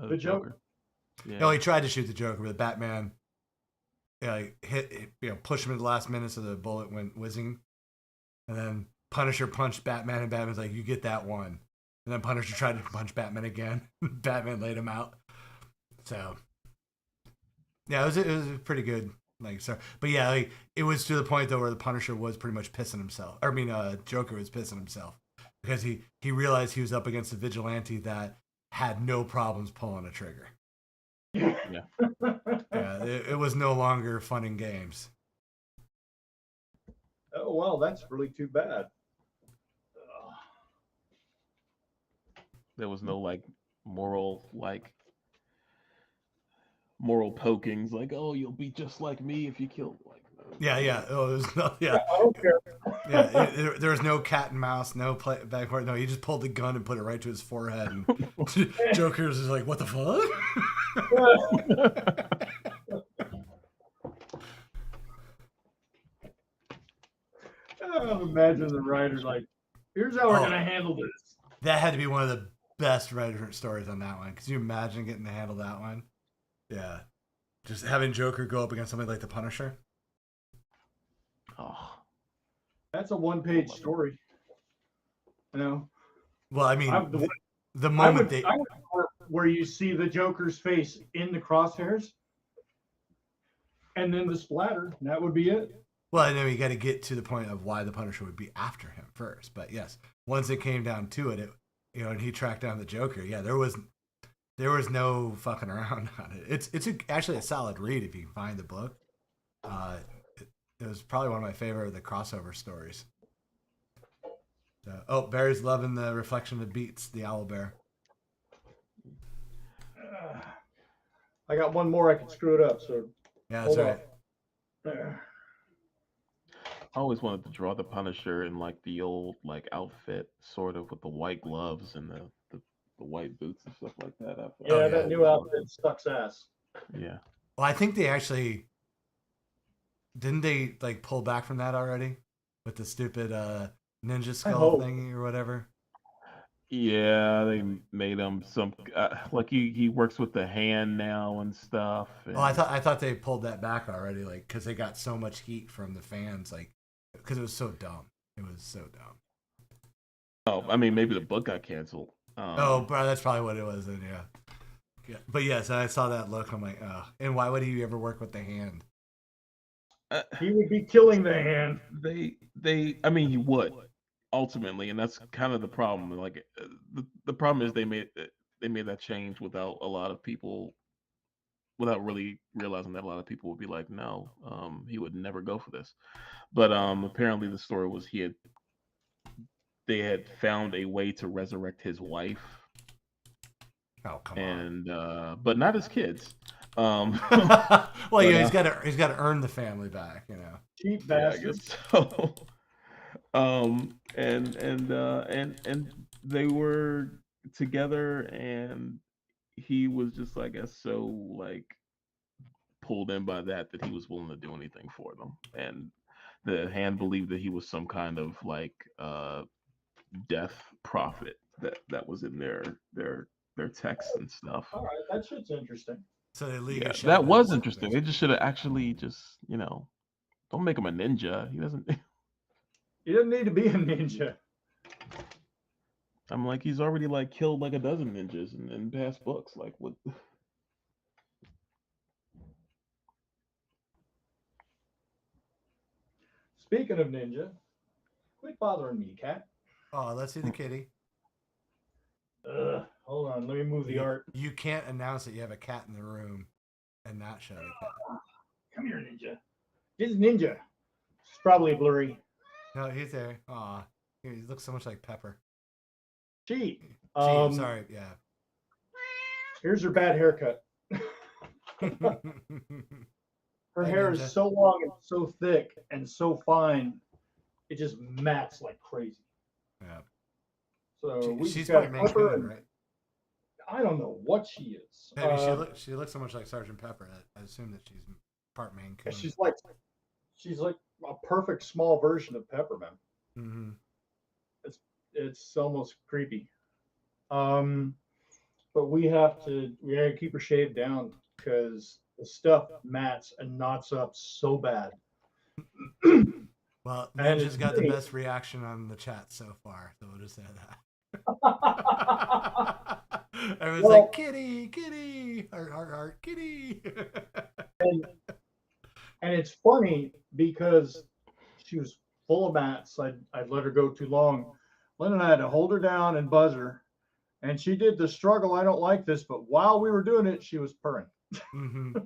The Joker. Yeah. No, he tried to shoot the Joker, but Batman, pushed him at the last minute so the bullet went whizzing. And then Punisher punched Batman, and Batman's like, "You get that one." And then Punisher tried to punch Batman again. Batman laid him out. So, yeah, it was pretty good. But yeah, it was to the point though where the Punisher was pretty much pissing himself. Joker was pissing himself because he realized he was up against a vigilante that had no problems pulling a trigger. Yeah. Yeah, it was no longer fun and games. Oh well, that's really too bad. There was no moral pokings, like, "Oh, you'll be just like me if you kill." Yeah. Oh, there's no. Yeah. I don't care. Yeah. There was no cat and mouse, no play back. No, he just pulled the gun and put it right to his forehead. And Joker's is like, "What the fuck?" Imagine the writer like, "Here's how we're gonna handle this." That had to be one of the best writer stories on that one. Could you imagine getting to handle that one? Yeah. Just having Joker go up against somebody like the Punisher. Oh, That's a one-page story. You know, Well, I mean, I the I moment would where you see the Joker's face in the crosshairs, and then the splatter. That would be it. Well, I know you got to get to the point of why the Punisher would be after him first. But yes, once it came down to it, and he tracked down the Joker. Yeah, there was no fucking around on it. It's actually a solid read if you can find the book. It was probably one of my favorite of the crossover stories. So, Barry's loving the reflection of beats, the owl bear. I got one more. I can screw it up. So Yeah, that's hold right. on. I always wanted to draw the Punisher in the old outfit, sort of with the white gloves and the white boots and stuff like that. Yeah, that new outfit sucks ass. Yeah. Well, I think they actually didn't they pull back from that already with the stupid ninja skull thingy or whatever. Yeah, they made him some he works with the hand now and stuff. And... Well, I thought they pulled that back already, because they got so much heat from the fans, because it was so dumb. It was so dumb. Oh, I mean, maybe the book got canceled. Bro, that's probably what it was then. Yeah. But yes, I saw that look. I'm like, oh. And why would he ever work with the hand? He would be killing the hand. I mean, he would ultimately, and that's kind of the problem. The problem is they made that change without a lot of people, without really realizing that a lot of people would be like, no, he would never go for this. But apparently the story was they had found a way to resurrect his wife. Oh, come on. But not his kids. Well, yeah, he's got to earn the family back, Cheap Yeah, I bastard. guess so. And they were together, and he was just, I guess, so like pulled in by that he was willing to do anything for them. And the hand believed that he was some kind of like death prophet that was in their texts and stuff. All right, that shit's interesting. So the League Yeah, of that was Shadows, interesting. They just should have actually just, don't make him a ninja. He doesn't. You didn't need to be a ninja. I'm like, he's already like killed like a dozen ninjas in past books. Like, what? Speaking of ninja, quit bothering me, cat. Oh, let's see the kitty. Hold on, let me move the art. You can't announce that you have a cat in the room and not show the cat. Come here, ninja. This is ninja. It's probably blurry. No, he's there. Aw, he looks so much like Pepper. Gee, Sorry, yeah. here's her bad haircut. Her Hey, hair ninja. is so long and so thick and so fine, it just mats like crazy. Yeah. So we She's just got part Pepper, Mancoon, and right? I don't know what she is. Maybe she looks so much like Sergeant Pepper. I assume that she's part Mancoon. She's like a perfect small version of Pepper, man. Mm-hmm. It's almost creepy. But we gotta keep her shaved down because the stuff mats and knots up so bad. Well, And Ninja's it's got the really- best reaction on the chat so far, so we'll just say that. Everyone's Well- like, kitty, kitty, heart, heart, heart, kitty. And it's funny because she was full of mats. I'd let her go too long. Lynn and I had to hold her down and buzz her. And she did the struggle. I don't like this, but while we were doing it, she was purring. Mm-hmm.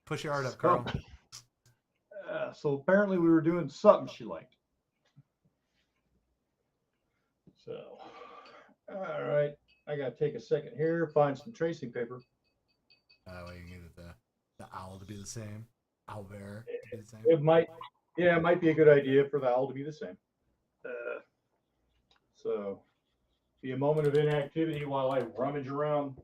Push your art up, Karl. So apparently we were doing something she liked. So, all right. I got to take a second here, find some tracing paper. Well, you can get the owl to be the same. Owl bear to be the same. It might be a good idea for the owl to be the same. So, be a moment of inactivity while I rummage around.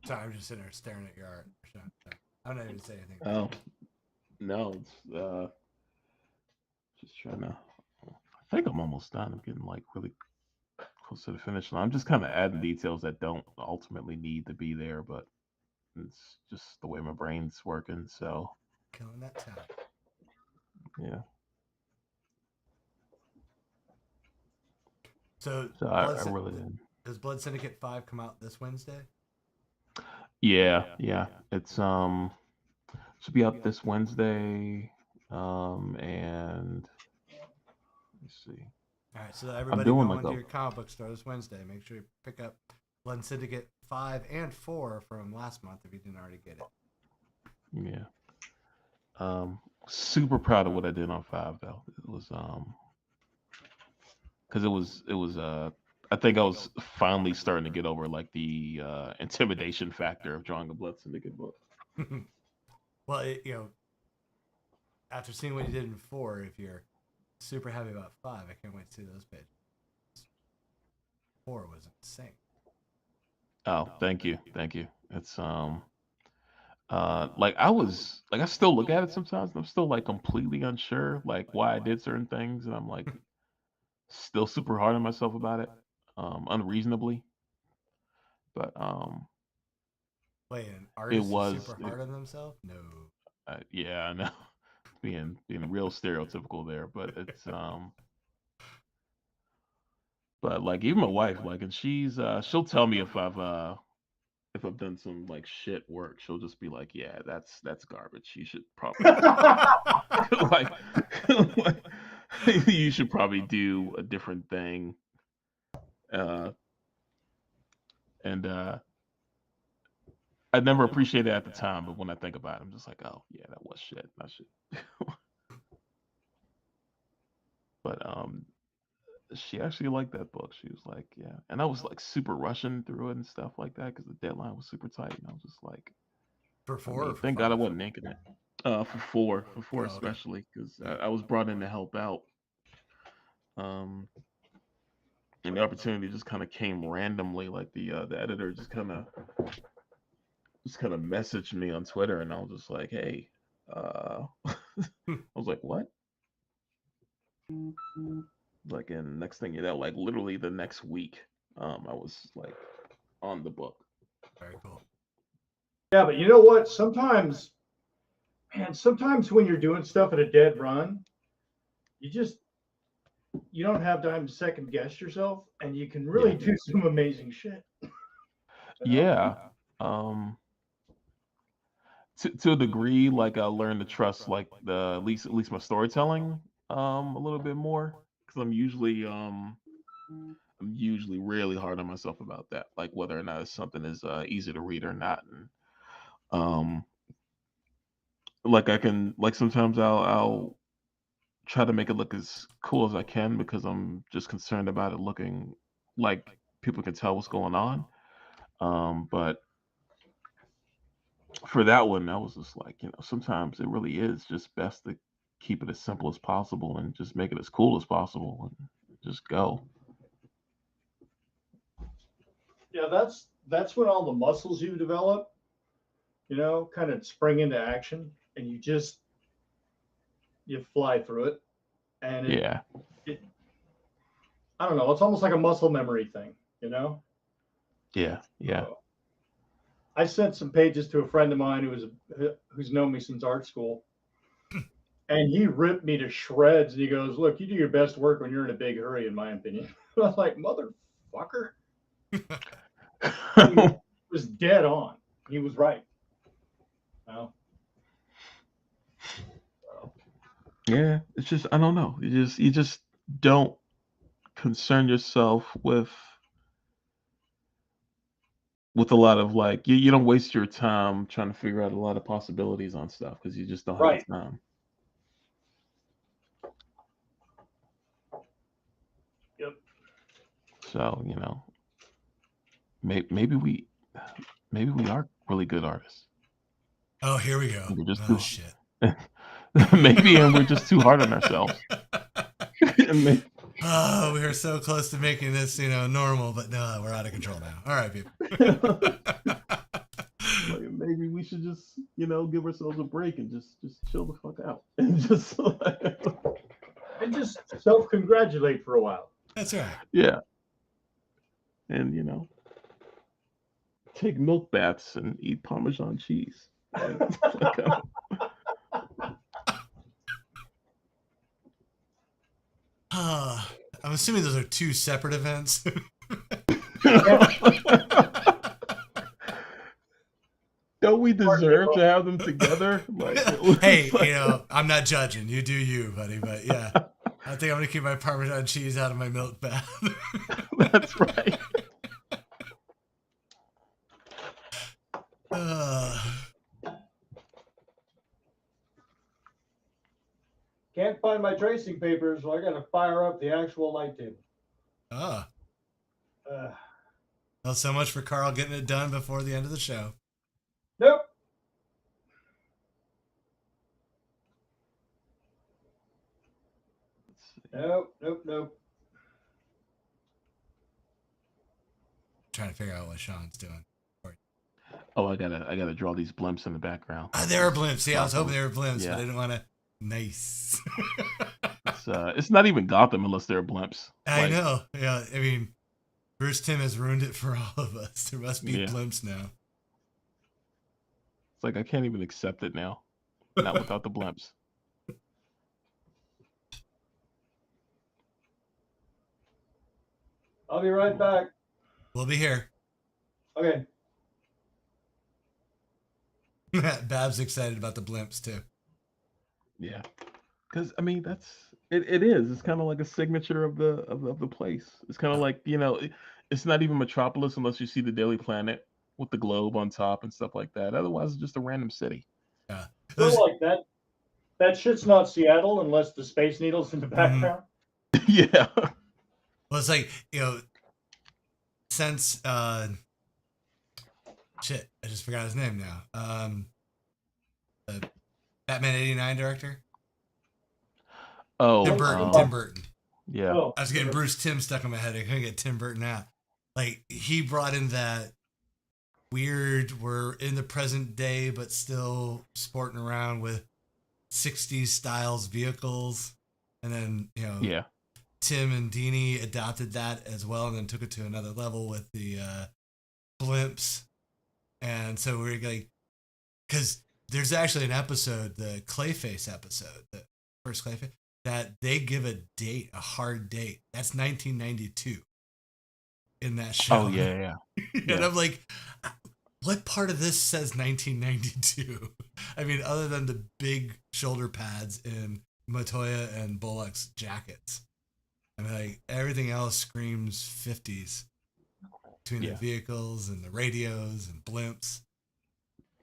Sorry, I'm just sitting there staring at your art. I'm not even saying anything. Oh, no, it's just trying to. I think I'm almost done. I'm getting like really close to the finish line. I'm just kind of adding details that don't ultimately need to be there, but it's just the way my brain's working. So Killing that town. yeah. So, So I really didn't. does Blood Syndicate 5 come out this Wednesday? Yeah. It's should be up this Wednesday. And let me see. All right, so everybody doing go like into a- your comic book store this Wednesday. Make sure you pick up Blood Syndicate 5 and 4 from last month if you didn't already get it. Yeah. Super proud of what I did on 5 though. It was because it was I think I was finally starting to get over like the intimidation factor of drawing a Blood Syndicate book. Well, after seeing what you did in 4, if you're super happy about 5, I can't wait to see those pages. 4 was insane. Oh, thank you. It's like I still look at it sometimes and I'm still like completely unsure like why I did certain things, and I'm like still super hard on myself about it, unreasonably. But Wait, an artist is was- super hard on themselves? No. yeah, I know. being real stereotypical there, but it's but like even my wife, like, and she'll tell me if I've done some like shit work. She'll just be like, yeah, that's garbage. You should probably like, you should probably do a different thing. And I never appreciated it at the time, but when I think about it, I'm just like, oh yeah, that was shit. That shit. But she actually liked that book. She was like, yeah, and I was like super rushing through it and stuff like that because the deadline was super tight, and I was just like, For I 4 or mean, for thank God I 5? wasn't inking it. For four Oh, okay. especially because I was brought in to help out. Um, and the opportunity just kind of came randomly. Like the editor just kind of messaged me on Twitter, and I was just like, hey, I was like, what? Like, and next thing you know, like literally the next week, I was like on the book. Very cool. Yeah, but you know what? Sometimes, man, sometimes when you're doing stuff at a dead run, you just you don't have time to second guess yourself, and you can really Yeah. do some amazing shit. You know? Yeah. Um, to a degree, like I learned to trust like the at least my storytelling a little bit more because I'm usually really hard on myself about that, like whether or not something is easy to read or not. And um, like I can like sometimes I'll try to make it look as cool as I can because I'm just concerned about it looking like people can tell what's going on. But for that one, I was just like, sometimes it really is just best to keep it as simple as possible and just make it as cool as possible and just go. Yeah, that's when all the muscles you develop, kind of spring into action, and you fly through it, and Yeah. it I don't know, it's almost like a muscle memory thing, you know. Yeah. Yeah. Uh, I sent some pages to a friend of mine who's known me since art school, and he ripped me to shreds. And he goes, "Look, you do your best work when you're in a big hurry, in my opinion." I was like, "Motherfucker!" He was dead on. He was right. You Yeah. It's just I don't know. You just don't concern yourself with a lot of like you don't waste your time trying to figure out a lot of possibilities on stuff because you just don't have the Right. time. Yep. So maybe maybe we are really good artists. Oh, here we go. We're just Oh too shit. maybe, and we're just too hard on ourselves. And Oh, we are so close to making this, normal, but no, we're out of control now. All right, people. like maybe we should just give ourselves a break and just chill the fuck out and just And just self-congratulate for a while. That's right. yeah, and take milk baths and eat Parmesan cheese. And, like, I'm assuming those are two separate events. don't we deserve to have them together? Like, Hey, like- I'm not judging. You do you, buddy. But yeah, I think I'm gonna keep my Parmesan cheese out of my milk bath. that's right. Can't find my tracing papers, so I got to fire up the actual light table. Ah, Uh, well, so much for Karl getting it done before the end of the show. nope. Nope. Nope. Nope. Trying to figure out what Sean's doing. Oh, I gotta draw these blimps in the background. There are blimps. See, I was hoping there were blimps, Yeah. but I didn't want to. Nice. It's not even Gotham unless there are blimps. I Like, know. Yeah, I mean, Bruce Timm has ruined it for all of us. There must be Yeah. blimps now. It's like I can't even accept it now. Not without the blimps. I'll be right back. We'll be here. Okay. Bab's excited about the blimps too. Yeah, because I mean that's it is. It's kind of like a signature of the place. It's kind of like it's not even Metropolis unless you see the Daily Planet. with the globe on top and stuff like that. Otherwise, it's just a random city. Yeah. So like that. That shit's not Seattle unless the Space Needle's in the background. Yeah. Well, it's like, since shit, I just forgot his name now. The Batman '89 director, Oh, Tim Burton. Tim Burton. Yeah. Oh, I was getting Bruce Timm stuck in my head. I couldn't get Tim Burton out. Like, he brought in that weird, we're in the present day, but still sporting around with 60s styles vehicles. And then, Yeah. Tim and Dini adopted that as well, and then took it to another level with the blimps. And so we're like, because there's actually an episode, the Clayface episode, the first Clayface, that they give a date, a hard date. That's 1992 in that show. Oh, yeah. And I'm like, what part of this says 1992? I mean, other than the big shoulder pads in Montoya and Bullock's jackets. I mean, like, everything else screams 50s between the vehicles and the radios and blimps.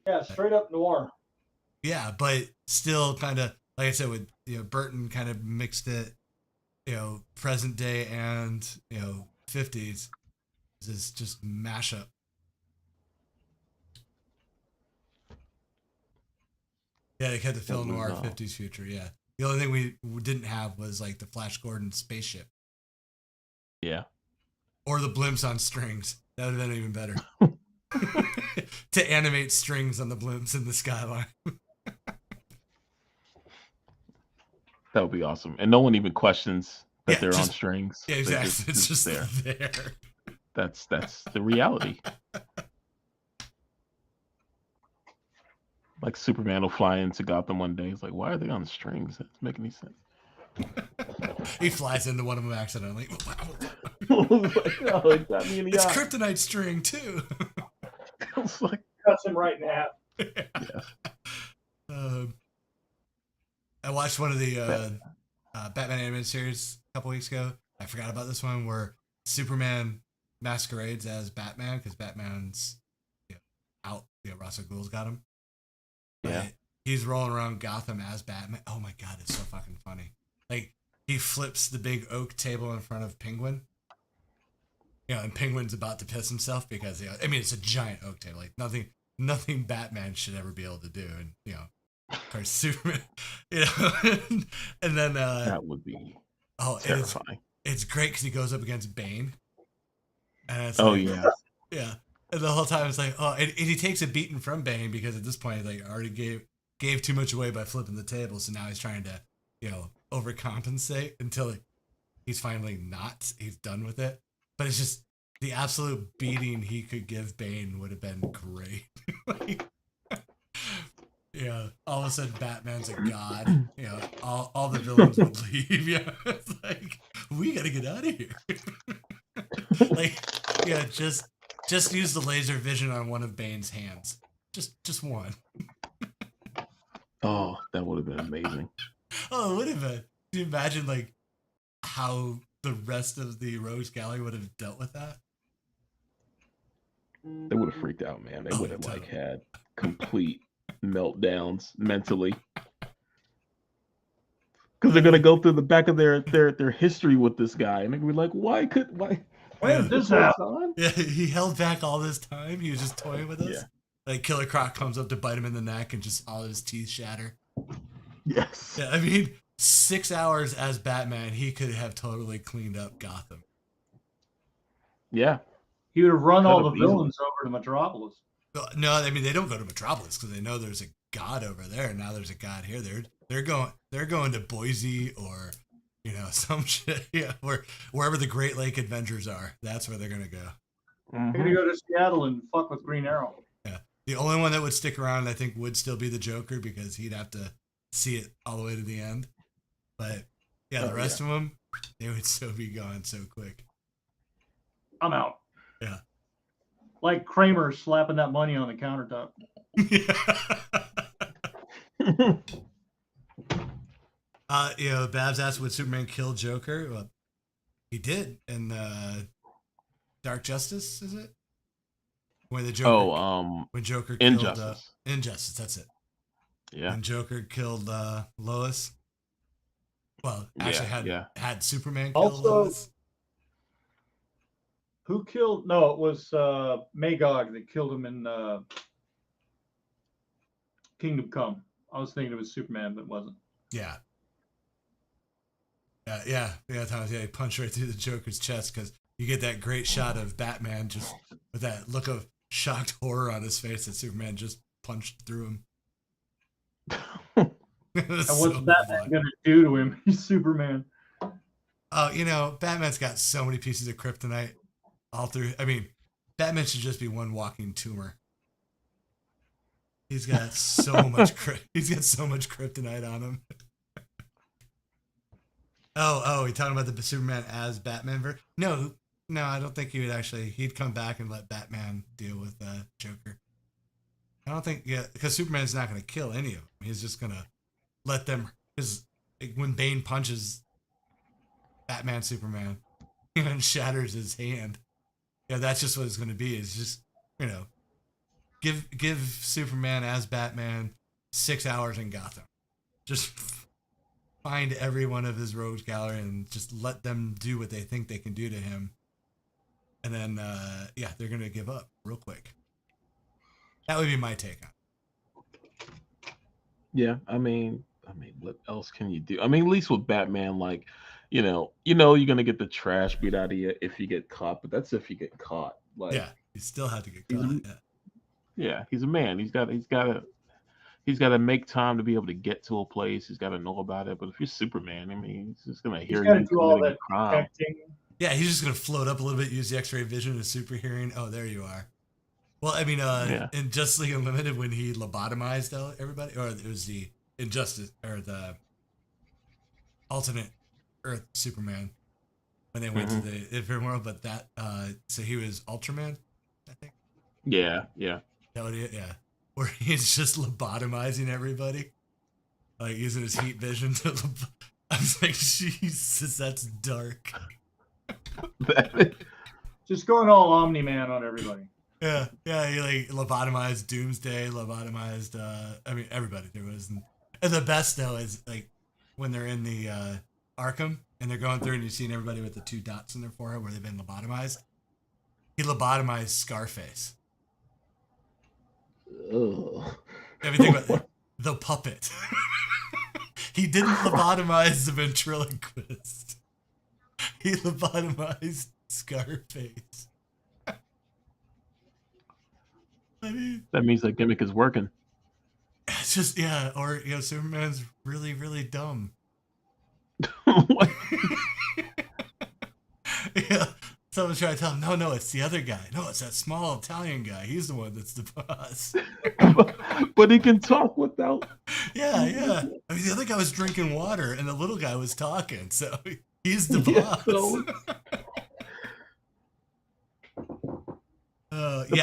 yeah, straight up noir. Yeah, but still kind of, like I said, with, Burton kind of mixed it, present day and, 50s. It's just mashup. Yeah, they kept the film noir 50s future, yeah. The only thing we didn't have was, like, the Flash Gordon spaceship. Yeah. Or the blimps on strings. That would have been even better. To animate strings on the blimps in the skyline. That would be awesome. And no one even questions that they're on just- strings. Yeah, They're exactly. It's just there. That's the reality. Like Superman will fly into Gotham one day. It's like, why are they on strings? That doesn't make any sense. He flies into one of them accidentally. Like, oh, it got me in the It's eye. kryptonite string too. I was like, Cuts him right in half. I watched one of the Batman animated series a couple weeks ago. I forgot about this one where Superman masquerades as Batman because Batman's out. Ra's al Ghul's got him. Yeah. But he's rolling around Gotham as Batman. Oh my god, it's so fucking funny. Like, he flips the big oak table in front of Penguin. And Penguin's about to piss himself because it's a giant oak table. Like, nothing Batman should ever be able to do. And of course Superman, and then that would be terrifying. It's great because he goes up against Bane. And it's yeah. And the whole time it's like, and he takes a beating from Bane because at this point, like, already gave too much away by flipping the table. So now he's trying to, overcompensate until he's finally he's done with it. But it's just the absolute beating he could give Bane would have been great. All of a sudden Batman's a god. All the villains would leave. Yeah, it's like, we gotta get out of here. Like, just use the laser vision on one of Bane's hands. Just one. Oh, that would have been amazing. Oh, it would have been. Can you imagine, like, how the rest of the Rogues Gallery would have dealt with that? They would have freaked out, man. They would have totally. had complete meltdowns mentally. Because they're gonna go through the back of their history with this guy, and they're gonna be like, why When did this happen? Yeah, he held back all this time. He was just toying with us. Yeah. Like, Killer Croc comes up to bite him in the neck and just all his teeth shatter. Yes. Yeah, I mean, 6 hours as Batman, he could have totally cleaned up Gotham. Yeah. He would have run all the Could've easily. villains over to Metropolis. No, I mean, they don't go to Metropolis because they know there's a god over there. And now there's a god here. They're going to Boise or some shit. Yeah, wherever the Great Lake Adventures are. That's where they're gonna go. They're gonna go to Seattle and fuck with Green Arrow. Yeah, the only one that would stick around, I think, would still be the Joker because he'd have to see it all the way to the end. But the rest of them, they would still be gone so quick. I'm out. Yeah. Like Kramer slapping that money on the countertop. Babs asked, would Superman kill Joker? Well, he did in Dark Justice, is it? when the Joker, when Joker killed Injustice. Injustice. That's it. Yeah. When Joker killed Lois. Well, actually had Superman kill Also, Lois. Who killed? No, it was Magog that killed him in Kingdom Come. I was thinking it was Superman, but it wasn't. Yeah. Thomas. Yeah, he punched right through the Joker's chest because you get that great shot of Batman just with that look of shocked horror on his face that Superman just punched through him. And what's Batman gonna do to him? He's Superman. Oh, Batman's got so many pieces of kryptonite all through. I mean, Batman should just be one walking tumor. He's got so much. He's got so much kryptonite on him. Oh, you're talking about the Superman as Batman? No, I don't think he would actually. He'd come back and let Batman deal with Joker. I don't think, because Superman's not going to kill any of them. He's just going to let them. Because when Bane punches Batman, Superman, and shatters his hand, that's just what it's going to be. It's just, give Superman as Batman 6 hours in Gotham. Just find every one of his rogues gallery and just let them do what they think they can do to him. And then, they're going to give up real quick. That would be my take on it. Yeah, I mean, what else can you do? I mean, at least with Batman, like, you're gonna get the trash beat out of you if you get caught, but that's if you get caught. Like, you still have to get caught. Yeah, he's a man. He's got to make time to be able to get to a place. He's got to know about it. But if you're Superman, I mean, he's just gonna hear you do all that crime. protecting. Yeah, he's just gonna float up a little bit, use the X-ray vision and super hearing. Oh, there you are. Well, I mean, in Justice League Unlimited, when he lobotomized everybody, or it was the Injustice or the alternate Earth Superman when they went to the different world, but that so he was Ultraman, I think. Yeah. That would where he's just lobotomizing everybody, like using his heat vision to. I was like, Jesus, that's dark. Just going all Omni-Man on everybody. Yeah, he like lobotomized Doomsday, lobotomized everybody there was. And the best though is like when they're in the Arkham and they're going through and you're seeing everybody with the 2 dots in their forehead where they've been lobotomized. He lobotomized Scarface. Ugh. Everything about the puppet. He didn't lobotomize the ventriloquist. He lobotomized Scarface. I mean, That means that gimmick is working. it's just or Superman's really, really dumb. What? Someone's trying to tell him, no, it's the other guy. No, it's that small Italian guy. He's the one that's the boss. but he can talk without. Yeah. I mean, the other guy was drinking water, and the little guy was talking, so he's the boss.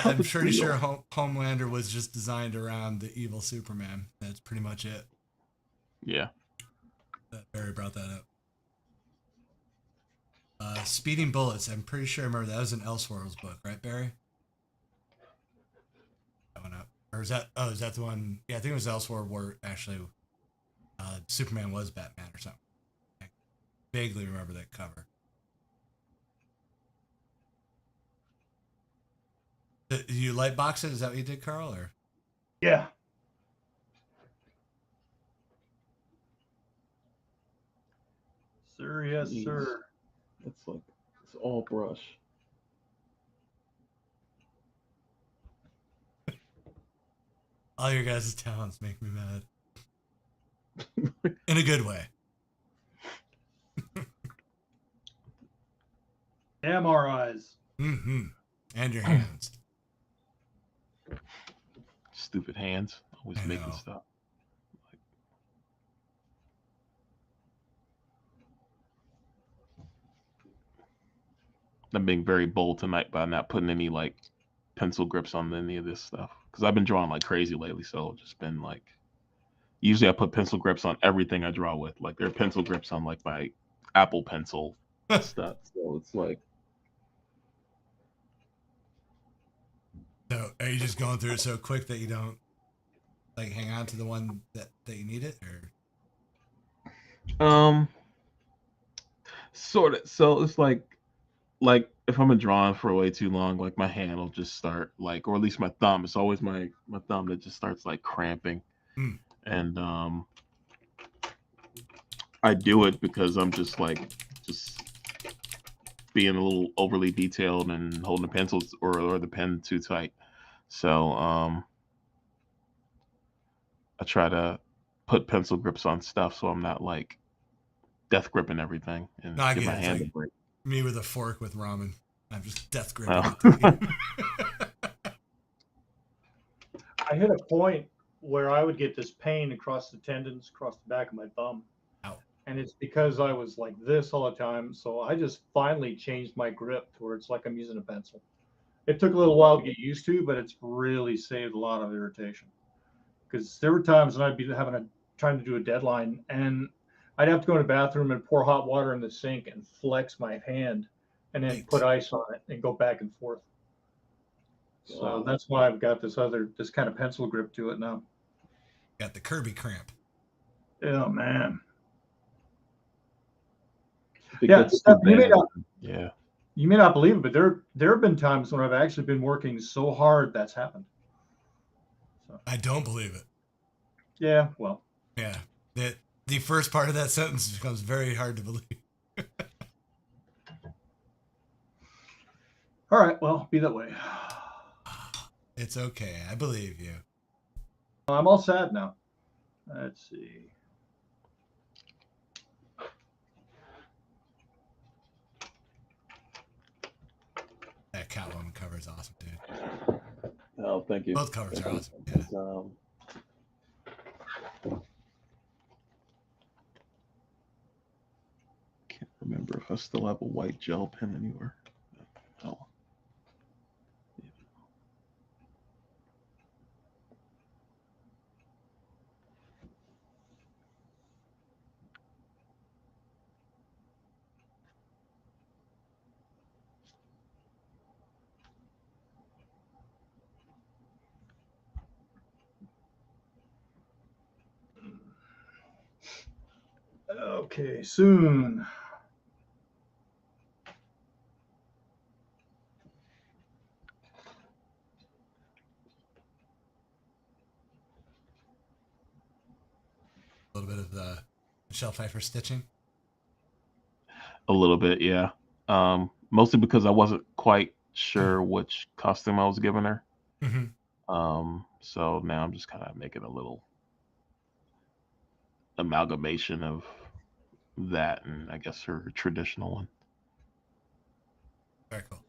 I'm pretty sure Homelander was just designed around the evil Superman. That's pretty much it. Yeah. Barry brought that up. Speeding Bullets. I'm pretty sure I remember that was an Elseworlds book, right, Barry? That one up. Or is that the one? Yeah, I think it was Elseworld where actually Superman was Batman or something. I vaguely remember that cover. Did you light box it? Is that what you did, Karl? Or Yeah. Sir, yes, Jeez. sir. It's all brush. all your guys' talents make me mad. In a good way. Damn our eyes. Mm-hmm. And your hands. Stupid hands. Always I making know. stuff. I'm being very bold tonight by not putting any pencil grips on any of this stuff because I've been drawing like crazy lately. So just been usually I put pencil grips on everything I draw with. Like there are pencil grips on my Apple Pencil stuff. So it's So are you just going through it so quick that you don't like hang on to the one that you need it, or Um, sort of. So it's like if I'm drawing for way too long, like my hand will just start like, or at least my thumb. It's always my thumb that just starts like cramping, Hmm. and I do it because I'm just being a little overly detailed and holding the pencils or the pen too tight. So I try to put pencil grips on stuff so I'm not like death gripping everything no? and I give get my it. It's hand a like break. me with a fork with ramen. I'm just death gripping Well, it. To you. I hit a point where I would get this pain across the tendons, across the back of my thumb. Ow. And it's because I was like this all the time. So I just finally changed my grip to where it's like I'm using a pencil. It took a little while to get used to, but it's really saved a lot of irritation. Because there were times when I'd be trying to do a deadline, and I'd have to go in the bathroom and pour hot water in the sink and flex my hand, and then put Yikes. ice on it and go back and forth. So wow. that's why I've got this kind of pencil grip to it now. Got the Kirby cramp. Oh man. I think Yeah, that's Steph, too bad. Yeah. you may not believe it, but there have been times when I've actually been working so hard that's happened. So I don't believe it. yeah, well, Yeah. The first part of that sentence becomes very hard to believe. all right, well, be that way. It's okay. I believe you. I'm all sad now. Let's see. That Catwoman cover is awesome, dude. Oh, thank you. Both covers Thank are you. awesome. Yeah. It's, can't remember if I still have a white gel pen anywhere. Oh. Okay, soon. A little bit of the Michelle Pfeiffer stitching. A little bit, yeah. Mostly because I wasn't quite sure which costume I was giving her. Mm-hmm. So now I'm just kind of making a little amalgamation of that and I guess her traditional one. Very cool.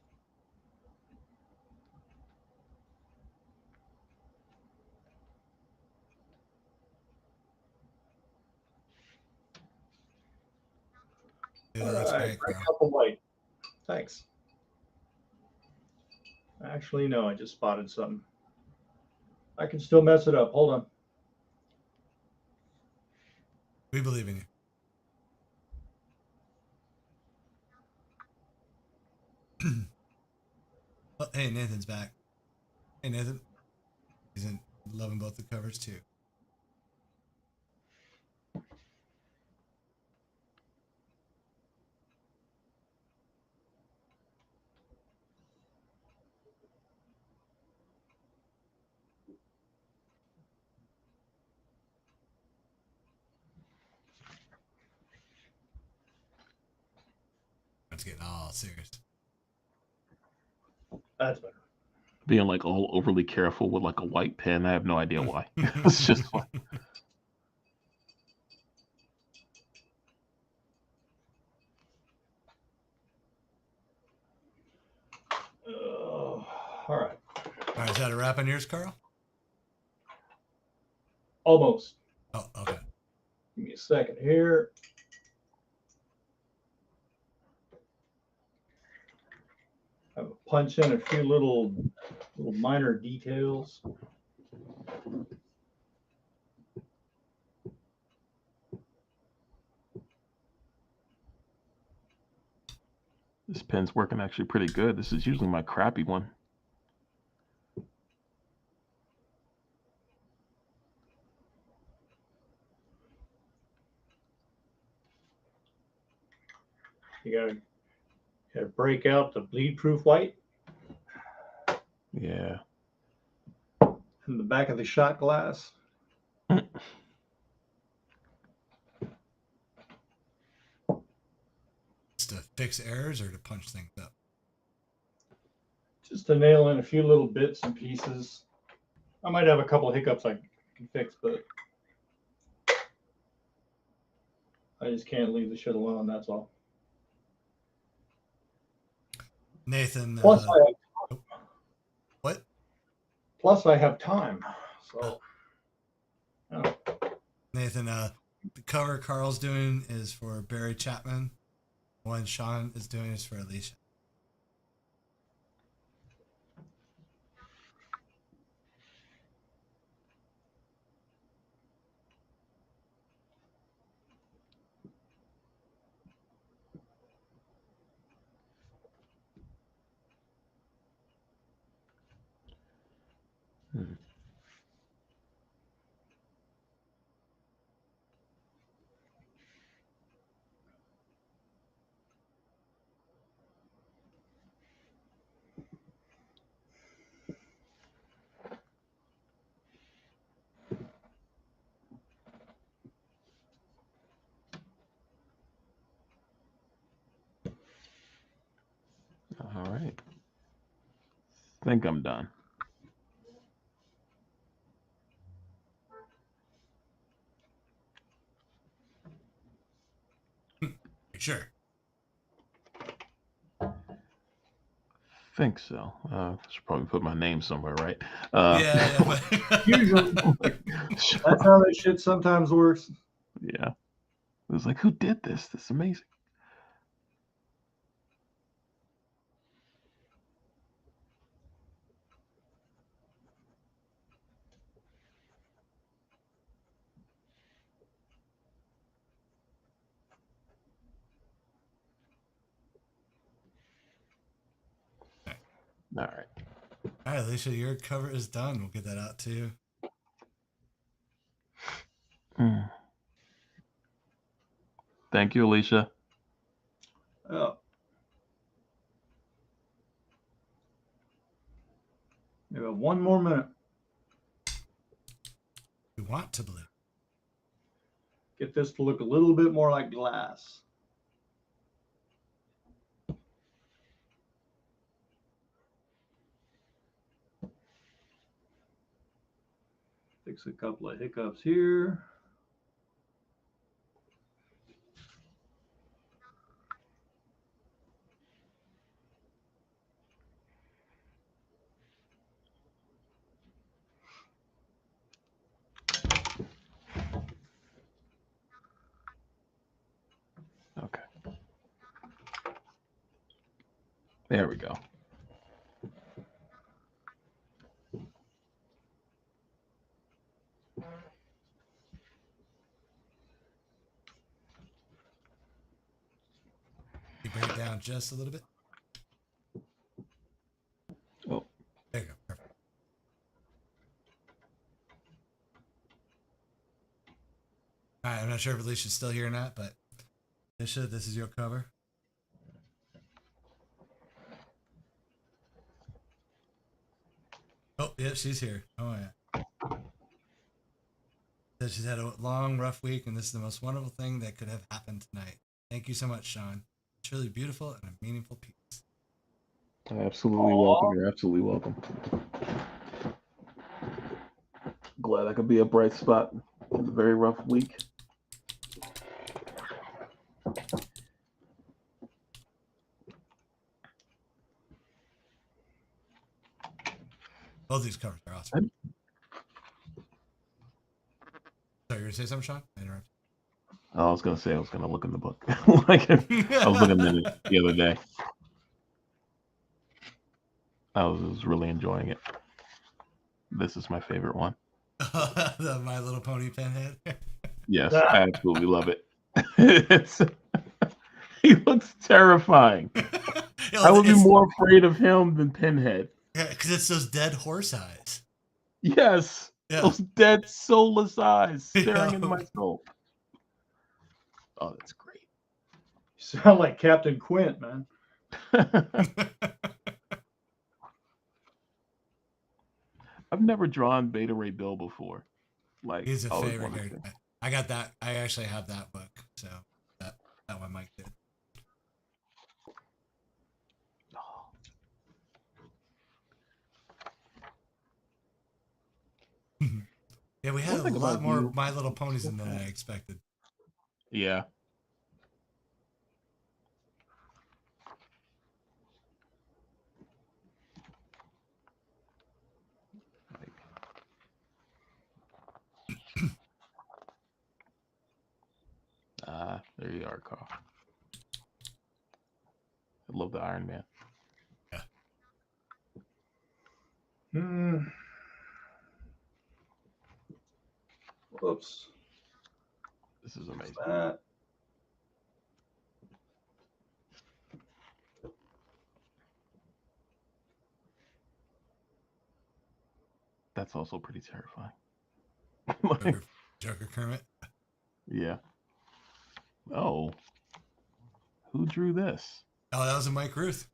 Dude, that looks great, Break Karl. up a white. Thanks. Actually, no, I just spotted something. I can still mess it up. Hold on. We believe in you. Oh, hey, Nathan's back. Hey, Nathan. He's loving both the covers too. It's getting all serious. That's better. Being like all overly careful with like a white pen, I have no idea why. It's just fun. All right. All right, is that a wrap on yours, Karl? Almost. Oh, okay. Give me a second here. I will punch in a few little minor details. This pen's working actually pretty good. This is usually my crappy one. You gotta break out the bleed-proof white Yeah. in the back of the shot glass. Just to fix errors or to punch things up? Just to nail in a few little bits and pieces. I might have a couple of hiccups I can fix, but I just can't leave the shit alone. That's all. Nathan, Plus, what? I have time. So, yeah. Nathan, the cover Karl's doing is for Barry Chapman. One Sean is doing is for Alicia. Hmm. All right. Think I'm done. Sure. Think so. Should probably put my name somewhere, right? Yeah. But Usually, that's how that shit sometimes works. Yeah. It was like, who did this? This is amazing. All right. all right, Alicia, your cover is done. We'll get that out to you. Mm. Thank you, Alicia. Oh. We have 1 more minute. We want to believe. Get this to look a little bit more like glass. Fix a couple of hiccups here. Okay. There we go. You bring it down just a little bit. Oh. There you go. Perfect. All right, I'm not sure if Alicia's still here or not, but Alicia, this is your cover. Oh, yeah, she's here. Oh, yeah. So she's had a long, rough week, and this is the most wonderful thing that could have happened tonight. Thank you so much, Sean. Truly beautiful and a meaningful piece. Absolutely welcome. You're absolutely welcome. Glad I could be a bright spot in a very rough week. Both these covers are awesome. Sorry, you were going to say something, Sean? I interrupted. I was gonna say I was gonna look in the book. Like I was looking at it the other day. I was really enjoying it. This is my favorite one. The My Little Pony pinhead. Yes, I absolutely love it. He looks terrifying. I would be more afraid of him than Pinhead. Yeah, because it's those dead horse eyes. Yes, Yeah. those dead, soulless eyes staring into my soul. Oh, that's great. Sound like Captain Quint, man. I've never drawn Beta Ray Bill before. Like, He's a I always favorite wanted character. to. I got that. I actually have that book, so that one Mike did. Yeah, we had One a thing lot about more you- My Little Ponies than I expected. Yeah. There you are, Karl. I love the Iron Man. Hmm. Whoops. This is amazing. That's also pretty terrifying. Like, Joker Kermit. yeah. Oh. Who drew this? Oh, that was a Mike Ruth.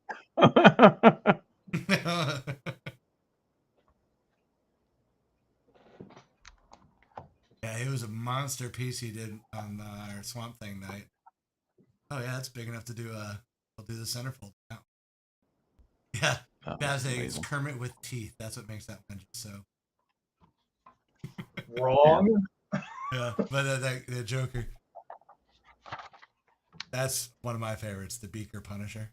Yeah, it was a monster piece he did on our Swamp Thing night. Oh yeah, that's big enough to do I'll do the centerfold now. Yeah, Oh, that's that's it's amazing. Kermit with teeth. That's what makes that one just so. Wrong. Yeah, but the Joker. That's one of my favorites, the Beaker Punisher.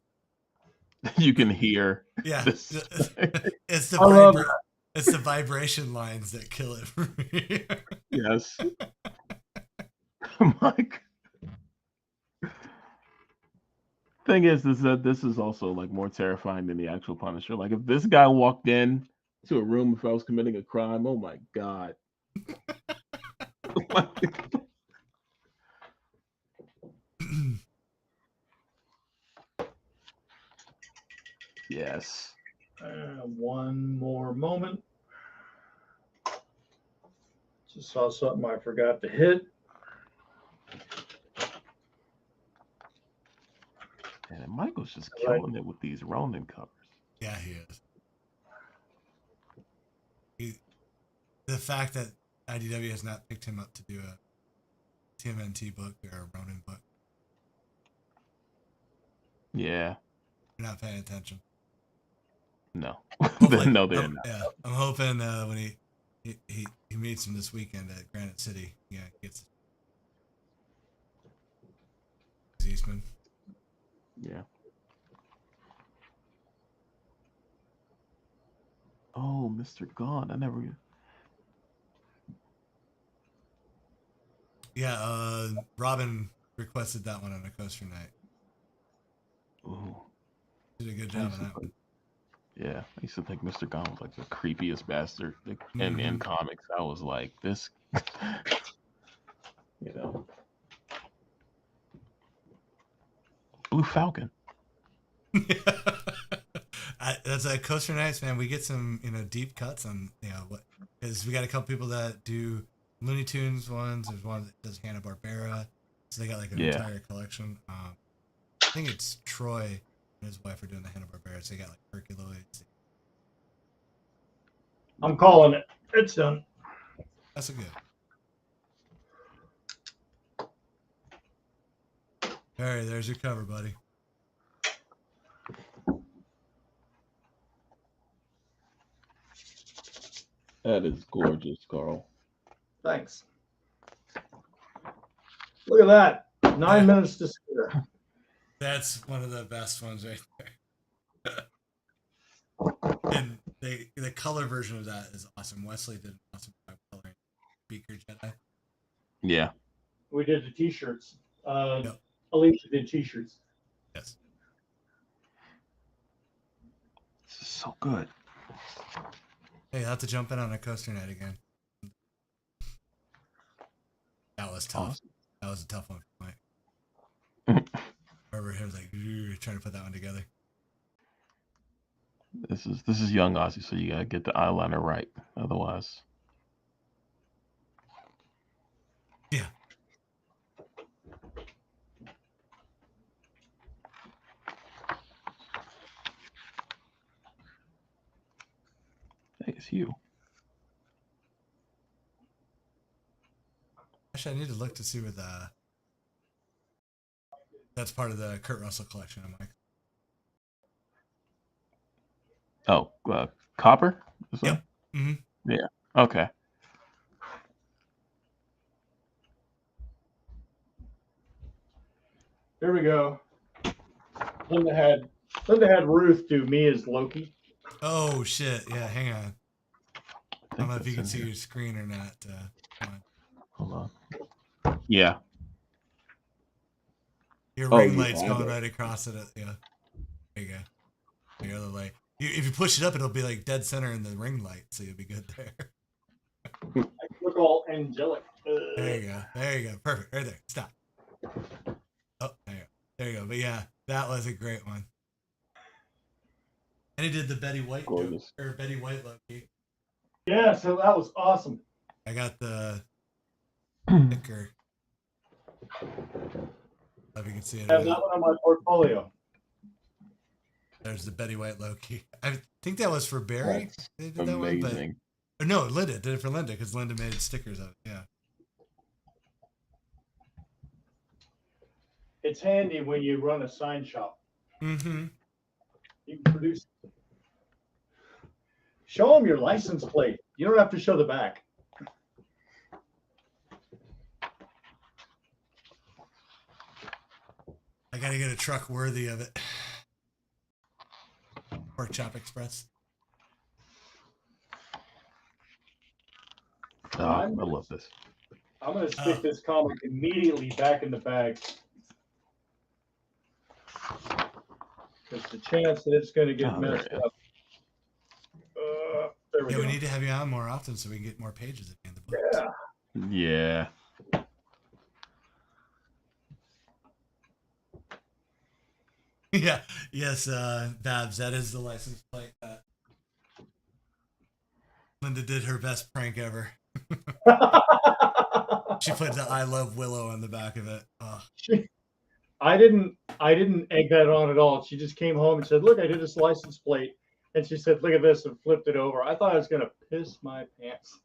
You can hear Yeah, this. it's the I love it's the vibration lines that kill it for me. Yes. Mike. Thing is that this is also like more terrifying than the actual Punisher. Like if this guy walked in to a room if I was committing a crime, oh my god. Yes. One more moment. Just saw something I forgot to hit. And Michael's just Right. killing it with these Ronin covers. Yeah, he is. The fact that IDW has not picked him up to do a TMNT book or a Ronin book, Yeah. you're not paying attention. No. Hopefully, No, they're not. yeah, I'm hoping when he meets him this weekend at Granite City, yeah, gets Eastman. Yeah. Oh, Mr. Gaunt. I never. Yeah, Robin requested that one on a coaster night. Ooh. Did a good I job used on to that one. think- Yeah, I used to think Mr. Gaunt was like the creepiest bastard in Mhm. comics. I was like, this, you know, Blue Falcon. That's like coaster nights, man. We get some deep cuts on what, because we got a couple people that do Looney Tunes ones. There's one that does Hanna-Barbera, so they got like an Yeah. entire collection. I think it's Troy and his wife are doing the Hanna-Barbera, so they got like Herculoids. I'm calling it. It's done. That's a good. All right, there's your cover, buddy. That is gorgeous, Karl. Thanks. Look at that. 9 minutes to scare. That's one of the best ones right there. And the color version of that is awesome. Wesley did an awesome job coloring Beaker Jedi. Yeah. We did the t-shirts. Yep. Alicia did t-shirts. Yes. This is so good. Hey, I'll have to jump in on a coaster night again. That was tough. Awesome. That was a tough one for Mike. Remember him like trying to put that one together. This is young Ozzy, so you gotta get the eyeliner right. Otherwise, Yeah. think it's you. Actually, I need to look to see what that's part of the Kurt Russell collection. I'm like, Oh, Copper? This yep. one? Yeah. Okay. Here we go. Linda had Ruth do me as Loki. Oh shit! Yeah, hang on. I I don't know if think you can that's see in your screen or not. Come on. Hold on. Yeah. Your Oh, ring you light's have going it. right across it. Yeah. There you go. The other light. If you push it up, it'll be like dead center in the ring light, so you'll be good there. I look all angelic. There you go. There you go. Perfect. Right there. Stop. Oh, there you go. There you go. But yeah, that was a great one. And he did the Betty White Gorgeous. or Betty White Loki. Yeah, so that was awesome. I got the sticker. If you can see it. I have that one on my portfolio. There's the Betty White Loki. I think that was for Barry. That's They did that one, but amazing. or no, Linda did it for Linda because Linda made stickers of it. Yeah. It's handy when you run a sign shop. Mm-hmm. You can produce. Show them your license plate. You don't have to show the back. I gotta get a truck worthy of it. Pork Chop Express. Oh, I love this. I'm going to stick this comic immediately back in the bag. Because the chance that it's going to get messed up. There we Yeah, go. we need to have you on more often so we can get more pages at the end of the book. Yeah. Yeah. Yes, Babs, that is the license plate. Linda did her best prank ever. She put the "I love Willow" on the back of it. Oh. I didn't egg that on at all. She just came home and said, "Look, I did this license plate," and she said, "Look at this," and flipped it over. I thought I was gonna piss my pants.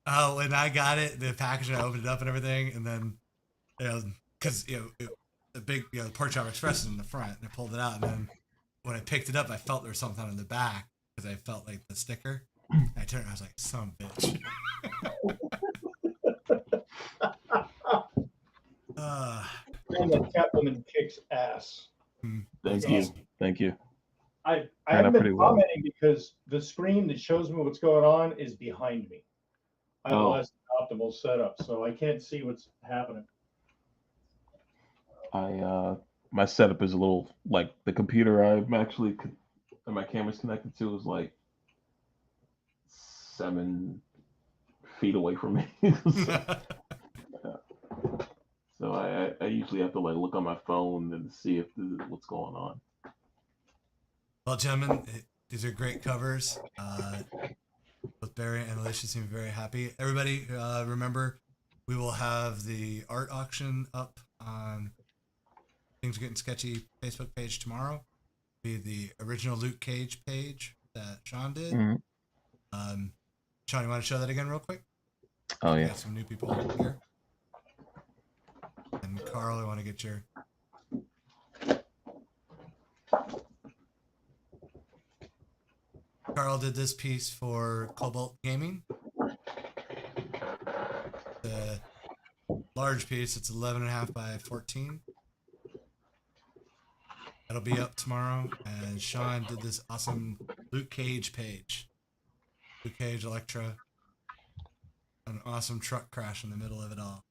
Oh, when I got it, the package, I opened it up and everything, and then, because the big, the Pork Chop Express is in the front, and I pulled it out, and then when I picked it up, I felt there was something on the back because I felt like the sticker. I turned, I was like, "Son of a bitch." And the Catwoman kicks ass. Thank you. Thank you. I Turned out haven't pretty been well. commenting because the screen that shows me what's going on is behind me. I have a less optimal setup, so I can't see what's happening. My setup is a little like the computer I'm actually that my camera's connected to is like 7 feet away from me. So I usually have to like look on my phone and see if what's going on. Well, gentlemen, these are great covers. Both Barry and Alicia seem very happy. Everybody, remember, we will have the art auction up on Things Are Getting Sketchy Facebook page tomorrow. Be the original Luke Cage page that Sean did. Mm-hmm. Sean, you want to show that again real quick? Oh We yeah. got some new people here. And Karl, I want to get your. Karl did this piece for Cobalt Gaming. The large piece, it's 11.5 by 14. That'll be up tomorrow. And Sean did this awesome Luke Cage page. Luke Cage Electra. An awesome truck crash in the middle of it all.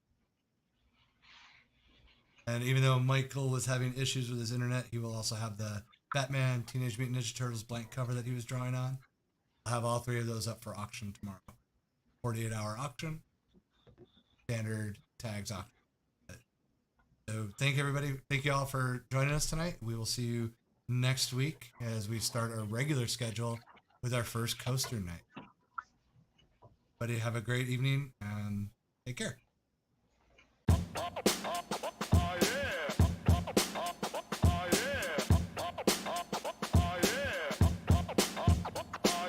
And even though Michael was having issues with his internet, he will also have the Batman Teenage Mutant Ninja Turtles blank cover that he was drawing on. I'll have all 3 of those up for auction tomorrow. 48-hour auction. Standard tags auction. So thank everybody. Thank you all for joining us tonight. We will see you next week as we start our regular schedule with our first coaster night. Everybody have a great evening and take care.